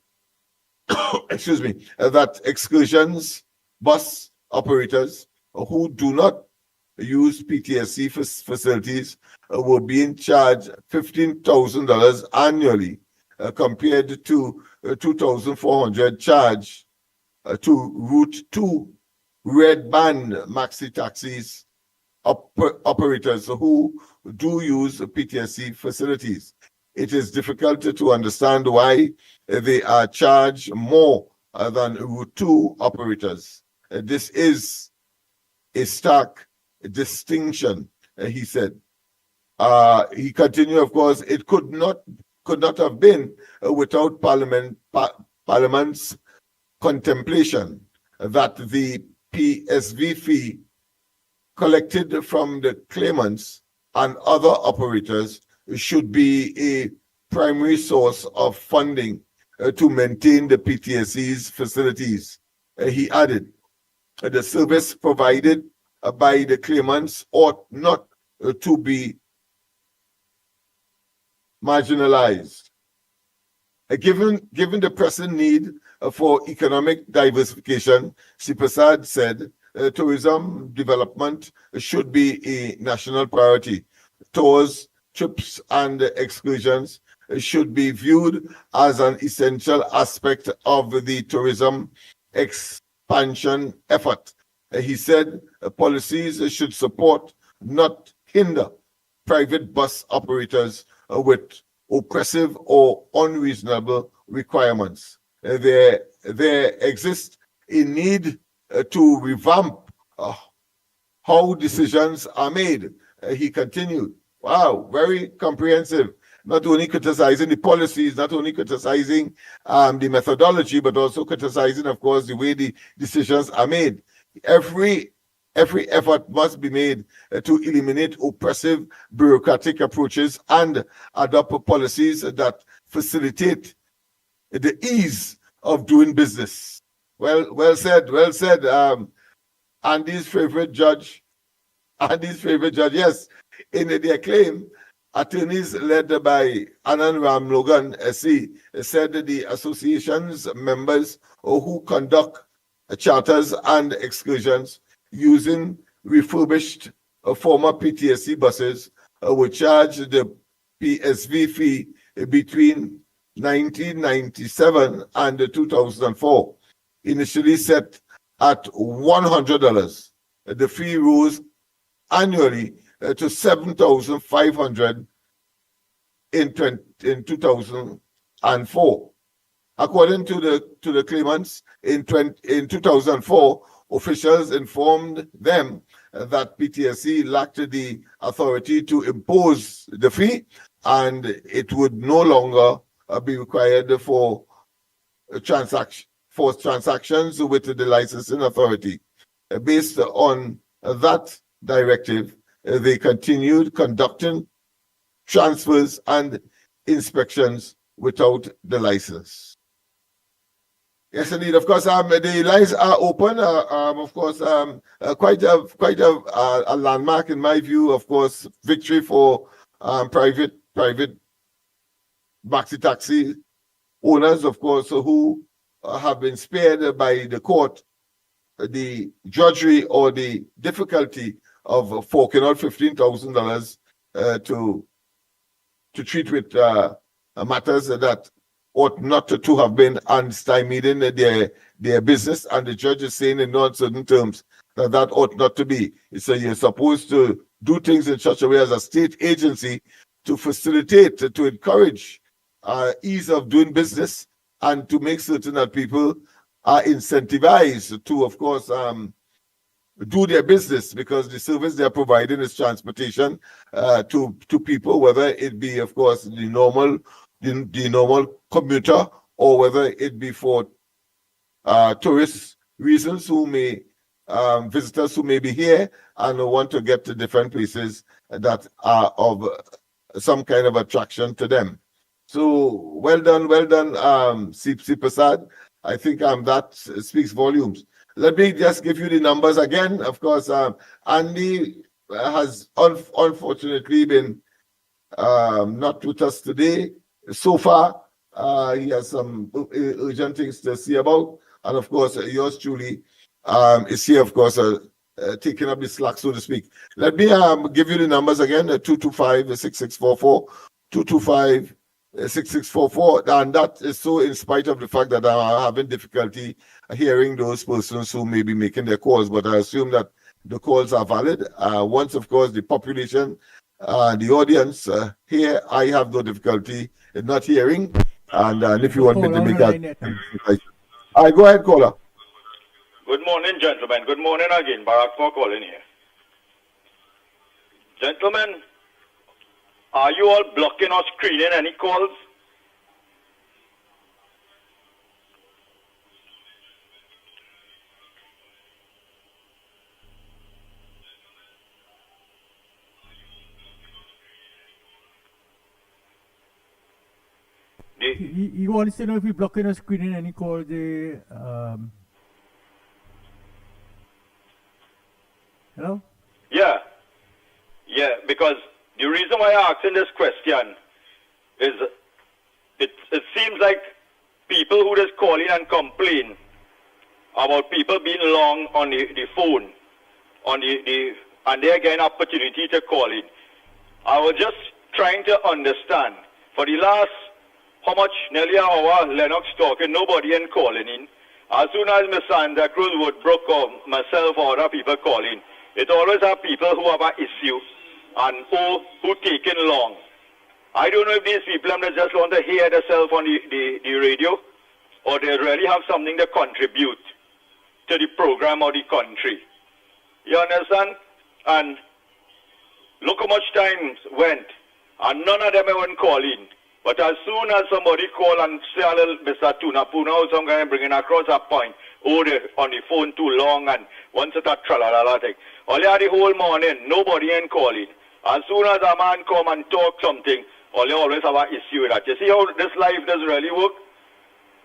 excuse me, that excursions bus operators who do not use PTSC facilities were being charged $15,000 annually compared to $2,400 charge to Route 2 red band maxi taxis operators who do use PTSC facilities. it is difficult to understand why they are charged more than Route 2 operators. This is a stark distinction, he said. He continued, of course, it could not have been without Parliament's contemplation that the PSV fee collected from the claimants and other operators should be a primary source of funding to maintain the PTSC's facilities. He added, the service provided by the claimants ought not to be marginalized. Given the pressing need for economic diversification, Sipasad said, tourism development should be a national priority. Tours, trips, and excursions should be viewed as an essential aspect of the tourism expansion effort. He said policies should support, not hinder, private bus operators with oppressive or unreasonable requirements. There exists a need to revamp how decisions are made. He continued. Wow, very comprehensive. Not only criticizing the policies, not only criticizing the methodology, but also criticizing, of course, the way the decisions are made. Every effort must be made to eliminate oppressive bureaucratic approaches and adopt policies that facilitate the ease of doing business. Well said. Andy's favorite judge, yes. In their claim, attorneys led by Anand Ram Logan SC said that the association's members who conduct charters and excursions using refurbished former PTSC buses were charged the PSV fee between 1997 and 2004. Initially set at $100, the fee rose annually to $7,500 in 2004. According to the claimants, in 2004, officials informed them that PTSC lacked the authority to impose the fee, and it would no longer be required for transactions with the licensing authority. Based on that directive, they continued conducting transfers and inspections without the license. Yes, indeed. Of course, the lines are open. Of course, quite a landmark in my view. Of course, victory for private maxi taxi owners. Of course, who have been spared by the court the drudgery or the difficulty of forking out $15,000 to treat with matters that ought not to have been stymied their business, and the judge is saying in non-certain terms that ought not to be. So you're supposed to do things in such a way as a state agency to facilitate, to encourage ease of doing business, and to make certain that people are incentivized to, of course, do their business, because the service they're providing is transportation to people, whether it be, of course, the normal commuter, or whether it be for tourist reasons who may visitors who may be here and want to get to different places that are of some kind of attraction to them. So well done, C. Prasad. I think that speaks volumes. Let me just give you the numbers again. Of course, Andy has unfortunately been not with us today. So far, he has some urgent things to see about. And of course, yours truly is here, of course, taking up the slack, so to speak. Let me give you the numbers again, 225-6644, 225-6644. And that is so in spite of the fact that I'm having difficulty hearing those persons who may be making their calls, but I assume that the calls are valid. Once, of course, the population The audience here, I have no difficulty in not hearing. And if you want me to make that... All right, go ahead, caller. Good morning, gentlemen. Good morning again. Barack for calling here. Gentlemen, are you all blocking or screening any calls? He wants to know if we blocking or screening any calls. Hello? Yeah, because the reason why I'm asking this question is it seems like people who just call in and complain about people being long on the phone, and they're getting an opportunity to call in. I was just trying to understand, for the last, how much, nearly an hour, Lennox talking, nobody in calling in. As soon as Miss Santa Cruz would broke or myself or other people calling, it always have people who have an issue and who taking long. I don't know if these people just want to hear themselves on the radio, or they really have something to contribute to the program or the country. You understand? And look how much time went, and none of them even call in. But as soon as somebody call and say a little Mr. Tuna Puna or some guy bringing across a point, they're on the phone too long and once it a tralala thing. All the whole morning, nobody ain't calling. As soon as a man come and talk something, all you always have an issue with that. You see how this life does really work?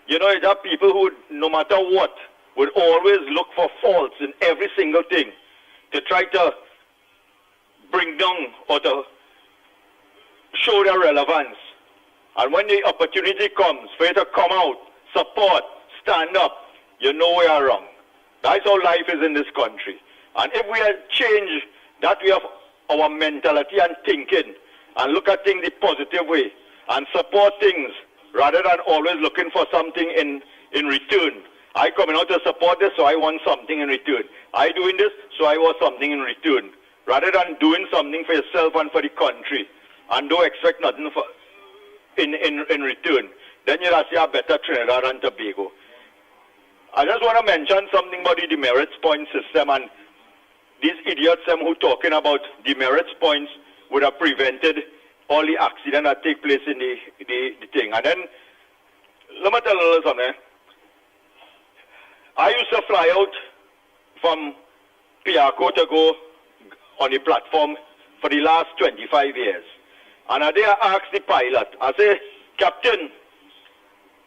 You know, it's have people who, no matter what, would always look for faults in every single thing to try to bring down or to show their relevance. And when the opportunity comes for you to come out, support, stand up, you know we are wrong. That's how life is in this country. And if we change that way of our mentality and thinking, and look at things the positive way, and support things, rather than always looking for something in return. I coming out to support this, so I want something in return. I doing this, so I want something in return. Rather than doing something for yourself and for the country, and don't expect nothing for in return, then you'll see a better Trinidad and Tobago. I just want to mention something about the demerits point system, and these idiots who talking about demerits points would have prevented all the accidents that take place in the thing. And then, let me tell you a little something. I used to fly out from Piaco to go on the platform for the last 25 years. And I asked the pilot, I say, Captain,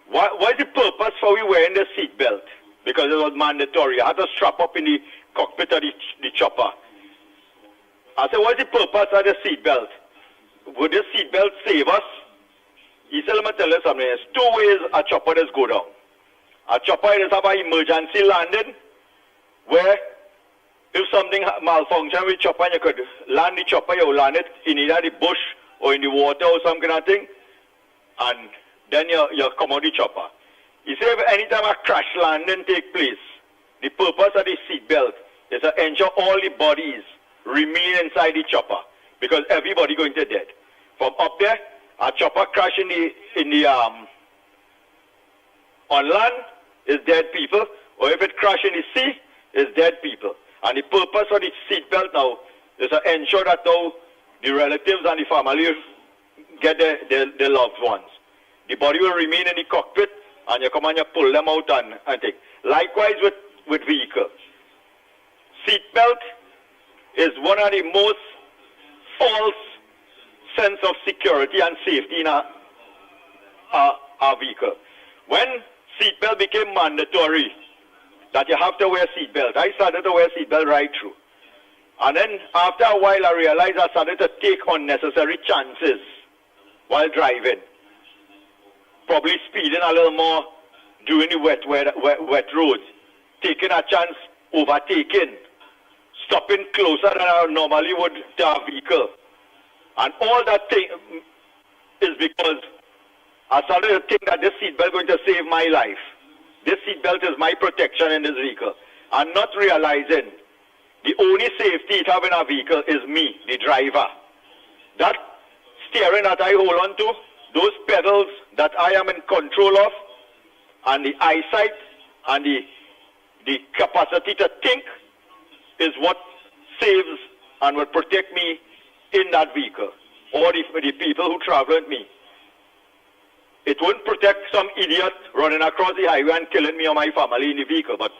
what is the purpose for we wearing the seat belt? Because it was mandatory. I had to strap up in the cockpit of the chopper. I said, what is the purpose of the seat belt? Would the seat belt save us? He said, let me tell you something. There's two ways a chopper does go down. A chopper does have an emergency landing, where if something malfunction with the chopper, you could land the chopper, you land it in either the bush or in the water or some kind of thing, and then you come out the chopper. He said, if any time a crash landing take place, the purpose of the seat belt is to ensure all the bodies remain inside the chopper, because everybody going to dead. From up there, a chopper crash on land is dead people, or if it crash in the sea, is dead people. And the purpose of the seat belt now is to ensure that now the relatives and the family get their loved ones. The body will remain in the cockpit, and you come and you pull them out and take. Likewise with vehicles. Seat belt is one of the most false sense of security and safety in a vehicle. When seatbelt became mandatory, that you have to wear seatbelt, I started to wear seatbelt right through. And then after a while I realized I started to take unnecessary chances while driving. Probably speeding a little more during the wet roads. Taking a chance, overtaking. Stopping closer than I normally would to a vehicle. And all that thing is because I started to think that this seatbelt is going to save my life. This seatbelt is my protection in this vehicle. And not realizing the only safety it have in a vehicle is me, the driver. that steering that I hold on to, those pedals that I am in control of, and the eyesight and the capacity to think is what saves and will protect me in that vehicle, or the people who travel with me. It won't protect some idiot running across the highway and killing me or my family in the vehicle, but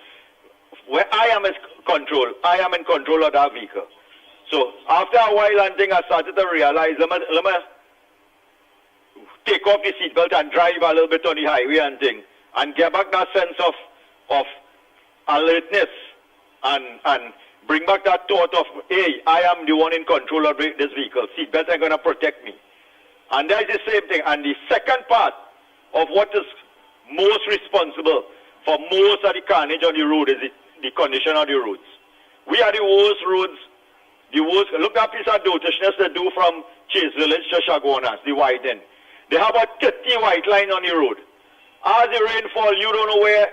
where I am in control of that vehicle. So after a while and thing, I started to realize, let me take off the seatbelt and drive a little bit on the highway and thing, and get back that sense of alertness and bring back that thought of, hey, I am the one in control of this vehicle. Seatbelt are going to protect me. And that's the same thing. And the second part of what is most responsible for most of the carnage on the road is the condition of the roads. We are the worst roads, look at piece of dotishness they do from Chase Village to Chaguanas, the wide end. They have about 30 white line on the road. As the rain fall, you don't know where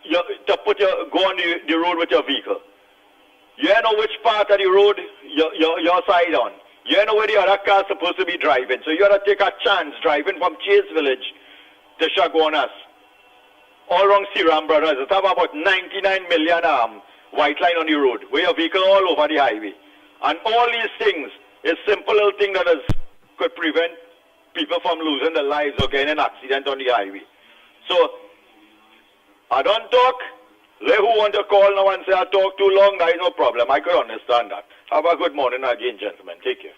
to go on the road with your vehicle. You don't know which part of the road your side on. You don't know where the other car is supposed to be driving. So you got to take a chance driving from Chase Village to Chaguanas. All wrong Siram Brothers. It's have about 99 million white line on the road, where your vehicle all over the highway. And all these things is simple little thing that could prevent people from losing their lives or getting an accident on the highway. So, I don't talk. Let who want to call now and say I talk too long, there is no problem. I could understand that. Have a good morning again, gentlemen. Take care.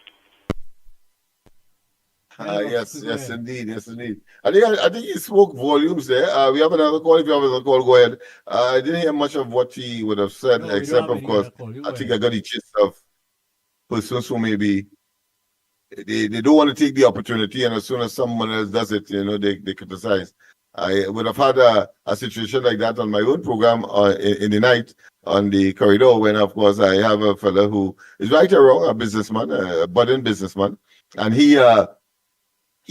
Yes, indeed. I think he spoke volumes there. We have another call. If you have another call, go ahead. I didn't hear much of what he would have said, except, of course, I think I got the gist of persons who maybe they don't want to take the opportunity, and as soon as someone else does it, they criticize. I would have had a situation like that on my own program in the night on the corridor when, of course, I have a fellow who is right or wrong, a businessman, a budding businessman, and he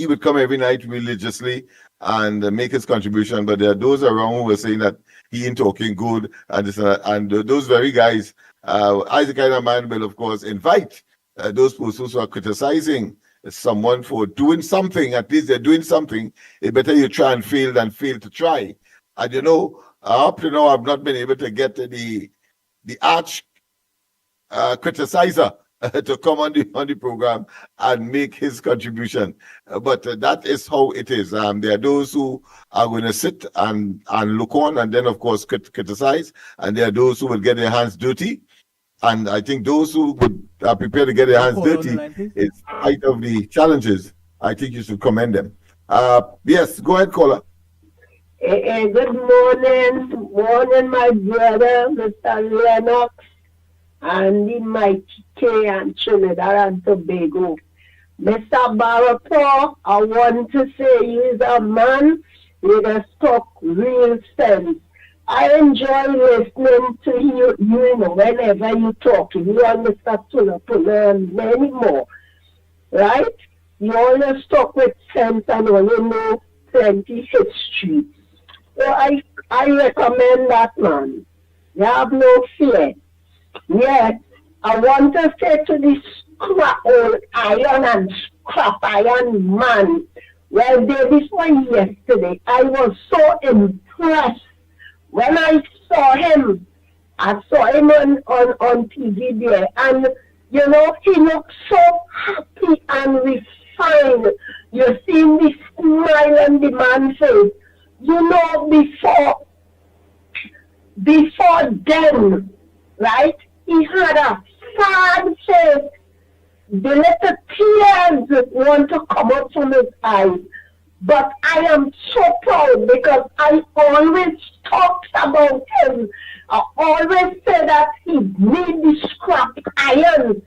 would come every night religiously and make his contribution. But there are those around who were saying that he ain't talking good, and those very guys, I the kind of man will, of course, invite those persons who are criticizing someone for doing something. At least they're doing something. It's better you try and fail than fail to try. And up to now, I've not been able to get the arch criticizer to come on the program and make his contribution. But that is how it is. There are those who are going to sit and look on and then, of course, criticize. And there are those who will get their hands dirty. And I think those who are prepared to get their hands dirty, in spite of the challenges, I think you should commend them. Yes, go ahead, caller. Good morning, my brother, Mr. Lennox, and the Mickie and Trinidad and Tobago. Mr. Barapo, I want to say you is a man with a stock real sense. I enjoy listening to you, whenever you talk. You and Mr. Tulapula and many more, right? You always talk with sense and only know plenty history. So I recommend that, man. You have no fear. Yet, I want to say to this scrap old iron and scrap iron man, well, day before yesterday, I was so impressed. When I saw him on TV there, and he looked so happy and refined. You see the smile on the man's face. Before then, right, he had a sad face. The little tears want to come out from his eyes. But I am so proud because I always talked about him. I always say that he need the scrap iron.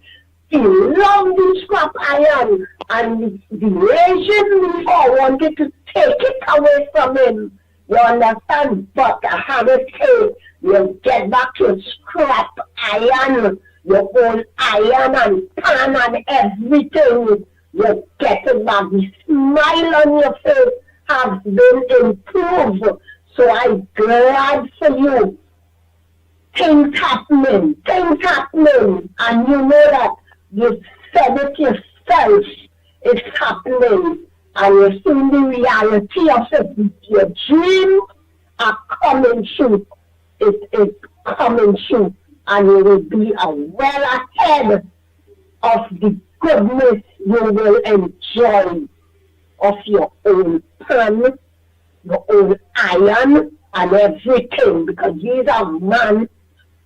He loved the scrap iron. And the regime before wanted to take it away from him. You understand? But I have to say, you get back your scrap iron, your old iron and pan and everything. You get it back. The smile on your face has been improved. So I'm glad for you. Things happening. And you know that you said it yourself is happening, and you're seeing the reality of it. Your dream are coming true. It is coming true, and you will be well ahead of the goodness you will enjoy of your own pen, your own iron, and everything, because these are man.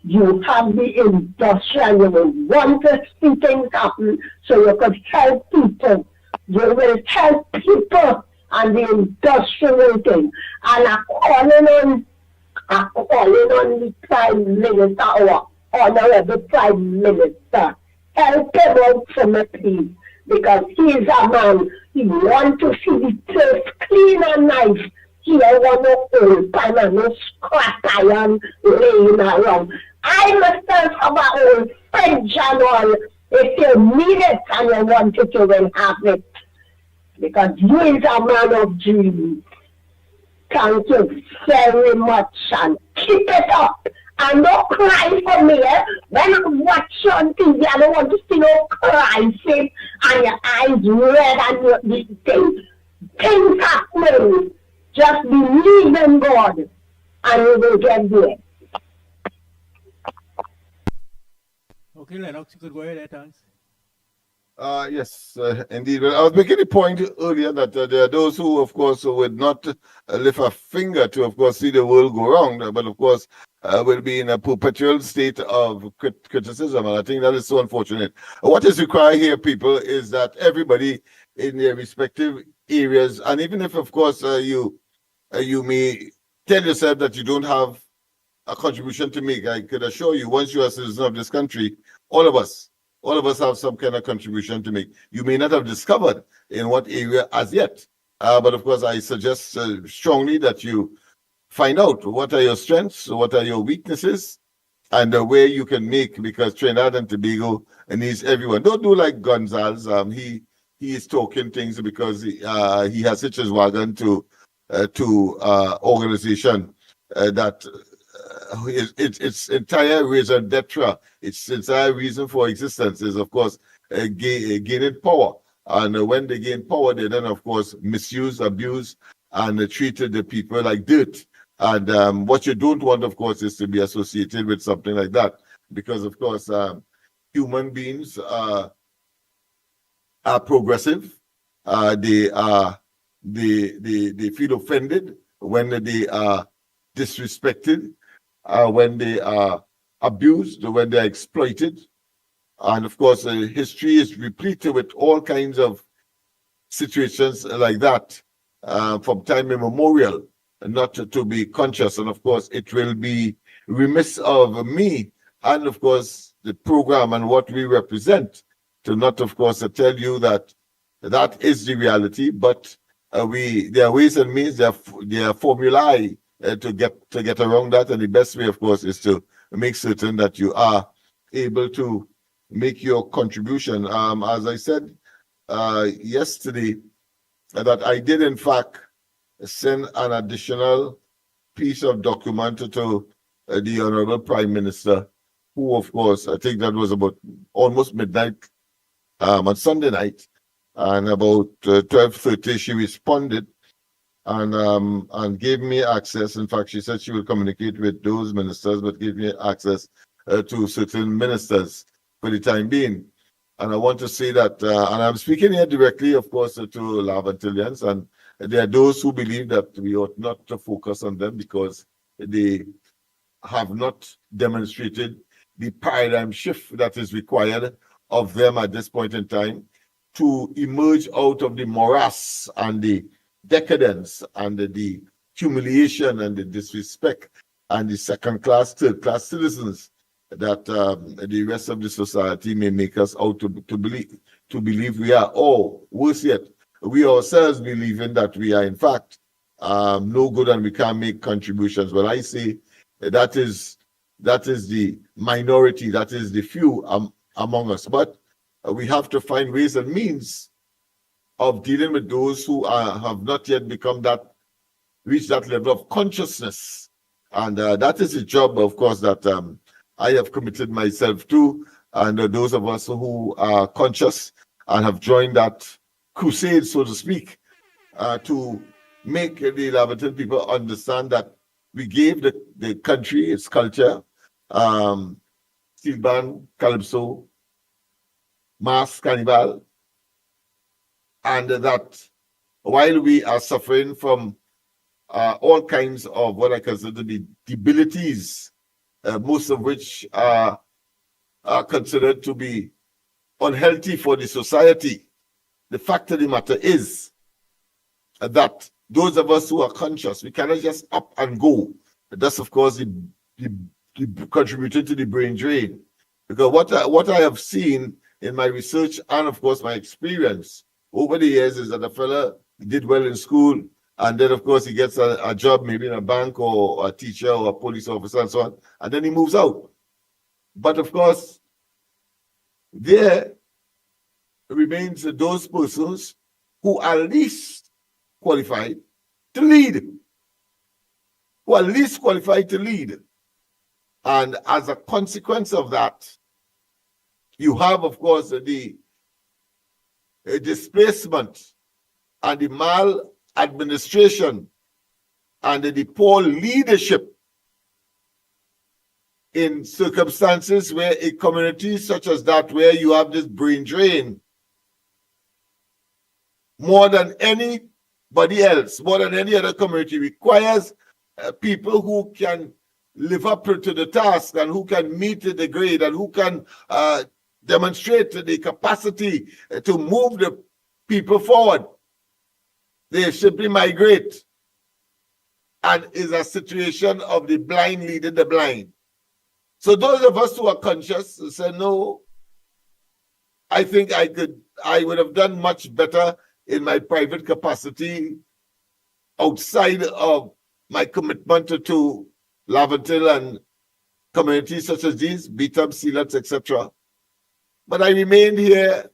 You have the industry and you will want to see things happen so you could help people. You will help people and the industrial thing. And I'm calling on the Prime Minister, our Honorable Prime Minister. Help him out for me, please. Because he's a man. He wants to see the place clean and nice. He don't want no old pan and no scrap iron laying around. I myself have a old fridge and all. If you need it and you want it, you will have it. Because you is a man of dreams. Thank you very much and keep it up. And don't cry for me. When I watch you on TV, I don't want to see no cry face and your eyes red and your things happening. Just believe in God and you will get there. Okay, Lennox, you could go ahead, thanks. Yes, indeed. Well, I was making a point earlier that there are those who, of course, would not lift a finger to, of course, see the world go round, but, of course, will be in a perpetual state of criticism, and I think that is so unfortunate. What is required here, people, is that everybody in their respective areas, and even if, of course, you may tell yourself that you don't have a contribution to make, I could assure you, once you are a citizen of this country, all of us have some kind of contribution to make. You may not have discovered in what area as yet, but of course I suggest strongly that you find out what are your strengths, what are your weaknesses, and where you can make, because Trinidad and Tobago needs everyone. Don't do like Gonzalez. He is talking things because he has hitched his wagon to organization that its entire raison d'etre, its entire reason for existence is, of course, gaining power. And when they gain power, they then, of course, misuse, abuse, and treated the people like dirt. And what you don't want, of course, is to be associated with something like that, because, of course, human beings are progressive. They feel offended when they are disrespected, when they are abused, when they are exploited. And of course, history is replete with all kinds of situations like that from time immemorial, not to be conscious. And of course, it will be remiss of me and of course the program and what we represent to not, of course, tell you that that is the reality, but there are ways and means, there are formulae to get around that, and the best way, of course, is to make certain that you are able to make your contribution. As I said yesterday, that I did in fact send an additional piece of document to the Honorable Prime Minister, who, of course, I think that was about almost midnight on Sunday night, and about 12:30 she responded and gave me access. In fact, she said she will communicate with those ministers, but gave me access to certain ministers for the time being. And I want to say that, and I'm speaking here directly, of course, to Lavantillians, and there are those who believe that we ought not to focus on them because they have not demonstrated the paradigm shift that is required of them at this point in time to emerge out of the morass and the decadence and the humiliation and the disrespect and the second-class, third-class citizens that the rest of the society may make us out to believe we are. Or worse yet, we ourselves believing that we are in fact no good and we can't make contributions. Well, I say that is the minority, that is the few among us. But we have to find ways and means of dealing with those who have not yet reached that level of consciousness. And that is a job, of course, that I have committed myself to. And those of us who are conscious and have joined that crusade, so to speak, to make the Laverton people understand that we gave the country its culture, steel band, calypso, mass, carnival, and that while we are suffering from all kinds of what I consider the debilities, most of which are considered to be unhealthy for the society, the fact of the matter is that those of us who are conscious, we cannot just up and go. That's, of course, the contributing to the brain drain. Because what I have seen in my research and, of course, my experience over the years is that a fella did well in school, and then, of course, he gets a job maybe in a bank or a teacher or a police officer and so on, and then he moves out. But, of course, there remains those persons who are least qualified to lead, And as a consequence of that, you have, of course, the displacement and the maladministration and the poor leadership in circumstances where a community such as that, where you have this brain drain, more than anybody else, more than any other community, requires people who can live up to the task and who can meet the grade and who can demonstrate the capacity to move the people forward. They simply migrate, and is a situation of the blind leading the blind. So those of us who are conscious say, no, I think I would have done much better in my private capacity outside of my commitment to Laverton and communities such as these, Beetham, Sealats, etc. But I remained here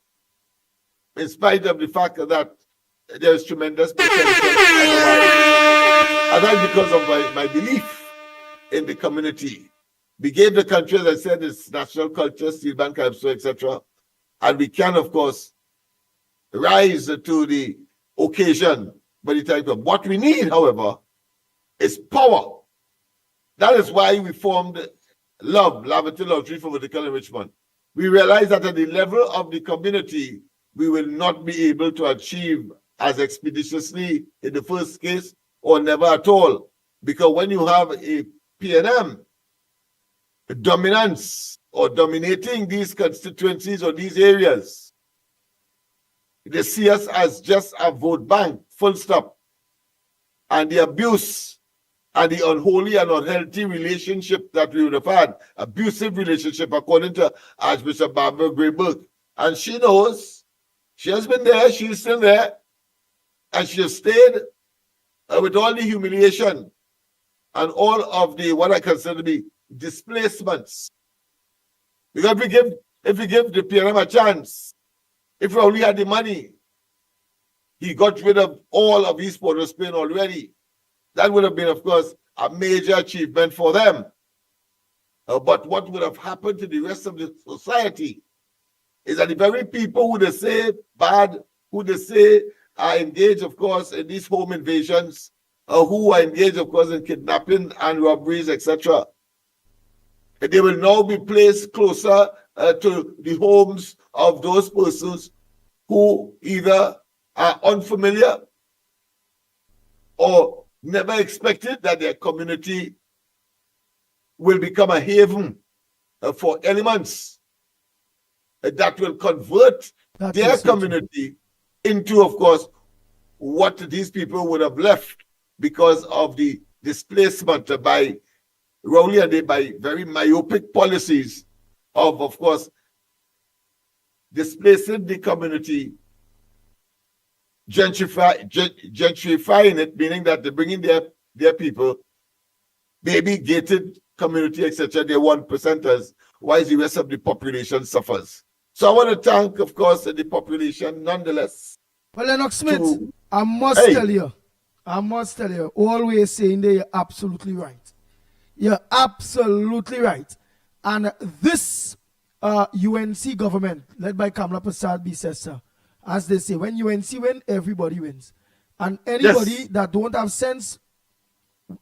in spite of the fact that there is tremendous potential. And that's because of my belief in the community. We gave the country, as I said, its national culture, steel band, calypso, etc. And we can, of course, rise to the occasion by the type of what we need, however, is power. That is why we formed Laverton Lottery for Vertical Enrichment. We realized that at the level of the community, we will not be able to achieve as expeditiously in the first case or never at all. Because when you have a PNM dominance or dominating these constituencies or these areas, they see us as just a vote bank, full stop. And the abuse and the unholy and unhealthy relationship that we would have had, abusive relationship, according to Archbishop Barbara Grayburg. And she knows, she has been there, she's still there, and she has stayed with all the humiliation and all of the, what I consider to be displacements. Because if we give the PNM a chance, if we only had the money, he got rid of all of East Port of Spain already. That would have been, of course, a major achievement for them. But what would have happened to the rest of the society is that the very people who they say bad, who they say are engaged, of course, in these home invasions, who are engaged, of course, in kidnapping and robberies, etc., they will now be placed closer to the homes of those persons who either are unfamiliar or never expected that their community will become a haven for elements that will convert their community into, of course, what these people would have left because of the displacement by Rowley and by very myopic policies of course, displacing the community, gentrifying it, meaning that they're bringing their people, maybe gated community, etc., they're 1%ers, while the rest of the population suffers. So I want to thank, of course, the population nonetheless. Well, Lennox Smith, I must tell you, always saying that you're absolutely right. You're absolutely right. And this UNC government led by Kamala Prasad Bisesa, as they say, when UNC win, everybody wins. And anybody Yes. that don't have sense,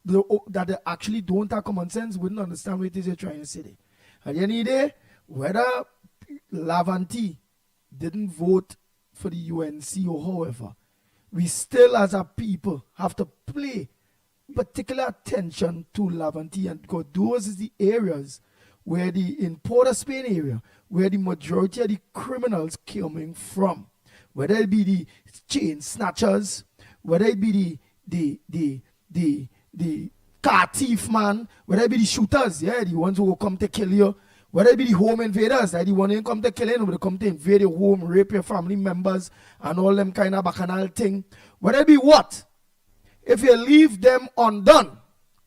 that they actually don't have common sense, wouldn't understand what it is you're trying to say there. At the end of the day, whether Lavanti didn't vote for the UNC or however, we still as a people have to pay particular attention to Lavanti, and because those is the areas where in Port of Spain area, where the majority of the criminals coming from, whether it be the chain snatchers, whether it be the car thief man, whether it be the shooters, yeah, the ones who will come to kill you, whether it be the home invaders, like the one who come to kill you, who come to invade your home, rape your family members, and all them kind of bacchanal thing, whether it be what, if you leave them undone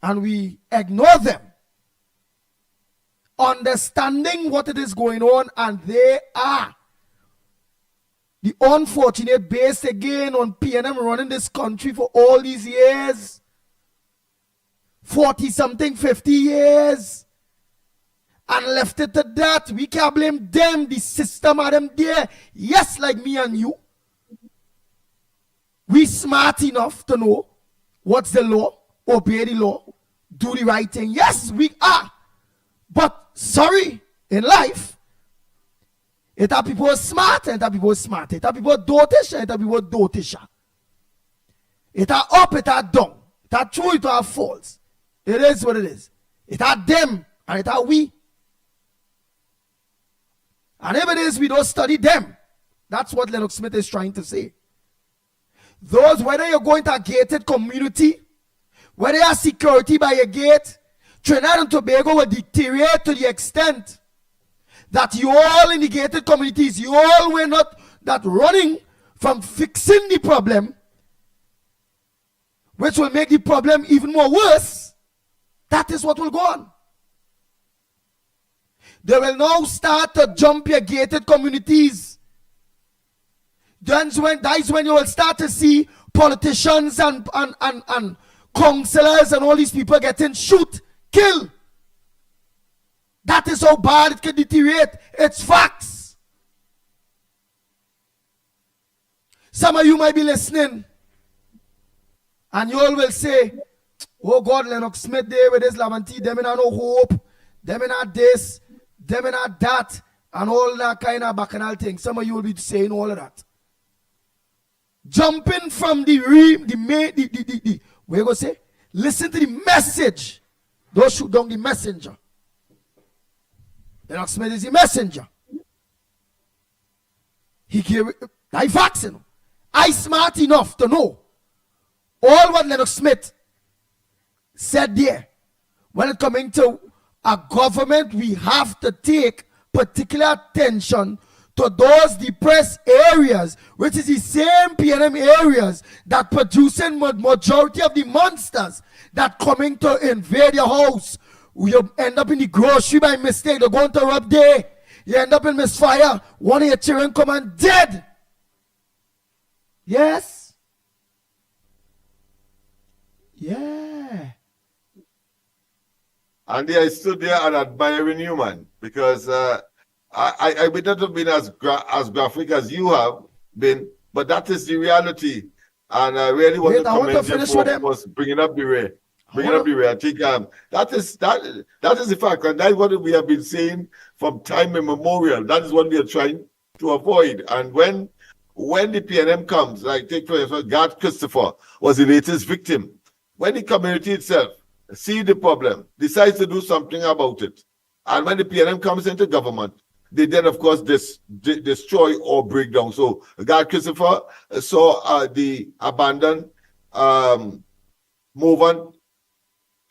and we ignore them, understanding what it is going on, and they are the unfortunate based again on PNM running this country for all these years, 40 something, 50 years, and left it to that. We can't blame them, the system are them there. Yes, like me and you, we smart enough to know what's the law, obey the law, do the right thing. Yes, we are. But sorry, in life, it are people smart and it are people smart. It are people dotish and it are people dotisha. It are up, it are down. It are true, it are false. It is what it is. It are them and it are we. And if it is we don't study them, that's what Lennox Smith is trying to say. Those, whether you're going to a gated community, whether you have security by your gate, Trinidad and Tobago will deteriorate to the extent that you all in the gated communities, you all were not that running from fixing the problem, which will make the problem even more worse. That is what will go on. They will now start to jump your gated communities. That's when you will start to see politicians and councillors and all these people getting shoot, kill. That is how bad it can deteriorate. It's facts. Some of you might be listening and you all will say, oh God, Lennox Smith there with this Lavanti, them in no hope, them in this, them in that, and all that kind of bacchanal thing. Some of you will be saying all of that. Jumping from where you go say, listen to the message. Don't shoot down the messenger. Lennox Smith is the messenger. He gave I vaccine. I smart enough to know all what Lennox Smith said there. When it coming to a government, we have to take particular attention to those depressed areas, which is the same PNM areas that producing majority of the monsters that coming to invade your house. You end up in the grocery by mistake. They're going to rob there. You end up in misfire. One of your children come and dead. Yes. Yeah. Andy, I stood there and admiring you, man, because I may not have been as graphic as you have been, but that is the reality. And I really want to commend you for bringing up the rear. Bringing up the rear. I think that is the fact, and that's what we have been saying from time immemorial. That is what we are trying to avoid. And when the PNM comes, like take for example, Guard Christopher was the latest victim. When the community itself see the problem, decides to do something about it, and when the PNM comes into government, they then, of course, destroy or break down. So, Guard Christopher saw the abandoned Movan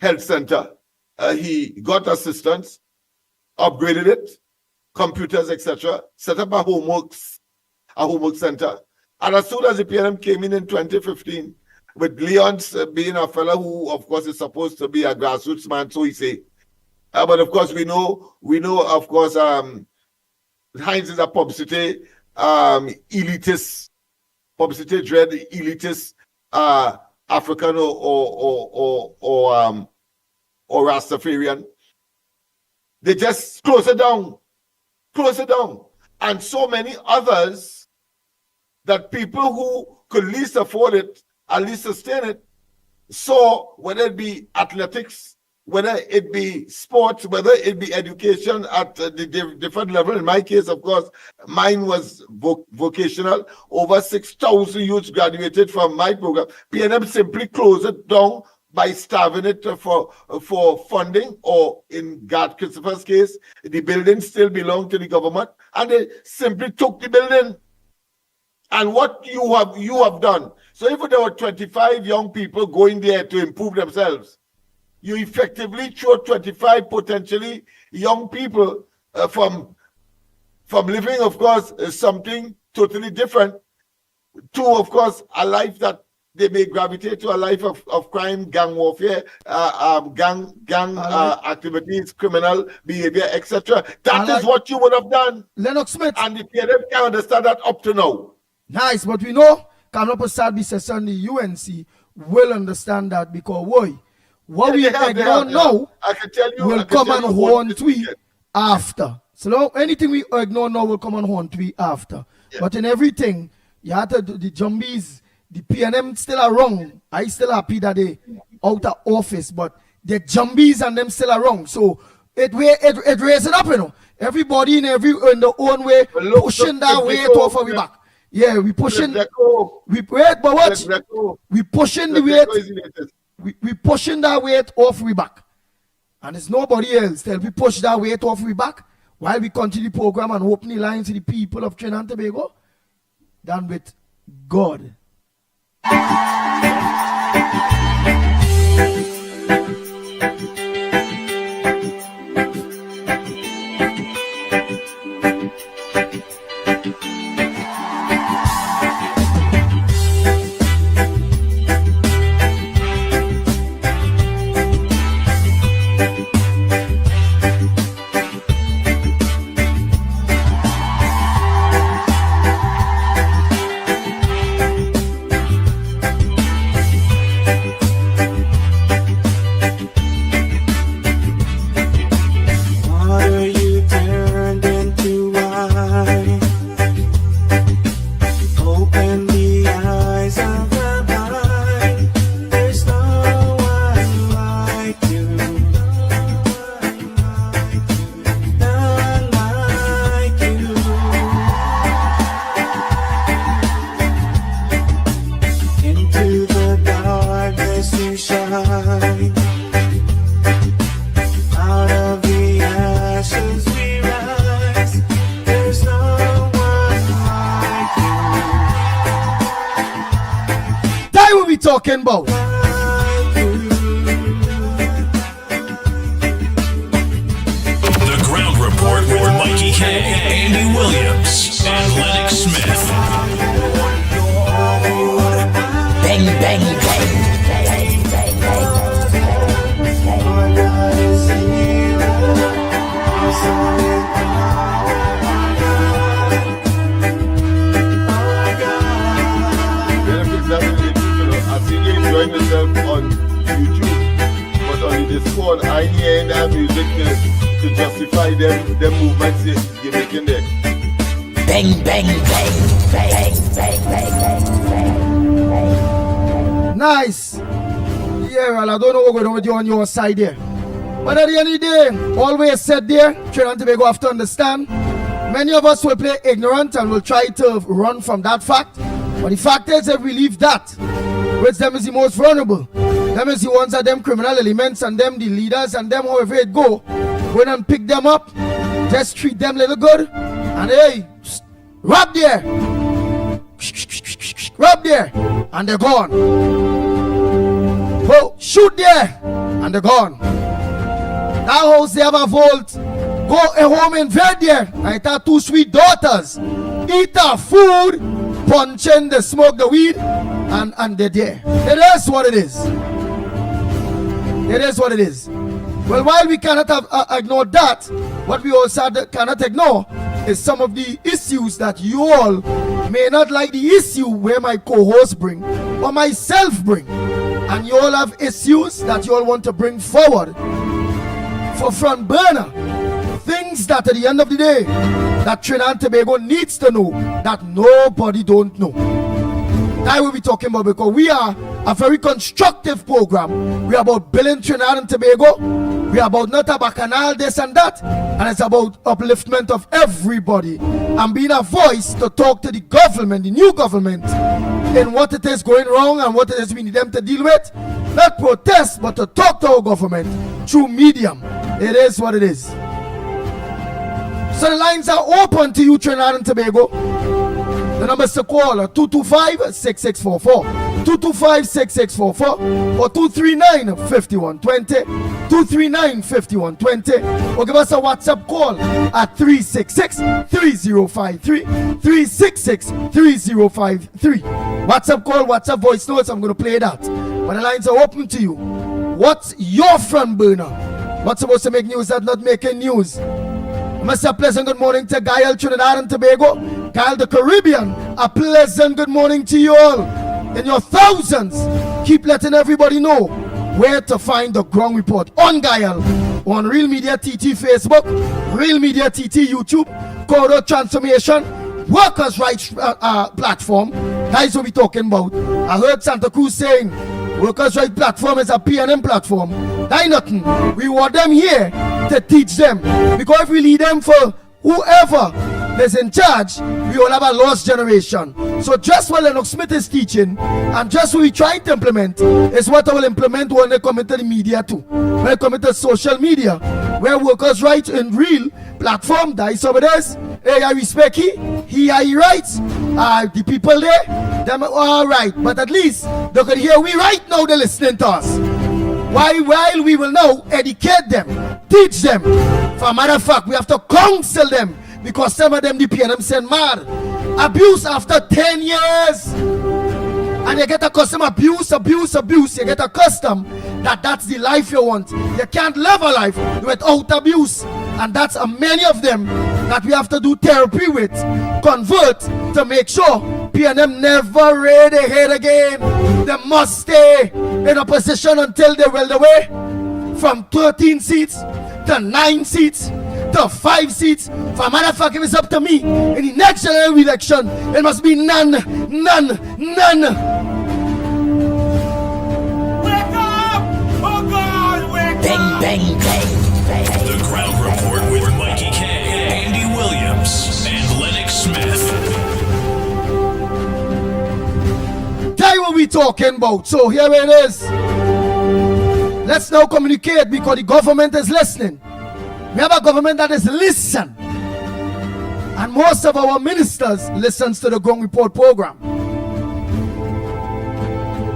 Health Center. He got assistance, upgraded it, computers, etc., set up a homework center. And as soon as the PNM came in 2015, with Leon's being a fellow who, of course, is supposed to be a grassroots man, so he say. But of course, we know, of course, Heinz is a publicity elitist, publicity dread elitist African or Rastafarian. They just close it down. close it down. And so many others that people who could least afford it, at least sustain it, so whether it be athletics, whether it be sports, whether it be education at the different level. In my case, of course, mine was vocational. Over 6,000 youths graduated from my program. PNM simply closed it down by starving it for funding, or in Gad Christopher's case, the building still belonged to the government, and they simply took the building. And what you have done. So if there were 25 young people going there to improve themselves, you effectively throw 25 potentially young people from living, of course, something totally different to, of course, a life that they may gravitate to, a life of crime, gang warfare, gang activities, criminal behavior, etc. That is what you would have done. Lennox Smith. And the PNF can understand that up to now. Nice, but we know Kamla Prasad Bisesa, the UNC will understand that, because what we ignore now will come and haunt we after. So now anything we ignore now will come and haunt we after. Yeah. But in everything, you have to do the zombies, the PNM still are wrong. I still happy that they out of office, but the zombies and them still are wrong. So it raises it up, you know. Everybody in their own way pushing that weight off of we back. Yeah, we pushing. We but watch. We pushing the weight. We pushing that weight off we back, and it's nobody else. Tell we push that weight off we back while we continue the program and open the lines to the people of Trinidad and Tobago. Done with God. Talking about the Ground Report with Mickie K, Andy Williams, and Lennox Smith. Bang, bang, bang, bang, enjoying myself on YouTube, but on the Discord, I hear that music to justify them movements you're making there. Bang, bang, bang, bang, bang, bang, bang. Nice. Yeah, well, I don't know what's going on with you on your side there. But at the end of the day, always said there, Trinidad and Tobago have to understand. Many of us will play ignorant and will try to run from that fact. But the fact is, if we leave that, which them is the most vulnerable, them is the ones that them criminal elements and them the leaders and them however it go in and pick them up, just treat them little good, and hey, rub there, and they're gone. Oh, shoot there, and they're gone. That house they have a vault, go home and invade there. I thought 2 sweet daughters, eat our food, punching the smoke, the weed, and they're there. It is what it is. It is what it is. Well, while we cannot have ignored that, what we also cannot ignore is some of the issues that you all may not like the issue where my co-host bring or myself bring. And you all have issues that you all want to bring forward for front burner. things that at the end of the day, that Trinidad and Tobago needs to know that nobody don't know. That will be talking about, because we are a very constructive program. We are about building Trinidad and Tobago. We are about not a bacchanal, this and that. And it's about upliftment of everybody and being a voice to talk to the government, the new government, in what it is going wrong and what it is we need them to deal with. Not protest, but to talk to our government through medium. It is what it is. So the lines are open to you, Trinidad and Tobago. The numbers to call are 225-6644, 225-6644, or 239-5120, 239-5120, or give us a WhatsApp call at 366-3053, 366-3053. WhatsApp call, WhatsApp voice notes, I'm going to play that. But the lines are open to you. What's your front burner? What's supposed to make news that not making news? I must say a pleasant good morning to Gael, Trinidad and Tobago. Gael, the Caribbean, a pleasant good morning to you all. In your thousands, keep letting everybody know where to find the ground report on Gael, on Real Media TT Facebook, Real Media TT YouTube, Corridor Transformation, Workers' Rights Platform. That's what we're talking about. I heard Santa Cruz saying Workers' Rights Platform is a PNM platform. That ain't nothing. We want them here to teach them. Because if we lead them for whoever is in charge, we will have a lost generation. So just what Lennox Smith is teaching and just what we trying to implement is what I will implement when they come into the media too. When they come into social media, where workers' rights in real platform, that is how it is. Hey, I respect he rights. The people there, them are all right. But at least they can hear we right now, they're listening to us. While we will now educate them, teach them. For a matter of fact, we have to counsel them, because some of them the PNM send mad. Abuse after 10 years. And you get accustomed abuse. You get accustomed that that's the life you want. You can't live a life without abuse. And that's many of them that we have to do therapy with, convert to make sure PNM never raid their head again. They must stay in a position until they will away from 13 seats to 9 seats to 5 seats. For a matter of fact, if it's up to me, in the next general election, it must be none. Wake up! Oh God, wake up! Bang. The Ground Report with Mickie K, Andy Williams, and Lennox Smith. Tell you what we talking about. So here it is. Let's now communicate, because the government is listening. We have a government that is listen. And most of our ministers listens to the Ground Report program.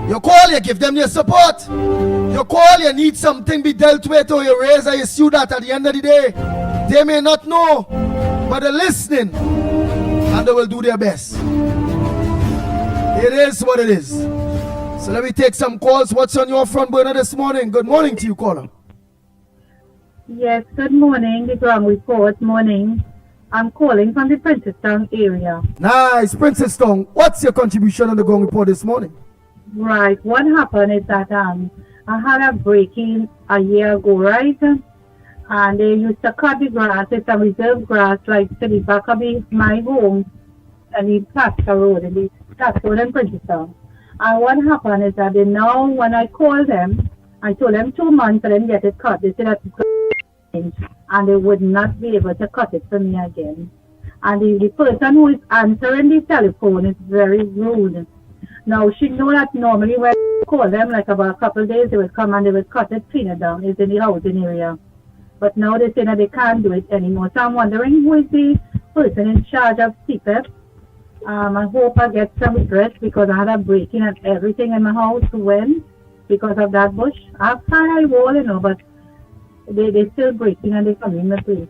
You call, you give them your support. You call, you need something be dealt with, or you raise or you sue that. At the end of the day, they may not know, but they're listening and they will do their best. It is what it is. So let me take some calls. What's on your front burner this morning? Good morning to you, caller. Yes, good morning, the Ground Report. Morning. I'm calling from the Princestown area. Nice, Princestown. What's your contribution on the Ground Report this morning? Right. What happened is that I had a break-in a year ago, right? And they used to cut the grass. It's a reserve grass, like to the back of my home, and the Plaster Road, and the Plaster Road in Princestown. And what happened is that they now, when I called them, I told them 2 months and then get it cut. They said that and they would not be able to cut it for me again. And the person who is answering the telephone is very rude. Now, she know that normally when I call them, like about a couple of days, they would come and they would cut it, clean it down. It's in the housing area. But now they say that they can't do it anymore. So I'm wondering who is the person in charge of CPEP. I hope I get some redress, because I had a break-in and everything in my house when, because of that bush. I've had a wall, but they still breaking and they come in the place.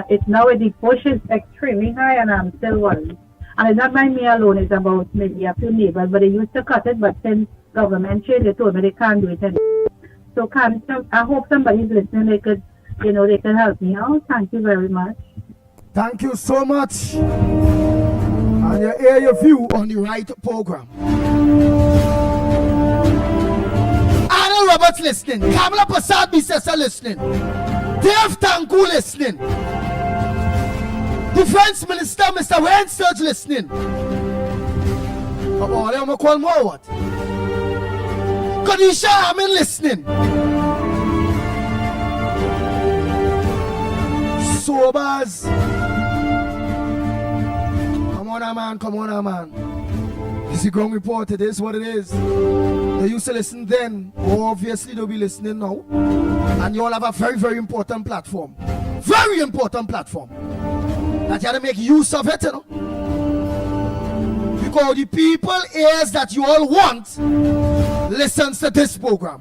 It's now the bush is extremely high and I'm still worried. And it's not by me alone, it's about maybe a few neighbors, but they used to cut it, but since government changed, they told me they can't do it anymore. So I hope somebody's listening, they could help me out. Thank you very much. Thank you so much. And you air your view on the right program. Arnold Roberts listening. Kamala Prasad Bissessa listening. Dave Tanku listening. Defense Minister Mr. Wayne Sturge listening. Oh, I'm gonna call more what? Kadisha Amin listening. Sobers. Come on, man. This is Ground Report. It is what it is. They used to listen then. Obviously, they'll be listening now. And you all have a very, very important platform. Very important platform. That you have to make use of it, you know. Because the people ears that you all want listens to this program.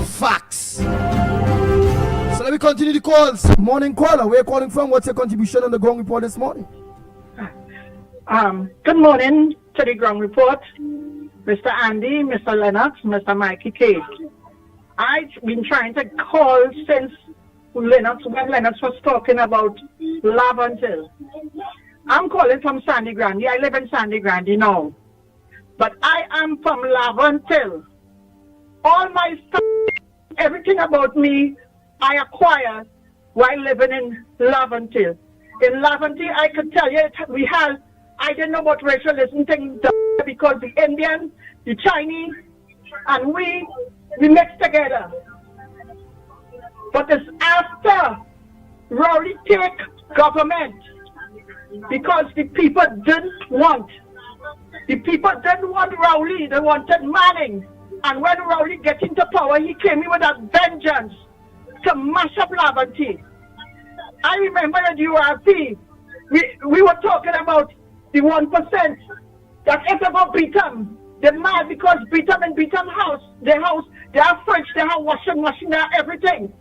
Facts. So let me continue the calls. Morning caller, where are you calling from? What's your contribution on the Ground Report this morning? Good morning to the Ground Report, Mr. Andy, Mr. Lennox, Mr. Mickie K. I've been trying to call since when Lennox was talking about Laventille. I'm calling from Sandy Grande. I live in Sandy Grande now. But I am from Laventille. All my stuff, everything about me, I acquired while living in Laventille. In Laventille, I could tell you, I didn't know what racialism thing because the Indian, the Chinese, and we mixed together. But it's after Rowley take government because the people didn't want Rowley, they wanted Manning. And when Rowley get into power, he came in with a vengeance to mash up Laventille. I remember at URP, we were talking about the 1% that if ever beat them, they're mad because beat them and beat them house, they have fridge, they have washing machine, they have everything.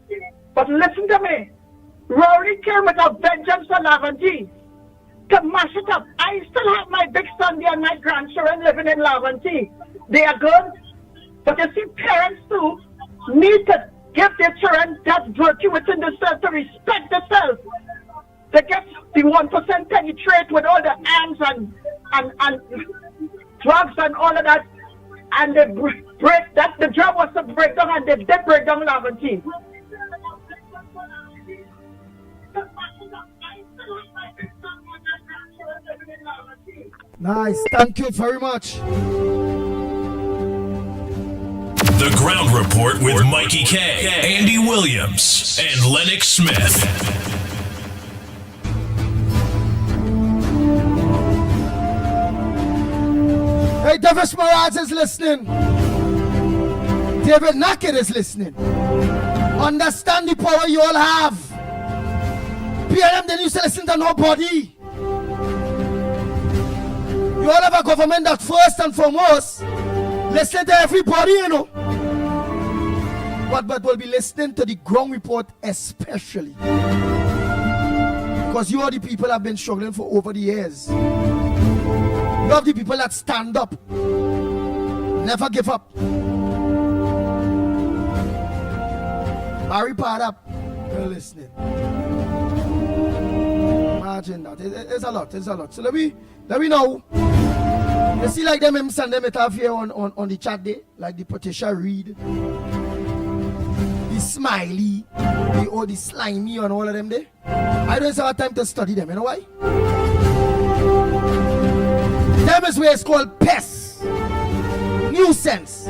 But listen to me, Rowley came with a vengeance for Laventille to mash it up. I still have my big son there and my grandchildren living in Laventille. They are good, but you see, parents too need to give their children that virtue within themselves to respect themselves. They get the 1% penetrate with all the ants and drugs and all of that, and they break that. The job was to break down, and they did break down Laventille. Nice, thank you very much. The Ground Report with Mickie K, Andy Williams, and Lennox Smith. Hey, Davis Morales is listening. David Nackett is listening. Understand the power you all have. PLM, they used to listen to nobody. You all have a government that first and foremost listen to everybody, you know. But will be listening to the Ground Report especially. Because you are the people that have been struggling for over the years. You have the people that stand up. Never give up. Barry part up. You're listening. Imagine that. It's a lot. So let me know. You see like them send them it have here on the chat day, like the Patricia Reed, the Smiley, the Slimy and all of them there. I don't have time to study them, you know why? Them is where it's called pests, nuisance,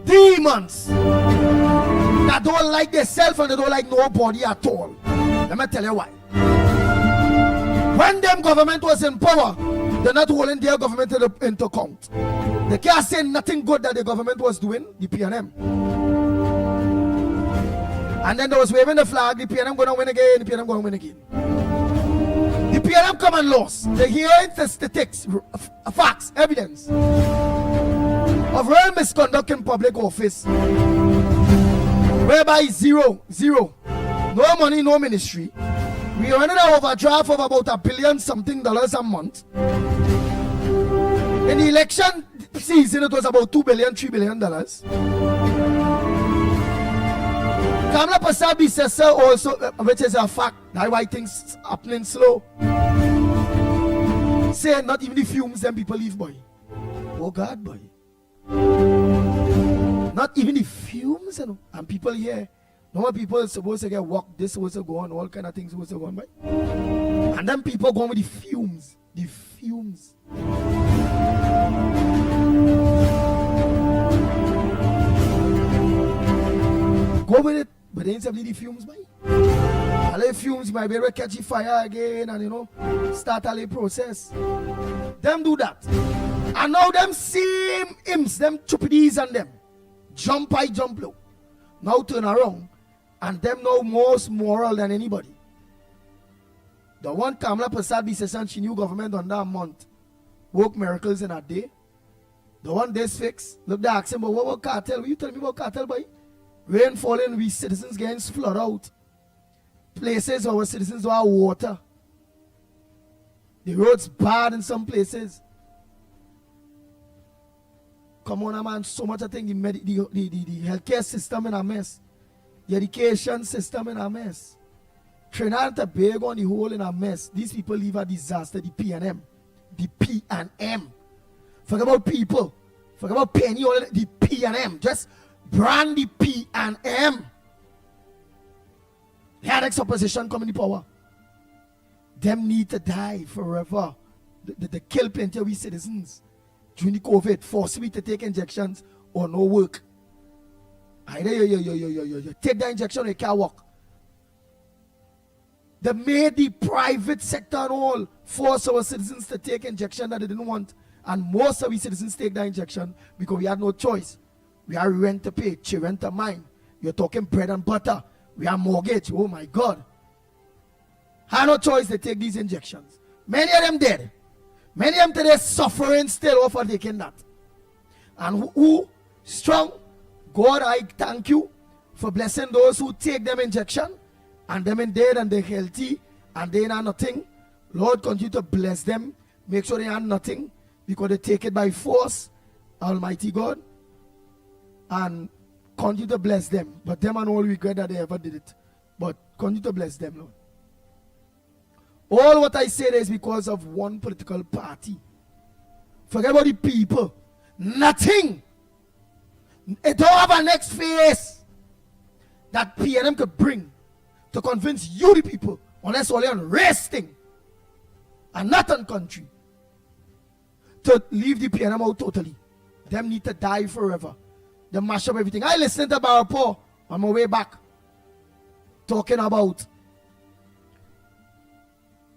demons that don't like themselves and they don't like nobody at all. Let me tell you why. When them government was in power, they're not holding their government into account. They can't say nothing good that the government was doing, the PNM. And then they was waving the flag, the PNM going to win again, the PNM going to win again. The PNM come and lost. They hear statistics, facts, evidence of real misconduct in public office, whereby zero, no money, no ministry. We are running an overdraft of about $1 billion something a month. In the election season, it was about $2 billion, $3 billion. Kamala Pasabi says so also, which is a fact. That's why things happening slow. Say not even the fumes them people leave, boy. Oh God, boy. Not even the fumes, you know. And people here, normal people are supposed to get walk, this supposed to go on, all kind of things supposed to go on, right? And then people go on with the fumes. The fumes. Go with it, but they ain't simply the fumes, right? All the fumes might be able to catch the fire again and, you know, start all the process. Them do that. And now them same imps, them chupidies and them, jump high, jump low. Now turn around, and them now most moral than anybody. The one Kamala Prasad decision, she knew government on that month. Work miracles in a day. The one this fix, look, they ask him, but what about cartel? Will you tell me about cartel, boy? Rain falling, we citizens getting flood out. Places where our citizens don't have water. The roads bad in some places. Come on, man, so much I think the healthcare system in a mess. The education system in a mess. Trinidad and Tobago on the whole in a mess. These people leave a disaster, the P&M. The P&M. Forget about people. Forget about penny, all the P&M. Just brand the P&M. The next opposition coming in power. Them need to die forever. They kill plenty of we citizens. During the COVID, force me to take injections or no work. Either you take the injection or you can't walk. They made the private sector and all force our citizens to take injection that they didn't want. And most of the citizens take that injection because we had no choice. We have rent to pay, children to mine. You're talking bread and butter. We have mortgage. Oh my God. Had no choice to take these injections. Many of them dead. Many of them today suffering still over taking that. And who strong? God, I thank you for blessing those who take them injection and them in dead and they're healthy and they are nothing. Lord, continue to bless them. Make sure they are nothing because they take it by force. Almighty God. And continue to bless them. But them and all regret that they ever did it. But continue to bless them, Lord. All what I said is because of one political party. Forget about the people. Nothing. It don't have a next phase that PNM could bring to convince you the people, unless only on race thing and not on country, to leave the PNM out totally. Them need to die forever. They mash up everything. I listened to Barapo on my way back talking about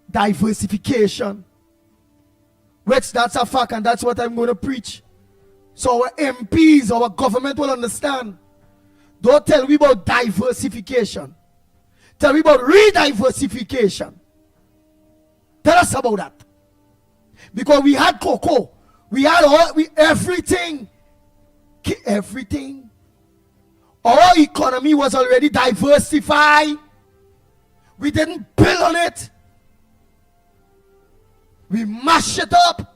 diversification, which that's a fact and that's what I'm going to preach. So our MPs, our government will understand. Don't tell me about diversification. Tell me about re-diversification. Tell us about that. Because we had cocoa. We had everything. Everything. Our economy was already diversified. We didn't build on it. We mash it up.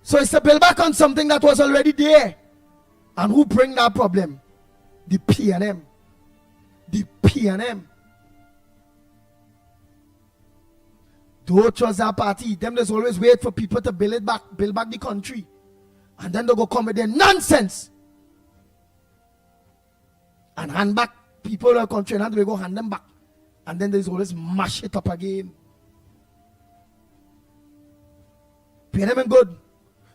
So it's to build back on something that was already there. And who bring that problem? The PNM. The PNM. Don't trust that party. Them just always wait for people to build back the country. And then they go come with their nonsense. And hand back people in the country and they go hand them back. And then there's always mash it up again. PNM is good.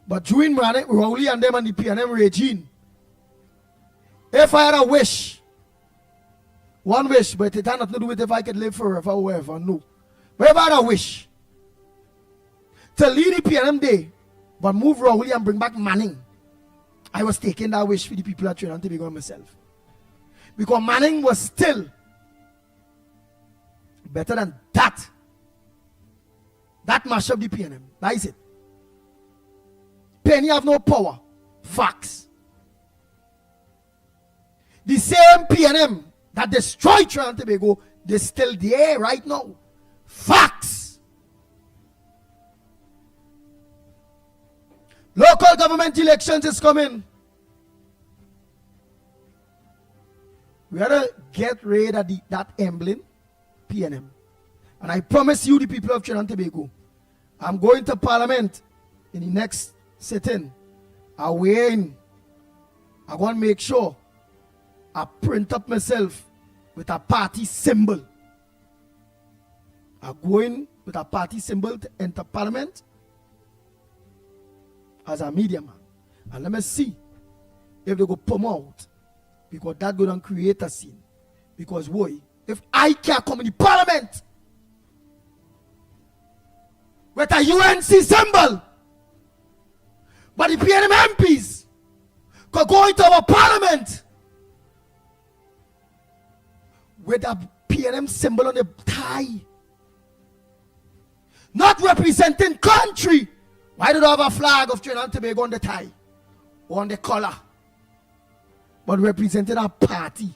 But during Rowley and them and the PNM regime, if I had a wish, one wish, but it had nothing to do with if I could live forever or wherever, no. But if I had a wish to lead the PNM day, but move Rowley and bring back Manning, I was taking that wish for the people at Trinidad and Tobago myself. Because Manning was still better than that. That mash up the PNM. That is it. Penny have no power. Facts. The same PNM that destroyed Trinidad and Tobago, they're still there right now. Facts. Local government elections is coming. We gotta get rid of that emblem, PNM. And I promise you, the people of Trinidad and Tobago, I'm going to Parliament in the next sitting, I win. I want to make sure I print up myself with a party symbol. I go in with a party symbol to enter parliament as a media man. And let me see if they go put me out. Because that going to create a scene. Because boy, if I can't come in the parliament with a UNC symbol, but the PNM MPs could go into our parliament with a PNM symbol on the tie, not representing country. Why do they have a flag of Trinidad and Tobago on the tie or on the collar, but representing a party?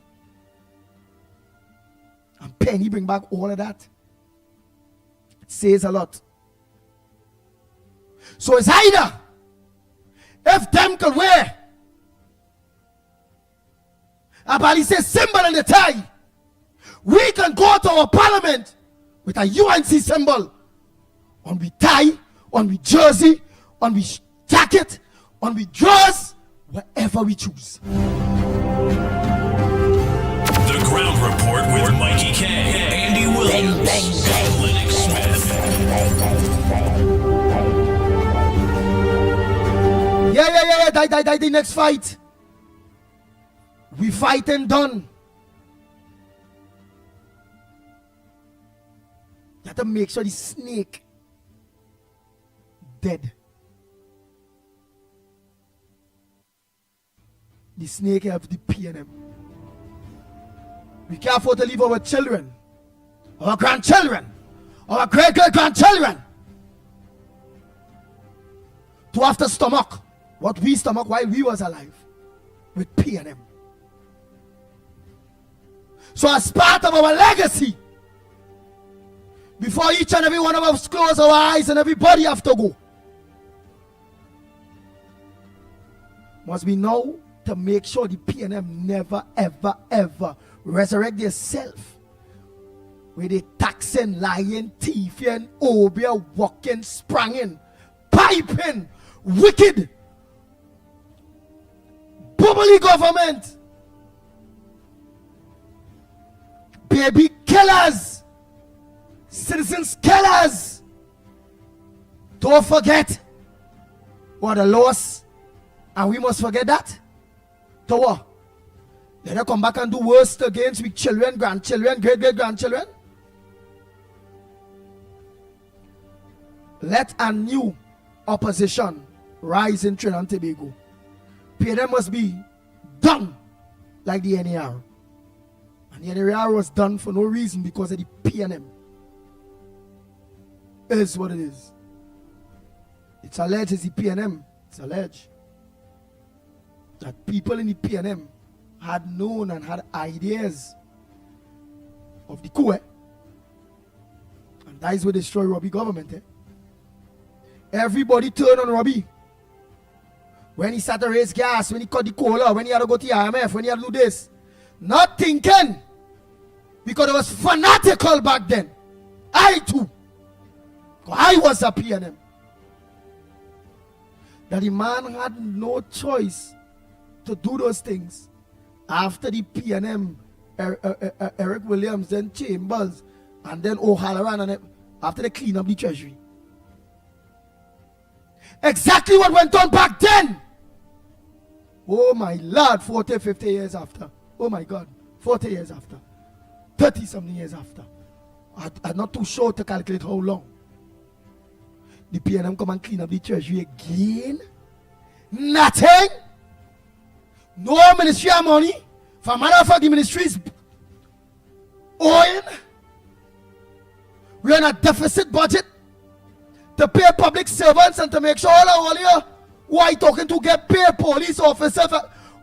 And Penny bring back all of that. It says a lot. So it's either if them could wear a Balice symbol in the tie, we can go to our parliament with a UNC symbol on we tie, on we jersey, on we jacket, on we drawers, wherever we choose. The Ground Report with Mickie K, Andy Williams, and Lennox Smith. Yeah. Die. The next fight. We fight and done. You have to make sure the snake dead. The snake have the PNM. We can't afford to leave our children, our grandchildren, our great-great-grandchildren to have to stomach what we stomach while we was alive with PNM. So as part of our legacy, before each and every one of us close our eyes and everybody have to go, must be now to make sure the PNM never, ever resurrect themselves. Where they taxing, lying, thieving, obia, walking, spranging, piping, wicked, bubbly government, baby killers, citizens killers. Don't forget what the loss, and we must forget that. To what? Let them come back and do worse against with children, grandchildren, great-great-grandchildren. Let a new opposition rise in Trinidad and Tobago. PNM must be done like the NAR. And the NAR was done for no reason because of the PNM. It is what it is. It's alleged it's the PNM. It's alleged that people in the PNM had known and had ideas of the coup. And that is what destroy Robbie government. Everybody turned on Robbie. When he started to raise gas, when he cut the cola, when he had to go to the IMF, when he had to do this. Not thinking. Because it was fanatical back then. I too. I was a PNM. That the man had no choice to do those things. After the PNM, Eric Williams, then Chambers, and then O'Halloran, and after they clean up the treasury. Exactly what went on back then. Oh my Lord, 40, 50 years after. Oh my God, 40 years after. 30 something years after. I'm not too sure to calculate how long. The PNM come and clean up the treasury again. Nothing. No ministerial money. For a matter of fact, the ministry is owing. We're in a deficit budget to pay public servants and to make sure all here who are talking to get paid, police officers,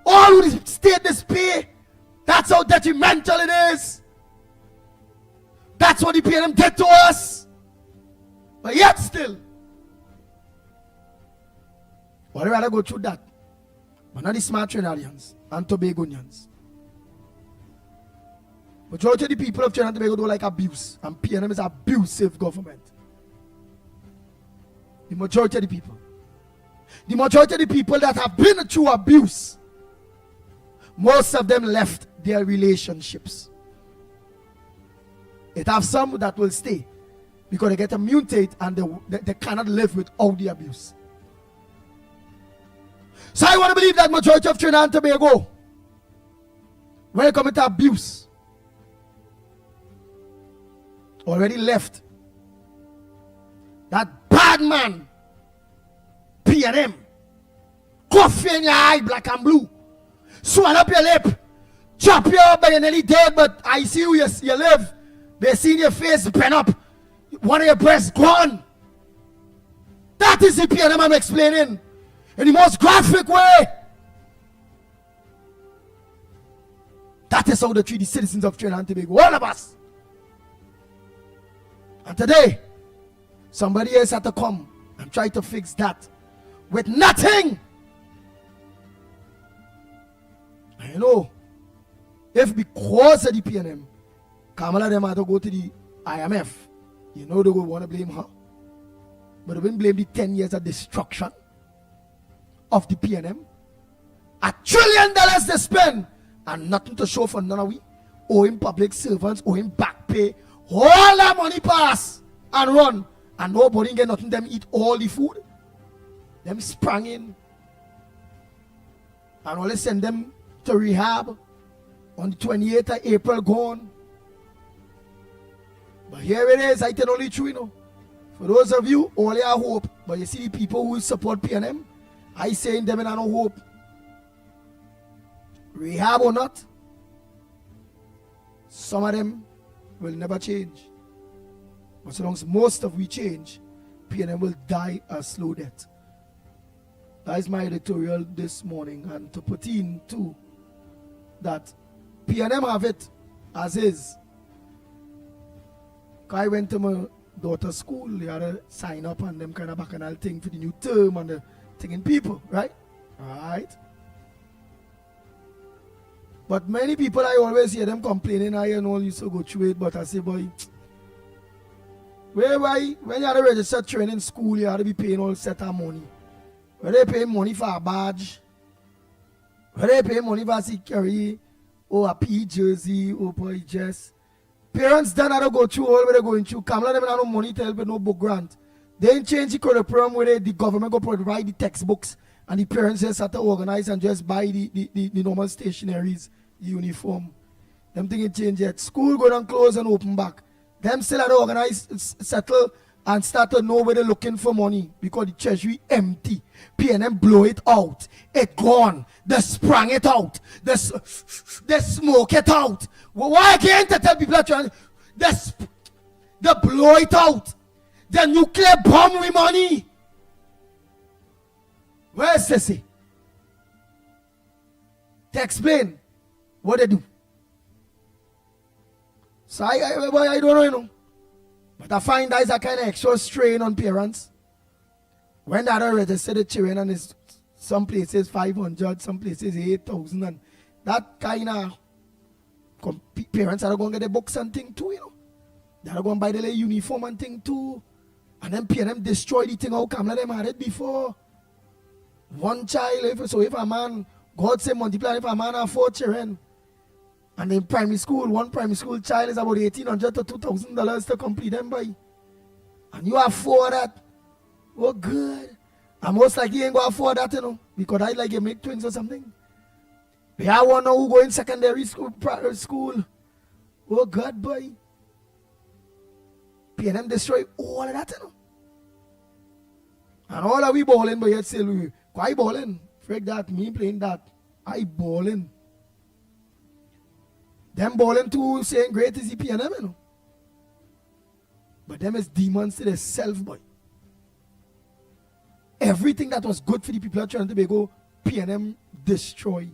all who the state is pay. That's how detrimental it is. That's what the PNM did to us. But yet still, I'd rather go through that. But not the smart Trinidadians and Tobagonians. Majority of the people of Trinidad and Tobago don't like abuse. And PNM is abusive government. The majority of the people. The majority of the people that have been through abuse, most of them left their relationships. It have some that will stay because they get a mutate and they cannot live without the abuse. So I want to believe that majority of Trinidad and Tobago, when it comes to abuse, already left that bad man, P&M, coffee in your eye, black and blue, swallow up your lip, chop you up, you're nearly dead, but I see you live. They see your face bent up, one of your breasts gone. That is the P&M I'm explaining in the most graphic way. That is how they treat the citizens of Trinidad and Tobago, all of us. And today, somebody else had to come and try to fix that with nothing. I know, if because of the PNM, Kamala them had to go to the IMF, you know they would want to blame her. But they wouldn't blame the 10 years of destruction of the PNM. $1 trillion they spend and nothing to show for none of we. Owing public servants, owing back pay. All that money pass and run. And nobody get nothing, them eat all the food. Them sprang in. And only send them to rehab on the 28th of April gone. But here it is, I tell only true, you know. For those of you, only I hope. But you see the people who support PNM, I say in them and I no hope. Rehab or not, some of them will never change. But so long as most of we change, PNM will die a slow death. That is my editorial this morning. And to put in too, that PNM have it as is. I went to my daughter's school, they had to sign up and them kind of bacchanal thing for the new term and the thing in people, right? Right. But many people, I always hear them complaining, I know used to go through it, but I say, boy, when you had to register training school, you had to be paying all set of money. When they pay money for a badge, when they pay money for security, or a PE jersey, or boy dress. Parents don't have to go through all where they're going through. Kamala them have no money to help with no book grant. They ain't change the curriculum where the government go provide the textbooks and the parents just have to organize and just buy the normal stationaries, the uniform. Them things change yet. School go down close and open back. Them still have to organize, settle, and start to know where they're looking for money because the treasury empty. PNM blow it out. It gone. They sprang it out. They smoke it out. Well, why can't I tell people that they blow it out? The nuclear bomb with money. Where's Sissy? To explain what they do. So I don't know, you know. But I find that is a kind of extra strain on parents. When they are registered the children and it's some places 500, some places 8,000 and that kind of parents are going to get the books and thing too, you know. They are going to buy the uniform and thing too. And then PNM destroy the thing how come them had it before. One child, if a man, God say multiply, if a man have 4 children, and in primary school, one primary school child is about $1,800 to $2,000 to complete them by. And you afford that. Oh, good. And most likely you ain't going to afford that, you know, because I like you make twins or something. But I want to know who go in secondary school, school. Oh, God, boy. PNM destroy all of that, you know. And all of we balling, but yet still we. Why balling? Freak that, me playing that. I balling. Them balling too, saying great is the PNM, you know. But them is demons to themselves, boy. Everything that was good for the people of Trinidad and Tobago, PNM destroy.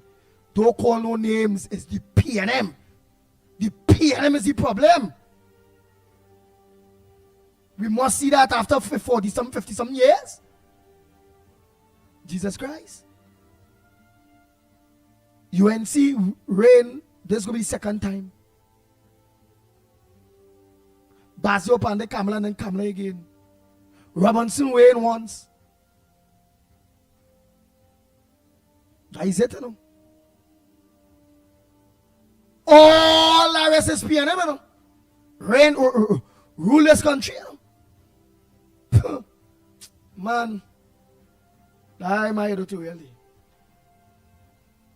Don't call no names, it's the PNM. The PNM is the problem. We must see that after 40-some, 50-some years. Jesus Christ. UNC reign. This will be the second time. Basio Pande Kamala and then Kamala again. Robinson Wayne once. That is it, you know. All the rest is PNM, you know. Reign rule this country, you know. Man, that am I too really.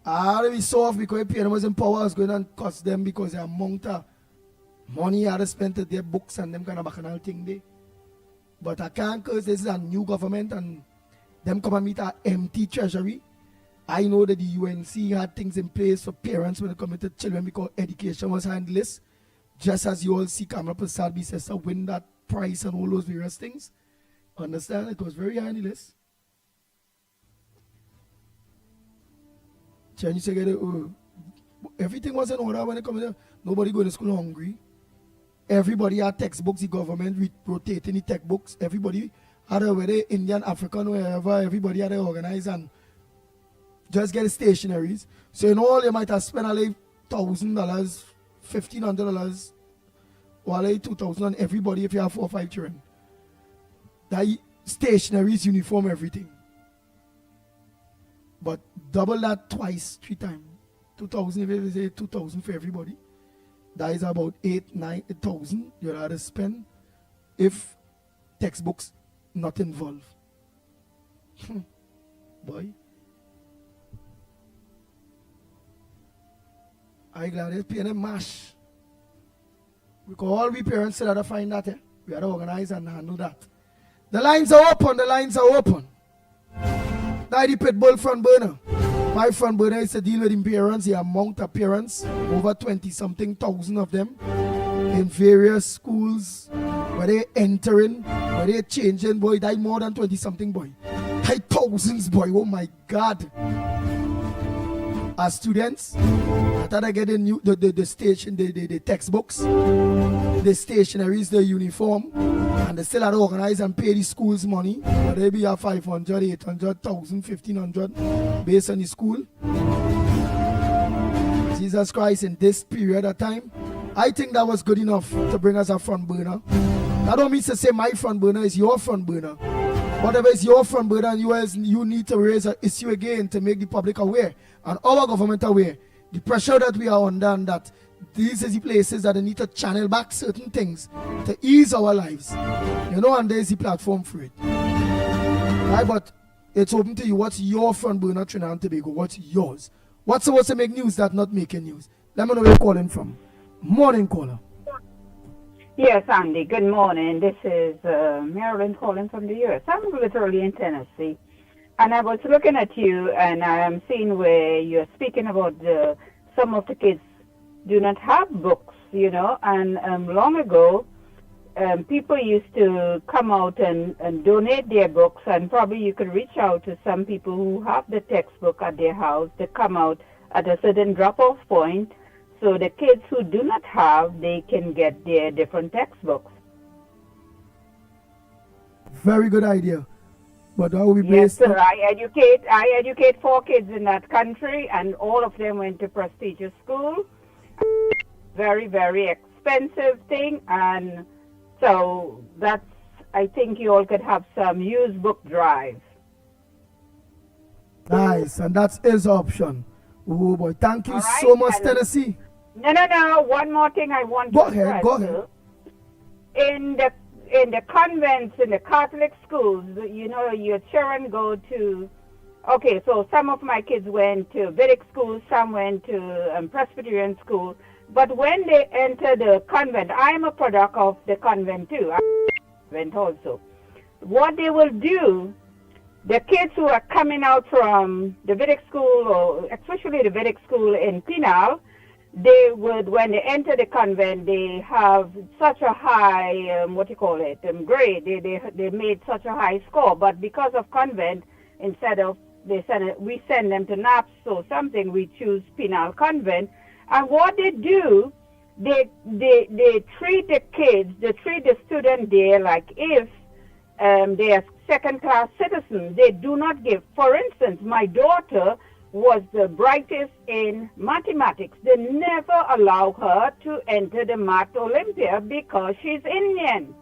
I already saw off because PNM was in power, I was going and cost them because the amount of money I had spent at their books and them kind of bacchanal thing there. But I can't, because this is a new government and them come and meet an empty treasury. I know that the UNC had things in place for parents when it comes to children because education was handless. Just as you all see Kamala Prasad Bisesa win that prize and all those various things. Understand? It was very handless. Everything was in order when it comes to nobody going to school hungry. Everybody had textbooks, the government rotating the textbooks. Everybody had a whether Indian, African, wherever, everybody had to organize and just get stationaries. So in all, you might have spent like $1,000, $1,500, or like $2,000 on everybody if you have 4 or 5 children. That stationaries, uniform, everything. But double that twice, 3 times. 2,000 if you say 2,000 for everybody. That is about 8,000 you'll have to spend if textbooks not involved. Boy. I'm glad they're paying a mash. Because all we parents still have to find that. We have to organize and handle that. The lines are open. The lines are open. That the pit bull front burner. My front burner is to deal with the parents, the amount of parents, over 20-something thousand of them, in various schools, where they entering, where they changing, boy, die more than 20-something, boy. Die thousands, boy, oh my God. As students, after they get the textbooks, the stationaries, the uniform, and they still have to organize and pay the schools money. But they be at 500, 800, 1,000, 1,500 based on the school. Jesus Christ, in this period of time, I think that was good enough to bring us a front burner. That don't mean to say my front burner is your front burner. Whatever is your front burner, you need to raise an issue again to make the public aware and our government aware. The pressure that we are under and that these are the places that they need to channel back certain things to ease our lives. You know, and there's the platform for it. Right, but it's open to you. What's your front burner, Trinidad and Tobago? What's yours? What's supposed to make news that not making news? Let me know where you're calling from. Morning caller. Yes, Andy. Good morning. This is Marilyn calling from the U.S. I'm literally in Tennessee. And I was looking at you, and I am seeing where you're speaking about some of the kids do not have books, you know. And long ago, people used to come out and donate their books, and probably you could reach out to some people who have the textbook at their house to come out at a certain drop-off point. So the kids who do not have, they can get their different textbooks. Very good idea. But how we Yes, based sir. I educate 4 kids in that country, and all of them went to prestigious school. Very, very expensive thing, and so that's. I think you all could have some used book drive. Nice, and that's his option. Oh boy, thank you All right, so much, and- Tennessee. No. One more thing I want Go to ahead, stress, go sir. ahead. In the convents, in the Catholic schools, you know, your children go to. Okay, so some of my kids went to Vedic school, some went to Presbyterian school. But when they enter the convent, I'm a product of the convent too. Convent also. What they will do, the kids who are coming out from the Vedic school, or especially the Vedic school in Pinal, they would, when they enter the convent, they have such a high, grade. They made such a high score. But because of convent, instead of we send them to NAPS or something, we choose Pinal Convent. And what they do, they treat the kids, they treat the student there like if they are second-class citizens. They do not give. For instance, my daughter was the brightest in mathematics. They never allow her to enter the Math Olympia because she's Indian.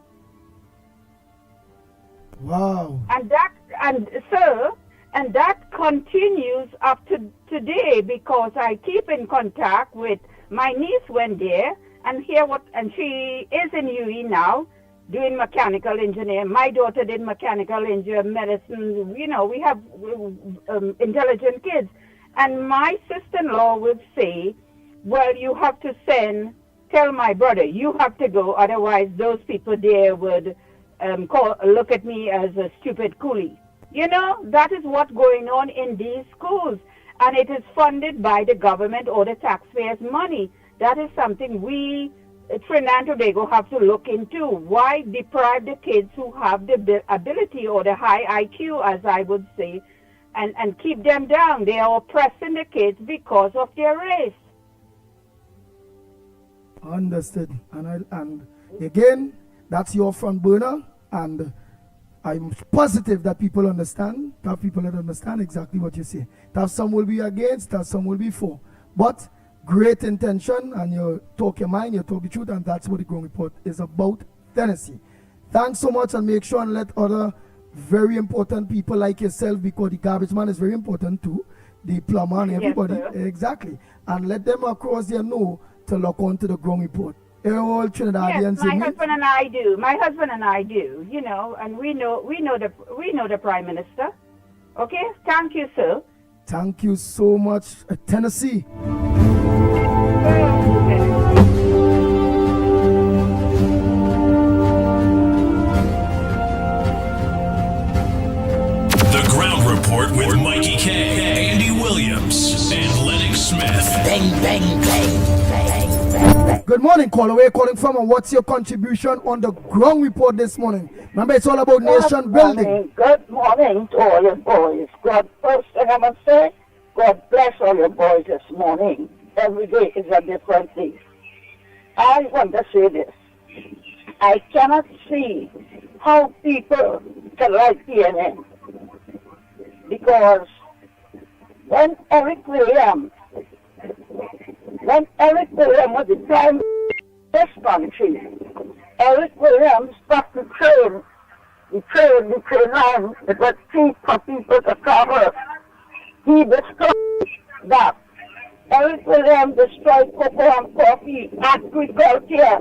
Wow. And sir, And that continues up to today because I keep in contact with my niece went there and she is in UE now doing mechanical engineering. My daughter did mechanical engineering, medicine. You know, we have intelligent kids. And my sister-in-law would say, well, you have to tell my brother, you have to go, otherwise those people there would look at me as a stupid coolie. You know, that is what's going on in these schools. And it is funded by the government or the taxpayers' money. That is something we, Trinidad and Tobago, have to look into. Why deprive the kids who have the ability or the high IQ, as I would say, and keep them down? They are oppressing the kids because of their race. Understood. And again, that's your front burner, and I'm positive that people understand. That people that understand exactly what you say. That some will be against, that some will be for. But great intention, and you talk your mind, you talk the truth, and that's what the Growing Report is about, Tennessee. Thanks so much, and make sure and let other very important people like yourself, because the garbage man is very important too, the plumber and everybody, Yes, exactly, and let them across there know to log on to the Growing Report. All Trinidadians. Yes, my husband and I do. My husband and I do. You know, and we know the Prime Minister. Okay, thank you, sir. Thank you so much, Tennessee. The Ground Report with Mickie K, Andy Williams, and Lennox Smith. Bang, bang, bang. Good morning, caller. Where you calling from, and what's your contribution on the Ground Report this morning? Remember, it's all about nation building. Good morning to all your boys. God, first thing I must say, God bless all your boys this morning. Every day is a different day. I want to say this. I cannot see how people can like PNM. Because when Eric Williams was the prime minister of this country, Eric Williams stopped the train line that was cheap for people to travel. He destroyed that. Eric Williams destroyed cocoa and coffee, agriculture.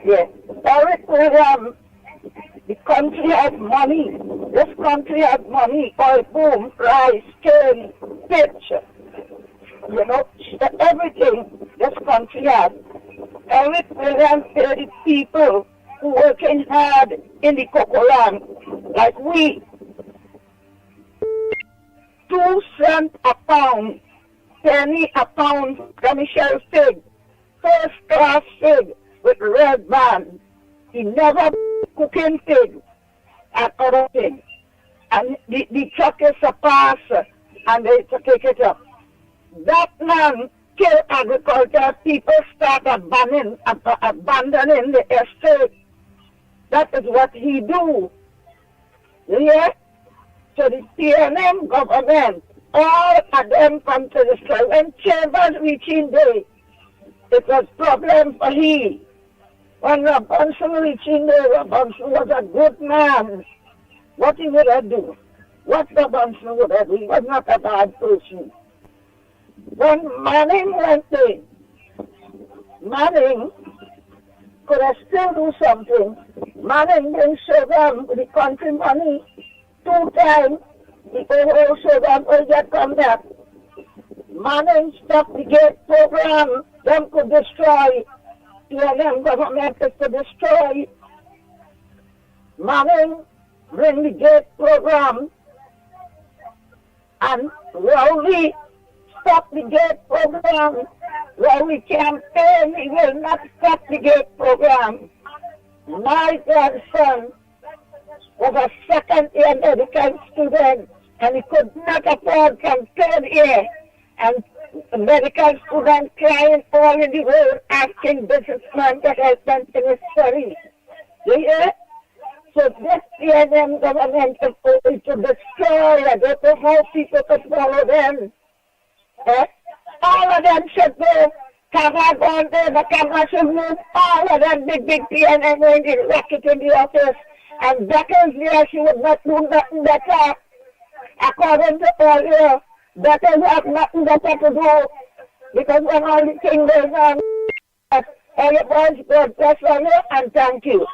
Yes. Eric Williams, the country has money. This country has money. Oil boom, rice, cane, pitch. You know, everything this country has. Eric Williams paid the people who working hard in the cocoa land, like we. 2 cents a pound, penny a pound, Michelle fig, first class fig with red band. He never cooking pig and other things. And the truck is a pass and they take it up. That man kill agriculture, people start abandoning the estate. That is what he do. Yeah? So the PNM government, all of them come to the strike. When Chambers reaching day, it was problem for he. When Robinson reaching day, Robinson was a good man. What he would have do? What Robinson would have do? He was not a bad person. When Manning went there, Manning could have still do something. Manning didn't show them the country money 2 times. The whole show them will get come back. Manning stopped the gate program. Them could destroy. PNM government is to destroy. Manning bring the gate program. And Rowley stop the gate program. Rowley campaign, he will not stop the gate program. My grandson was a second-year medical student, and he could not afford from third year. And medical students crying all in the road, asking businessmen to help them in his studies. You hear? So this PNM government is going to destroy. I don't know how people could follow them. All of them should go. Kava gone there, the camera should move. All of them big PNM going to racket in the office. And Beckers there, she would not do nothing better. according to all you, that is have nothing better to do. Because when all the things goes on, everybody's God bless you and thank you.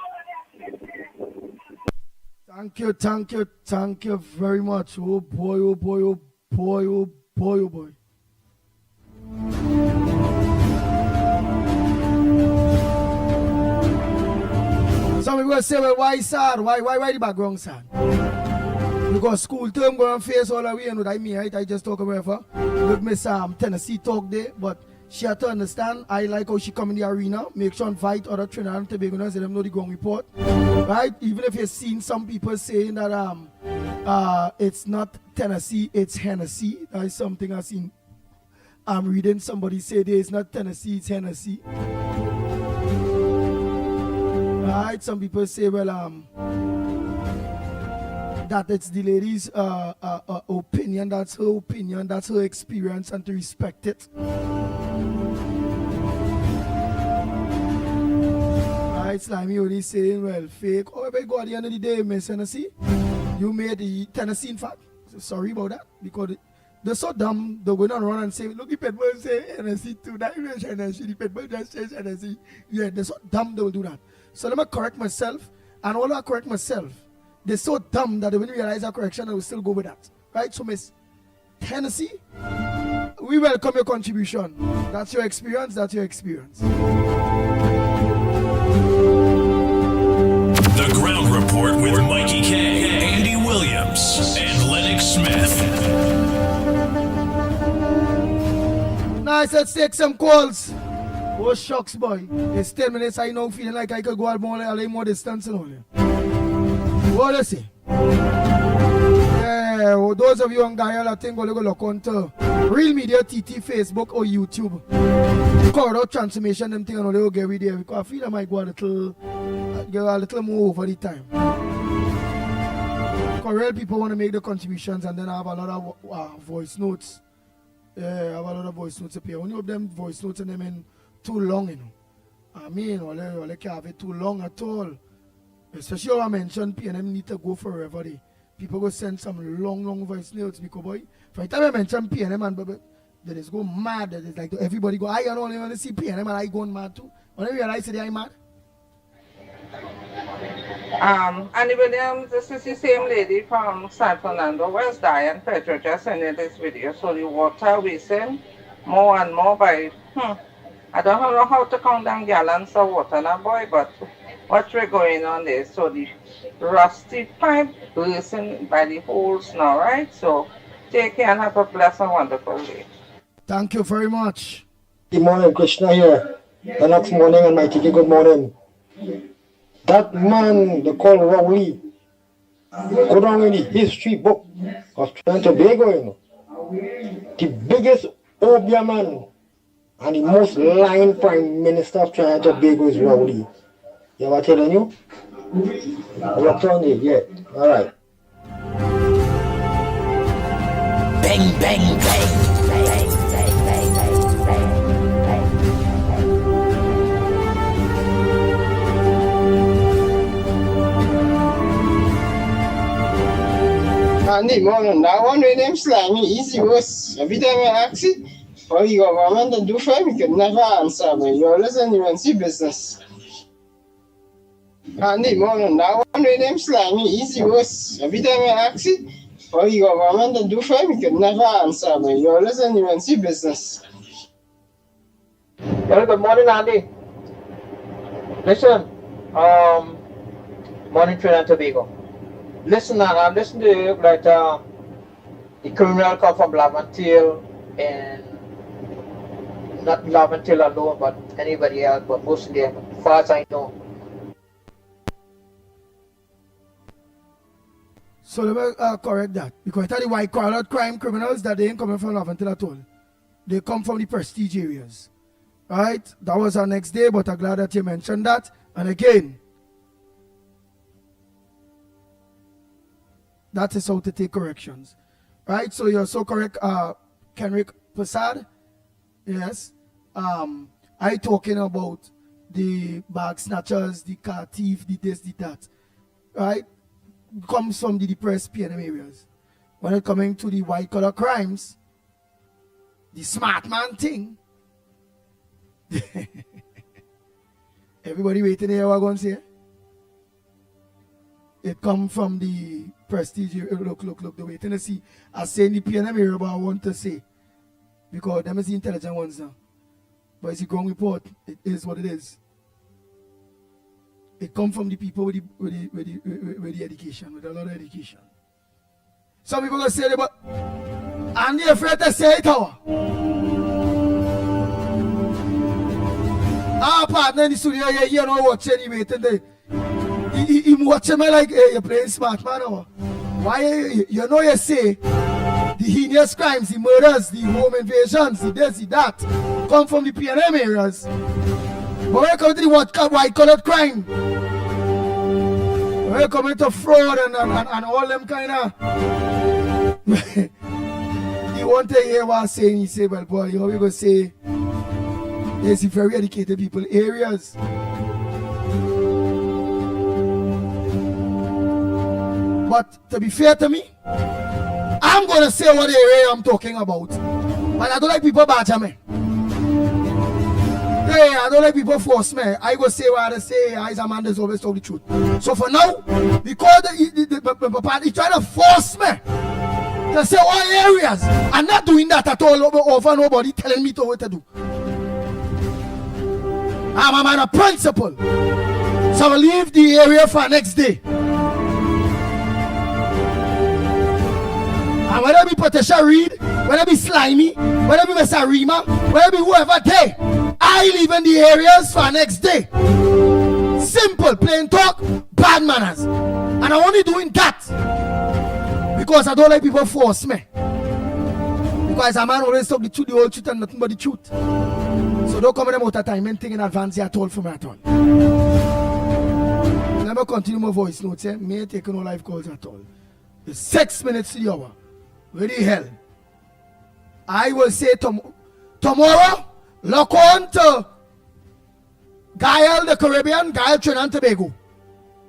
Thank you very much. Oh boy, oh boy, oh boy, oh boy, oh boy. Some people will say, well, why sad? Why the background sad? Because school term going to face all the way, you know, that me, right? I just talk about her with Miss Tennessee talk there, but she had to understand, I like how she come in the arena, make sure and fight other Trinidad and Tobago, and let them know the ground report, right? Even if you've seen some people saying that it's not Tennessee, it's Hennessy. That is something I've seen. I'm reading somebody say there, it's not Tennessee, it's Hennessy. Right? Some people say, well, that it's the lady's opinion, that's her experience, and to respect it. Right, Slimy only saying, well, fake. Oh, but go at the end of the day, Miss Tennessee, you made the Tennessee, in fact. So sorry about that, because they're so dumb, they're going to run and say, look, the pet boy say Tennessee too, that is Tennessee, the pet boy just says Tennessee. Yeah, they're so dumb, they will do that. So let me correct myself, and all I correct myself, they're so dumb that they wouldn't realize our correction, I will still go with that. Right? So, Miss Tennessee, we welcome your contribution. That's your experience, that's your experience. The Ground Report with Mickie K, Andy Williams, and Lennox Smith. Nice, let's take some calls. Oh, shucks, boy. It's 10 minutes, I know, feeling like I could go out more distance and all that. What do you say? Yeah, well, those of you on Guyana, I think we'll look on to Real Media, TT, Facebook, or YouTube. Corridor transformation, them thing, and they'll get rid of it. Because I feel I might go a little more over the time. Because real people want to make the contributions and then I have a lot of voice notes. Yeah, I have a lot of voice notes up here. Only of them voice notes and them in too long, you know. I mean, or they can't have it too long at all. Especially when I mentioned PNM need to go forever. People go send some long voice notes because boy, for the time I mention PNM and they just go mad. It's like everybody go, I don't only want to see PNM and I going mad too. When I realize that I'm mad. Andy Williams, this is the same lady from San Fernando, West Diane Pedro just sending this video. So the water we send more and more by I don't know how to count down gallons of water now, boy, but what's going on there? So the rusty pipe bursting by the holes now, right? So take care and have a blessed and wonderful day. Thank you very much. Good morning, Krishna here. The next morning and Mickie, good morning. That man they call Rowley, go down in the history book of Trinidad and Tobago, you know. The biggest Obia man and the most lying Prime Minister of Trinidad and Tobago is Rowley. You ever telling you? I worked on it, yeah. Alright. Bang, bang, bang. Andy, morning. That one with them slimy, easy was. Every time I ask it, what the government to do for him, he could never answer me. You always see business. Andy, morning. That one with them slimy, easy was. Every time I ask it, what the government to do for him, he could never answer me. You always see business. Well, good morning, Andy. Listen, morning Trinidad and Tobago. Listen, I'm listening to you like the criminal come from Laventille and not Laventille alone, but anybody else, but most of them, as far as I know. So let me correct that. Because I tell you why collar crime criminals that they ain't coming from Laventille at all. They come from the prestige areas. Right? That was our next day, but I'm glad that you mentioned that. And again, that is how to take corrections. Right? So you're so correct, Kenrick Prasad. Yes. I talking about the bag snatchers, the car thief, the this, the that. Right? Comes from the depressed PNM areas. when it coming to the white collar crimes, the smart man thing, everybody waiting here what I'm going to say. It come from the prestige. Look, the waiting to see. I say in the PNM area, but I want to say, because them is the intelligent ones now. But it's a ground report. It is what it is. It come from the people with the education, with a lot of education. Some people gonna say that, but I'm afraid to say it. Our partner in the studio here, you know watch anyway. He watching me like, hey, you're playing smart man. Why you know you say the heinous crimes, the murders, the home invasions, the this, the that, come from the PNM areas. But when it comes to the white colored crime, when it comes to fraud and all them kind of you want to hear what I'm saying, you say, well boy, you know we gonna say there's very educated people areas. But to be fair to me, I'm going to say what area I'm talking about. But I don't like people badger me. Hey, I don't like people force me. I go say what I say. I, as a man, always tell the truth. So for now, because the party trying to force me to say all areas, I'm not doing that at all over nobody telling me what to do. I'm a man of principle. So I will leave the area for next day. And whether it be Patricia Reed, whether it be Slimy, whether it be Mr. Rima, whether it be whoever day, I live in the areas for next day. Simple, plain talk, bad manners. And I'm only doing that because I don't like people force me. Because a man always talk the truth, the whole truth, and nothing but the truth. So don't come in about a time and think in advance at all for me at all. Let me continue my voice notes. Me taking no live calls at all. It's 6 minutes to the hour. Where the hell? I will say tomorrow, lock on to Guyana, the Caribbean, Guyana, Trinidad and Tobago.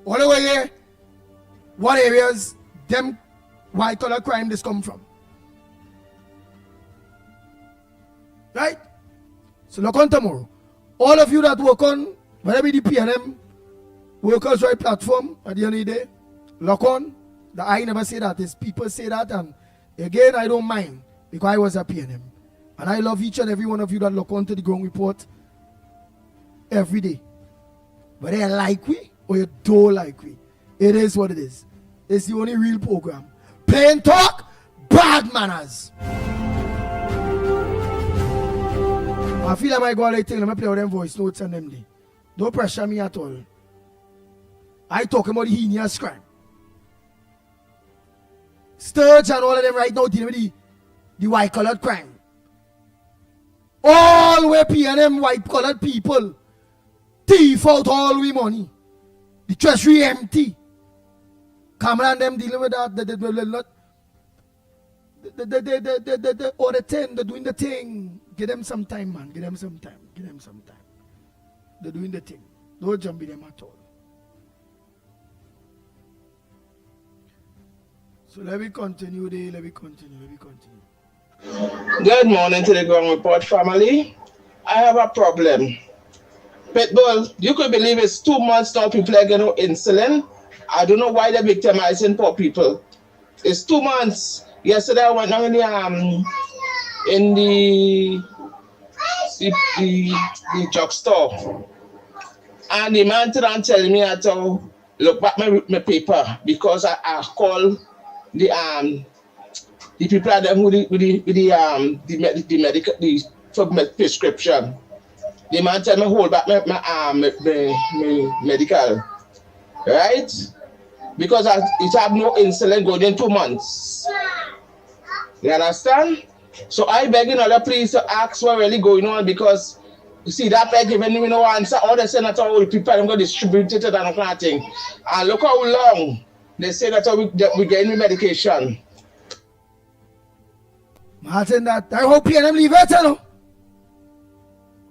All the way here, what areas them white collar crime this come from. Right? So look on tomorrow. All of you that work on, whether it be the PNM, Workers' Right Platform, at the end of the day, lock on. I never say that. It's people say that, and again, I don't mind because I was a PNM. And I love each and every one of you that look onto the ground report every day. Whether you like we or you don't like we, it is what it is. It's the only real program. Plain talk, bad manners. I feel like I go like thing. Let me play with them voice notes and them day. Don't pressure me at all. I talk about the heinous crime. Sturge and all of them right now dealing with the white colored crime. All where PNM white colored people thief out all we money. The treasury empty. Cameron them dealing with that. All the thing, they're doing the thing. Give them some time, man. Give them some time. Give them some time. They're doing the thing. Don't jump in them at all. So let me continue there, let me continue. Good morning to the Ground Report family. I have a problem. Pitbull, you could believe it's 2 months now people are getting insulin. I don't know why they're victimizing poor people. It's 2 months. Yesterday I went down in the drugstore. And the man turned tell me that look back my paper because I called the people at them with the medical for prescription. The man tell me hold back my medical, right? Because it have no insulin going in 2 months. You understand? So I begging other please to ask what really going on because you see that beg giving me no answer. All they say that all the people I'm going to distribute it and that kind of thing. And look how long they say that we getting medication. Martin, that I hope PNM leave it, you know.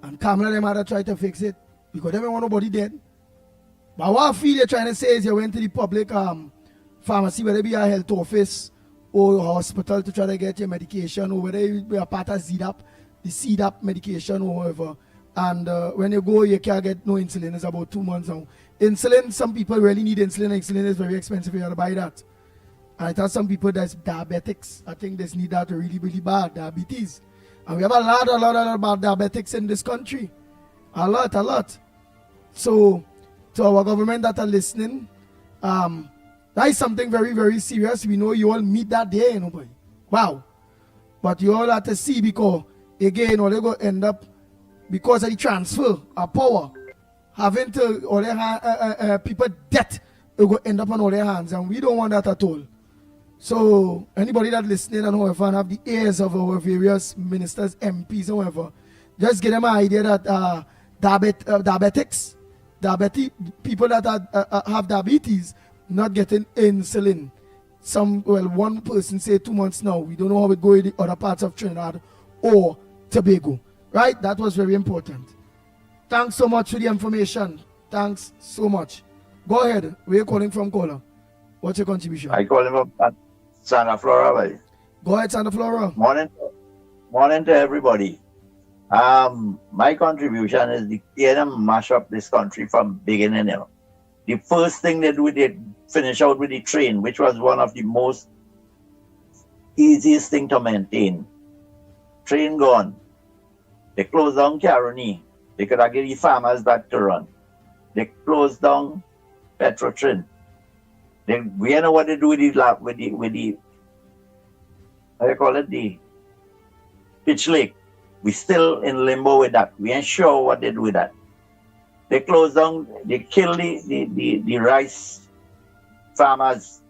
And Kamala them had to try to fix it because they don't want nobody dead. But what I feel you're trying to say is you went to the public pharmacy, whether it be a health office or hospital to try to get your medication, or whether you are part of ZDAP, the CDAP medication or whatever. And when you go, you can't get no insulin. It's about 2 months now. Insulin, some people really need insulin. Insulin is very expensive. You have to buy that. And I thought some people that's diabetics. I think they need that really, really bad. Diabetes. And we have a lot about diabetics in this country. A lot. So, to our government that are listening, that is something very, very serious. We know you all meet that day, nobody. Wow. But you all have to see because, again, all they go end up, because of the transfer of power, having to all their people debt, they go end up on all their hands. And we don't want that at all. So, anybody that listening and whoever and have the ears of our various ministers, MPs, or whoever, just give them an idea that diabetics, people that have diabetes, not getting insulin. One person say 2 months now. We don't know how it go in the other parts of Trinidad or Tobago. Right? That was very important. Thanks so much for the information. Thanks so much. Go ahead. Where are you calling from, caller? What's your contribution? I call him up Santa Flora. Boy. Go ahead, Santa Flora. Morning to everybody. My contribution is they mash up this country from beginning. You know. The first thing they do, they finish out with the train, which was one of the most easiest thing to maintain. Train gone. They closed down Caroni. They could have given the farmers back to run. They closed down Petrotrin. We know what they do with the how you call it, the Pitch Lake. We still in limbo with that. We ain't sure what they do with that. They closed down, they killed the rice farmers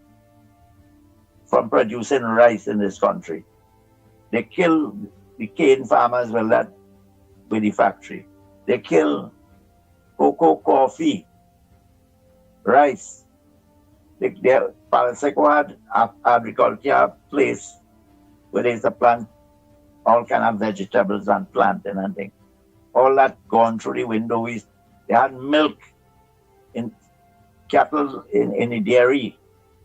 from producing rice in this country. They killed the cane farmers with the factory. They killed cocoa, coffee, rice. Palaseco had agriculture place where there's a plant, all kind of vegetables and planting and things. All that gone through the window. They had milk in cattle in the dairy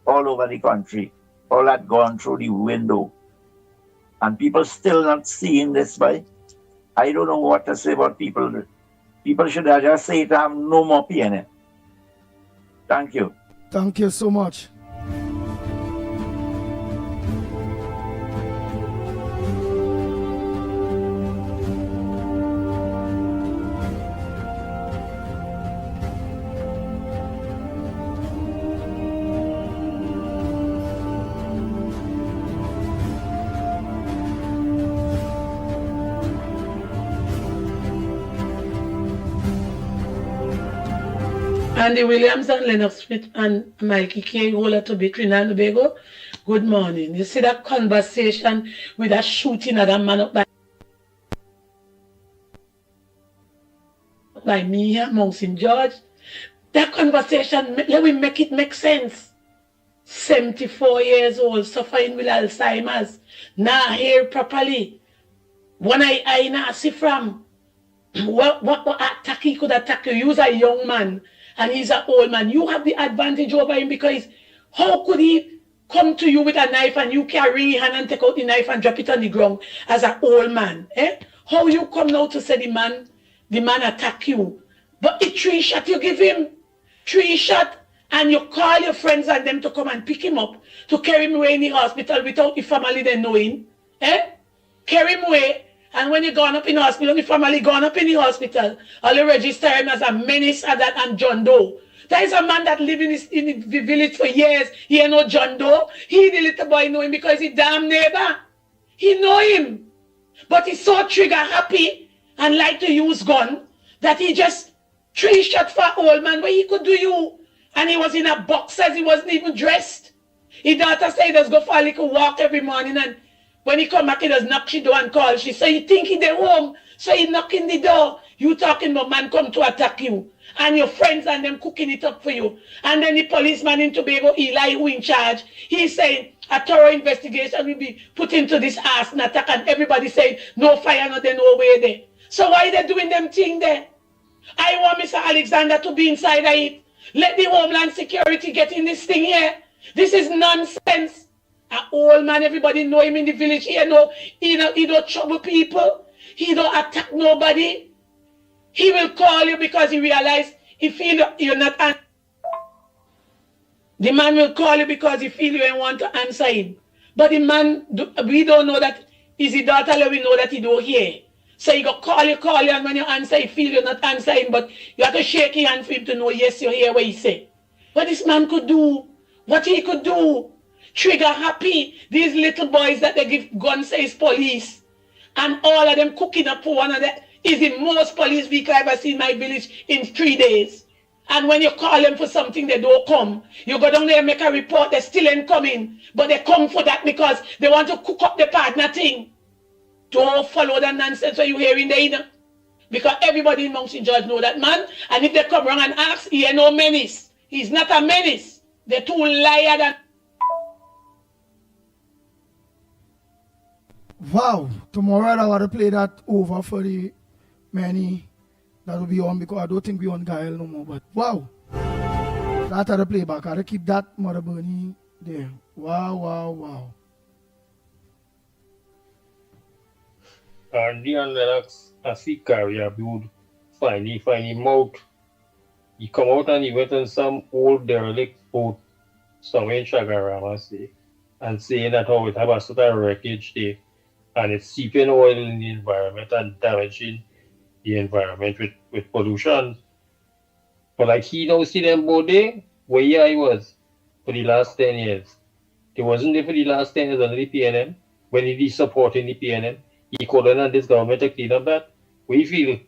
all over the country. All that gone through the window. And people still not seeing this way. I don't know what to say about people. People should have just say to have no more pain in it. Thank you. Thank you so much. Andy Williams and Lennox Smith and Mickie K. Roller to be Trinidad and Tobago. Good morning. You see that conversation with that shooting at that man up by me here, Mount St. George. That conversation, let me make it make sense. 74 years old, suffering with Alzheimer's, not hear properly. One I not see from. What attack he could attack you? You's a young man. And he's an old man. You have the advantage over him because how could he come to you with a knife and you carry your hand and take out the knife and drop it on the ground as an old man? Eh? How you come now to say the man attack you? But the 3 shot you give him, 3 shot, and you call your friends and them to come and pick him up, to carry him away in the hospital without the family then knowing. Eh? Carry him away. And when you gone up in the hospital, the family gone up in the hospital, all you register him as a menace at that and John Doe. That is a man that live in the village for years. He ain't no John Doe. He, the little boy, know him because he damn neighbor. He know him. But he's so trigger happy and like to use gun that he just 3 shot for old man where he could do you. And he was in a box as he wasn't even dressed. His daughter said he does go for a little walk every morning and when he come back, he does knock she door and call. She say, you think he dey home? So he knock in the door. You talking about man come to attack you. And your friends and them cooking it up for you. And then the policeman in Tobago, Eli, who in charge, he's saying a thorough investigation will be put into this arson attack. And everybody saying, no fire, no there, no way there. So why they doing them thing there? I want Mr. Alexander to be inside of it. Let the Homeland Security get in this thing here. This is nonsense. An old man, everybody know him in the village. He don't trouble people. He don't attack nobody. He will call you because he realize he feel you're not answering. The man will call you because he feel you ain't want to answer him. But the man, we don't know that is his daughter, we know that he don't hear. So he go call you, and when you answer, he feel you're not answering, but you have to shake your hand for him to know, yes, you hear what he say. What this man could do, what he could do, trigger happy, these little boys that they give guns say is police, and all of them cooking up for one of them, is the most police vehicle I ever seen in my village in 3 days. And when you call them for something, they don't come. You go down there and make a report, they still ain't coming. But they come for that because they want to cook up the partner thing. Don't follow that nonsense what you hearing there, you know? Because everybody in Mountain George know that man. And if they come around and ask, he ain't no menace. He's not a menace. They're too liar than... Wow. Tomorrow I want to play that over for the many that will be on, because I don't think we on Gael no more. But wow. That had to play back. I had to keep that Mother Bernie there. Wow, wow, wow. Andy and Lennox, as he carry a build, find him out. He come out and he went on some old derelict boat somewhere in Chagarama, say, and saying that how it have a sort of wreckage there, and it's seeping oil in the environment and damaging the environment with pollution. But like he now see them boat there, where he was for the last 10 years. He wasn't there for the last 10 years under the PNM, when he is supporting the PNM. He called on this government to clean up that. We feel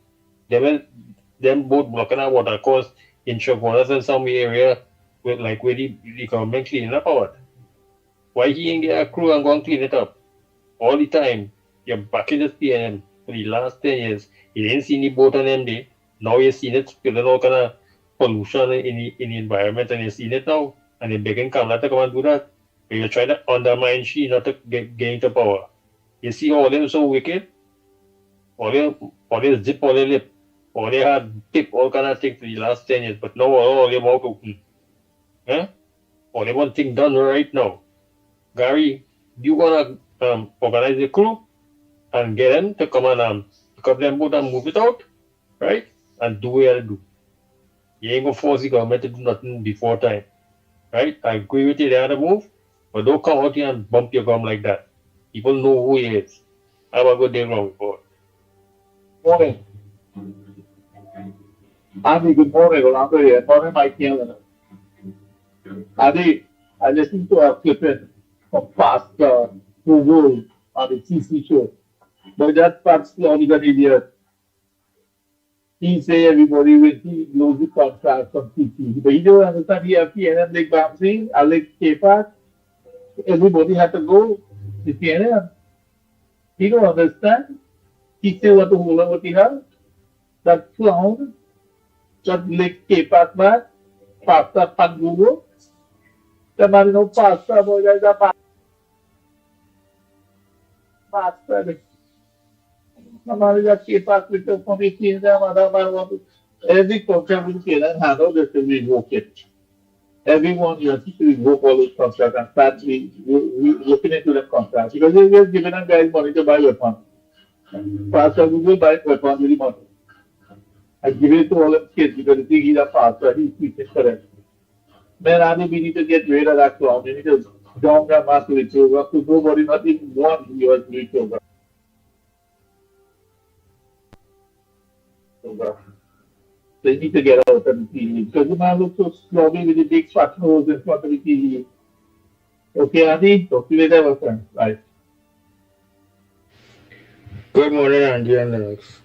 them both blocking our water course in Chaguanas and some area with like where the government cleaning up our. Why he ain't get a crew and go and clean it up? All the time. You're back in this PNM for the last 10 years. You didn't see any boat on them day. Now you're seeing it spilling all kind of pollution in the environment, and you're seeing it now. And they're begging Kamala to come and do that. But you're trying to undermine she not to get into power. You see all them so wicked? All they zip all their lip. All they had tip all kind of things for the last 10 years. But now all them out open. Huh? All they want things done right now. Gary, you gonna organize the crew and get them to come and pick up them boat and move it out, right? And do what you do. You ain't gonna force the government to do nothing before time, right? I agree with you, they had to move, but don't come out here and bump your gum like that. People know who he is. Have a good day, long report. Morning. Andy, good morning. Rolando here. Morning, Mickie and Lennox. Andy, I listened to a clipping from Pastor Tobago on the TC show. But that Pastor only got idiot. He say everybody will lose the contract from TC. But he don't understand the PNM Lake Bamsey, I like K-Park. Everybody had to go to PNM. He don't understand. He still want to hold on what he has. That clown, that Lake K-Park man, Pastor Pangugo. The man no pastor, boy, there's a pastor. The man is a K-Park with the committee, and the other man want to. Every contract will get and handle this to revoke it. Everyone you have to revoke all those contracts and start looking into the contracts. Because they're just giving them guys money to buy weapons. Pastor will buy weapons with the money. I give it to all the kids because they think he's a pastor, he's teaching for them. Man, Andy, we need to get rid of that clown. We need to down that mass with program to nobody, not even one US program. They need to get out of the TV because the man looks so sloppy with the big fat nose in front of the TV. Okay, Andy, talk to you later, my friend. Bye. Good morning, Andy and Lennox.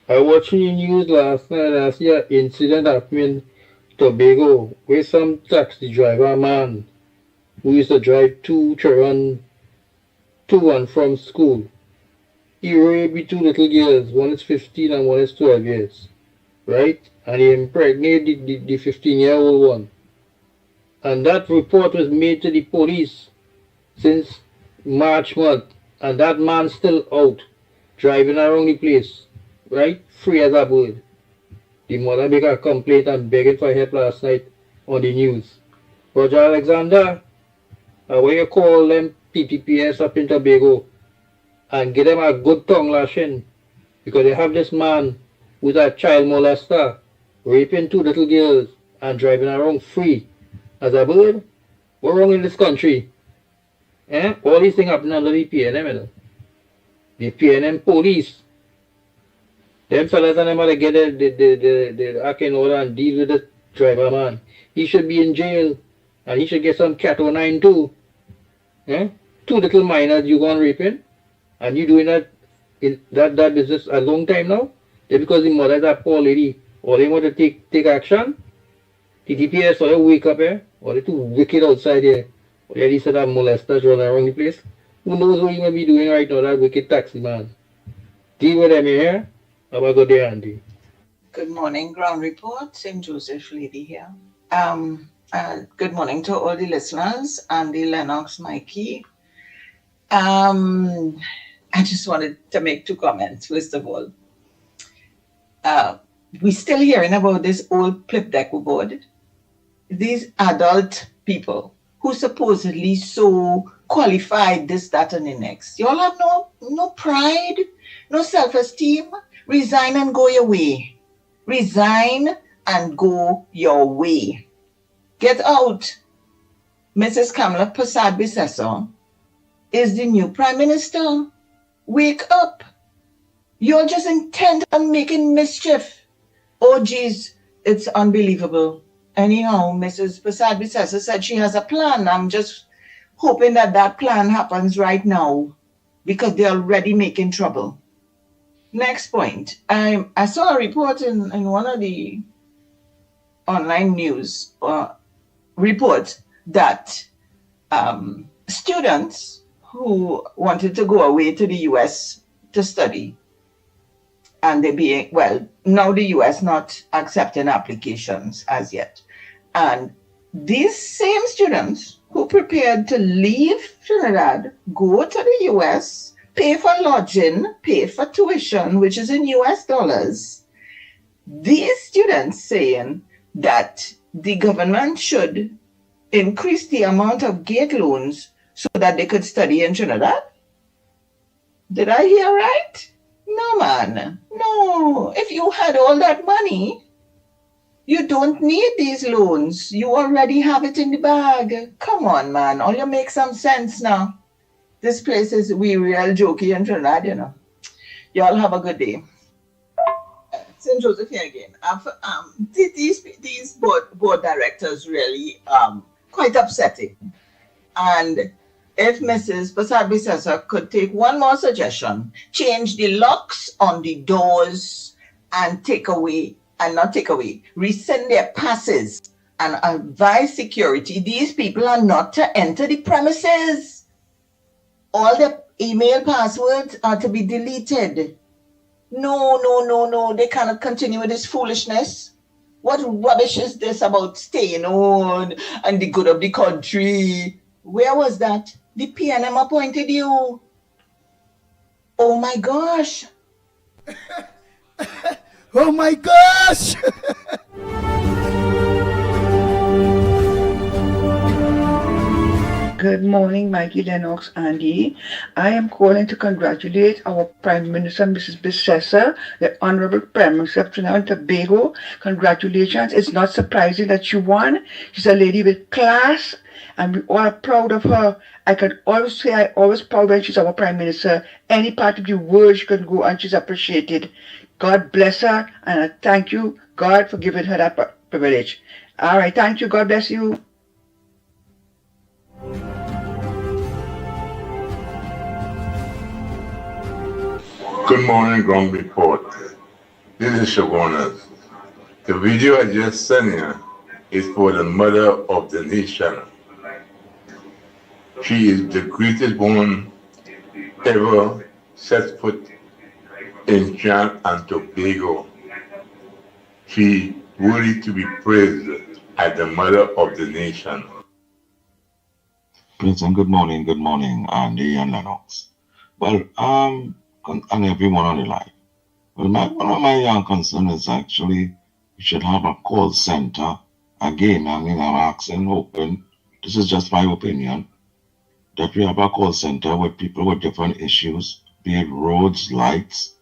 I watched the news last night and I see an incident happening in Tobago where some taxi driver man who used to drive two children to and from school. He raped two little girls, one is 15 and one is 12 years. Right? And he impregnated the 15-year-old one. And that report was made to the police since March month. And that man's still out, driving around the place, right? Free as a bird. The mother made a complaint and begging for help last night on the news. Roger Alexander, when you call them PTPS up in Tobago and give them a good tongue lashing because they have this man who's a child molester, raping 2 little girls and driving around free as a bird. What's wrong in this country? Eh? All these things happen under the PNM, you know. The PNM police. Them fellas and them are to get the acting order and deal with the driver, man. He should be in jail and he should get some cat 09 too. Eh? 2 little minors you gone raping and you doing that in that business a long time now? Just because the mother is a poor lady or they want to take action? TTPS or they wake up here or they too wicked outside here. Or they said that molesters running around the place. Who knows what you may be doing right now, that wicked taxi man. Deal with them here. Have a good day, Andy. Good morning, Ground Report. St. Joseph Lady here. Good morning to all the listeners, Andy, Lennox, Mickie. I just wanted to make 2 comments. First of all, we're still hearing about this old flip deck board. These adult people who supposedly so qualified, this, that, and the next. You all have no pride, no self-esteem. Resign and go your way. Resign and go your way. Get out. Mrs. Kamala Persad-Bissessor is the new Prime Minister. Wake up. You're just intent on making mischief. Oh, geez, it's unbelievable. Anyhow, Mrs. Persad-Bissessor said she has a plan. I'm just hoping that plan happens right now because they're already making trouble. Next point. I saw a report in one of the online news reports that students who wanted to go away to the US to study, and now the US not accepting applications as yet. And these same students who prepared to leave Trinidad, go to the US, pay for lodging, pay for tuition, which is in US dollars, these students saying that the government should increase the amount of gate loans so that they could study in Trinidad. Did I hear right? No, man. No. If you had all that money, you don't need these loans. You already have it in the bag. Come on, man. All you make some sense now. This place is real jokey in Trinidad, you know. Y'all have a good day. St. Joseph here again. These board directors really quite upsetting. And if Mrs. Persad-Bissessor could take one more suggestion, change the locks on the doors and rescind their passes and advise security. These people are not to enter the premises. All the email passwords are to be deleted. No. They cannot continue with this foolishness. What rubbish is this about staying on and the good of the country? Where was that? The PNM appointed you. Oh my gosh. Oh my gosh. Good morning, Mickie, Lennox, Andy. I am calling to congratulate our Prime Minister, Mrs. Bissessor, the Honorable Prime Minister of Trinidad and Tobago. Congratulations. It's not surprising that she won. She's a lady with class, and we all are proud of her. I can always say I'm always proud when she's our Prime Minister. Any part of the world she can go and she's appreciated. God bless her, and I thank you, God, for giving her that privilege. All right, thank you. God bless you. Good morning, Ground Report. This is Shagonas. The video I just sent you is for the mother of the nation. She is the greatest woman ever set foot in Trinidad and Tobago. She worthy to be praised as the mother of the nation. Prince, and good morning, Andy and Lennox. Well, and everyone on the line. Well, one of my concerns is actually we should have a call center. Again, I'm asking, hoping, this is just my opinion, that we have a call center with people with different issues, be it roads, lights,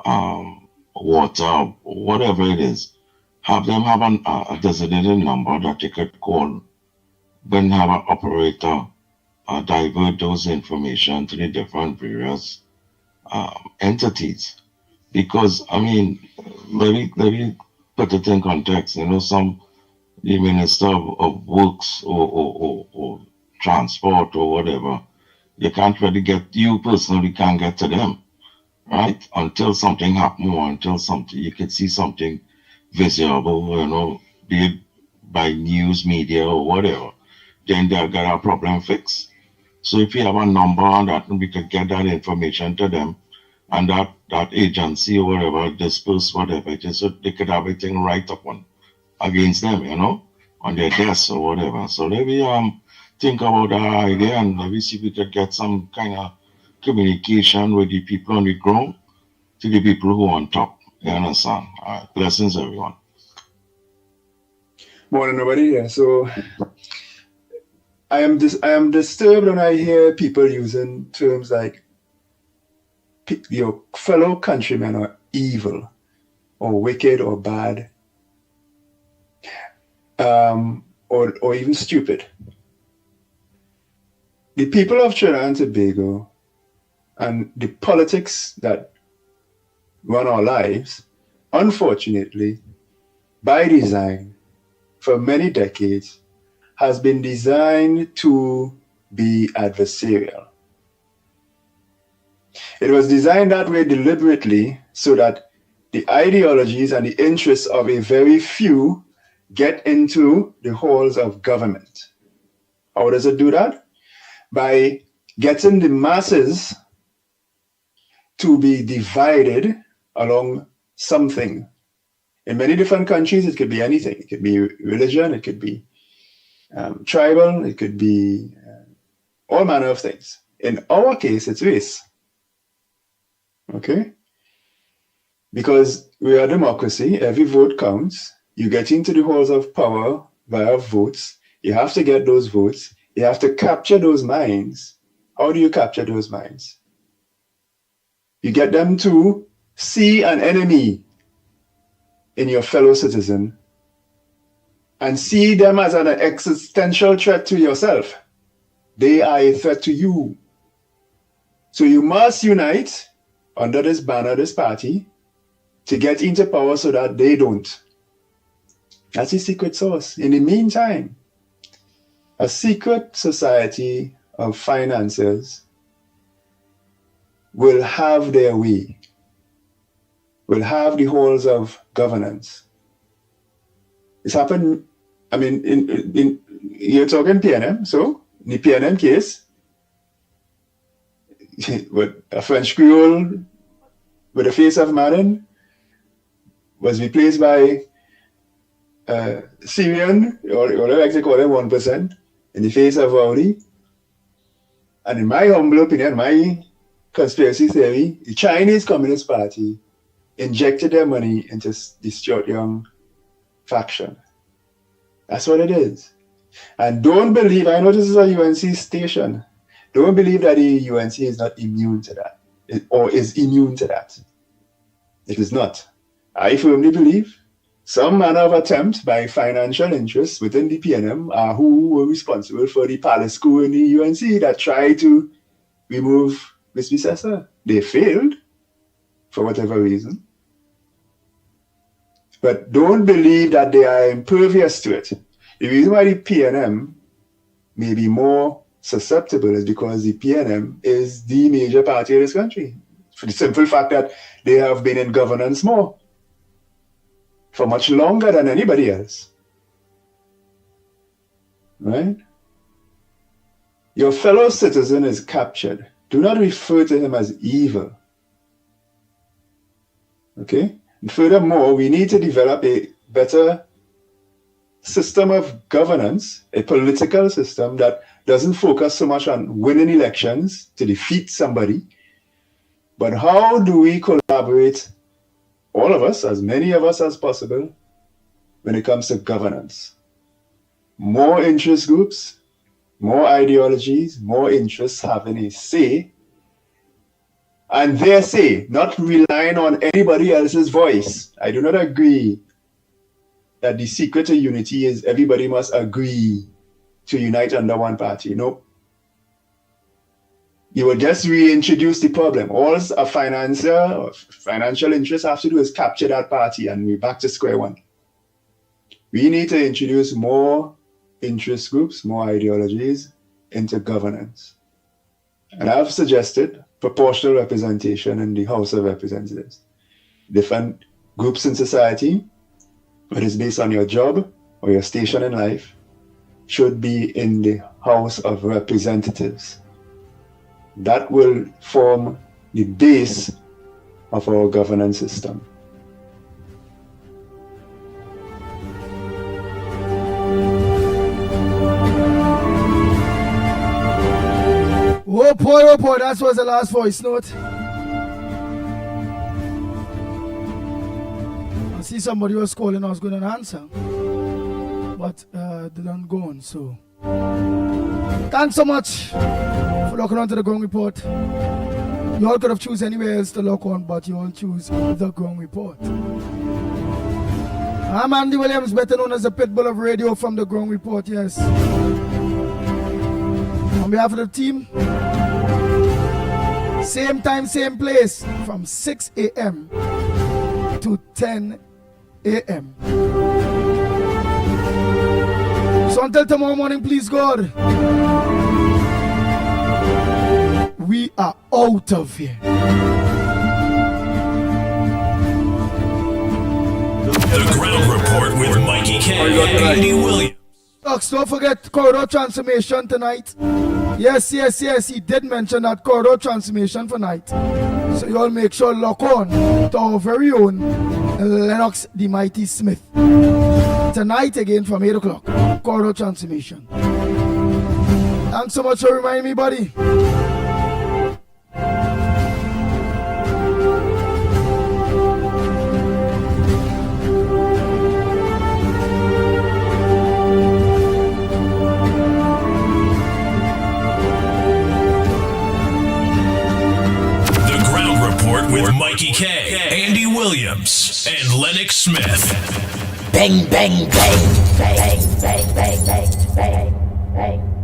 water, whatever it is. Have them have a designated number that you could call, then have an operator divert those information to the different various entities. Because, I mean, let me put it in context. You know, the Minister of Works or Transport or whatever, you can't really you personally can't get to them, right? Until something happens or until you could see something visible, you know, be it by news, media or whatever, then they'll get our problem fixed. So if you have a number on that, we could get that information to them, and that agency or whatever disperse whatever it is, so they could have everything right up against them, you know, on their desks or whatever. So let me think about that idea, and let me see if we could get some kind of communication with the people on the ground to the people who are on top. You understand? All right. Blessings, everyone. Morning, everybody. Yeah, so I am disturbed when I hear people using terms like your fellow countrymen are evil or wicked or bad, or even stupid. The people of Trinidad and Tobago and the politics that run our lives, unfortunately, by design, for many decades, has been designed to be adversarial. It was designed that way deliberately so that the ideologies and the interests of a very few get into the halls of government. How does it do that? By getting the masses to be divided along something. In many different countries, it could be anything. It could be religion, it could be tribal, it could be all manner of things. In our case, it's race. Okay? Because we are a democracy, every vote counts. You get into the halls of power via votes. You have to get those votes. You have to capture those minds. How do you capture those minds? You get them to see an enemy in your fellow citizen and see them as an existential threat to yourself. They are a threat to you. So you must unite under this banner, this party, to get into power so that they don't. That's the secret sauce. In the meantime, a secret society of financiers will have their way, will have the halls of governance. It's happened, I mean, you're talking PNM, so in the PNM case, with a French Creole with the face of Madden was replaced by Syrian, or whatever I call them, 1%, in the face of Rowdy. And in my humble opinion, my conspiracy theory, the Chinese Communist Party injected their money into the Stuart Young faction. That's what it is. And don't believe, I know this is a UNC station, don't believe that the UNC is not immune to that, or is immune to that. It is not. I firmly believe some manner of attempt by financial interests within the PNM are who were responsible for the palace coup in the UNC that tried to remove Miss Bissessa. They failed for whatever reason. But don't believe that they are impervious to it. The reason why the PNM may be more susceptible is because the PNM is the major party of this country. For the simple fact that they have been in governance more for much longer than anybody else. Right? Your fellow citizen is captured. Do not refer to him as evil. Okay? And furthermore, we need to develop a better system of governance, a political system that doesn't focus so much on winning elections to defeat somebody, but how do we collaborate, all of us, as many of us as possible, when it comes to governance? More interest groups, more ideologies, more interests having a say, and their say, not relying on anybody else's voice. I do not agree that the secret to unity is everybody must agree to unite under one party. No. You will just reintroduce the problem. All a financial interest have to do is capture that party and we're back to square one. We need to introduce more interest groups, more ideologies into governance. And I've suggested proportional representation in the House of Representatives. Different groups in society, whether it's based on your job or your station in life, should be in the House of Representatives. That will form the base of our governance system. Oh boy, that was the last voice note. I see somebody was calling, I was going to answer. But they don't go on, so. Thanks so much for locking on to the Ground Report. You all could have chosen anywhere else to lock on, but you all choose the Ground Report. I'm Andy Williams, better known as the Pitbull of Radio from the Ground Report, yes. On behalf of the team, same time, same place, from 6 a.m. to 10 a.m. So until tomorrow morning, please God, we are out of here. The Ground Report with Mickie K and Andy Williams. Folks, don't forget corridor transformation tonight. Yes, he did mention that corridor transformation for night. So you all make sure lock on to our very own Lennox the Mighty Smith. Tonight again from 8 o'clock, corridor transformation. Thanks so much for reminding me, buddy. With Mickie K, Andy Williams, and Lennox Smith. Bang, bang, bang, bang, bang, bang, bang, bang, bang.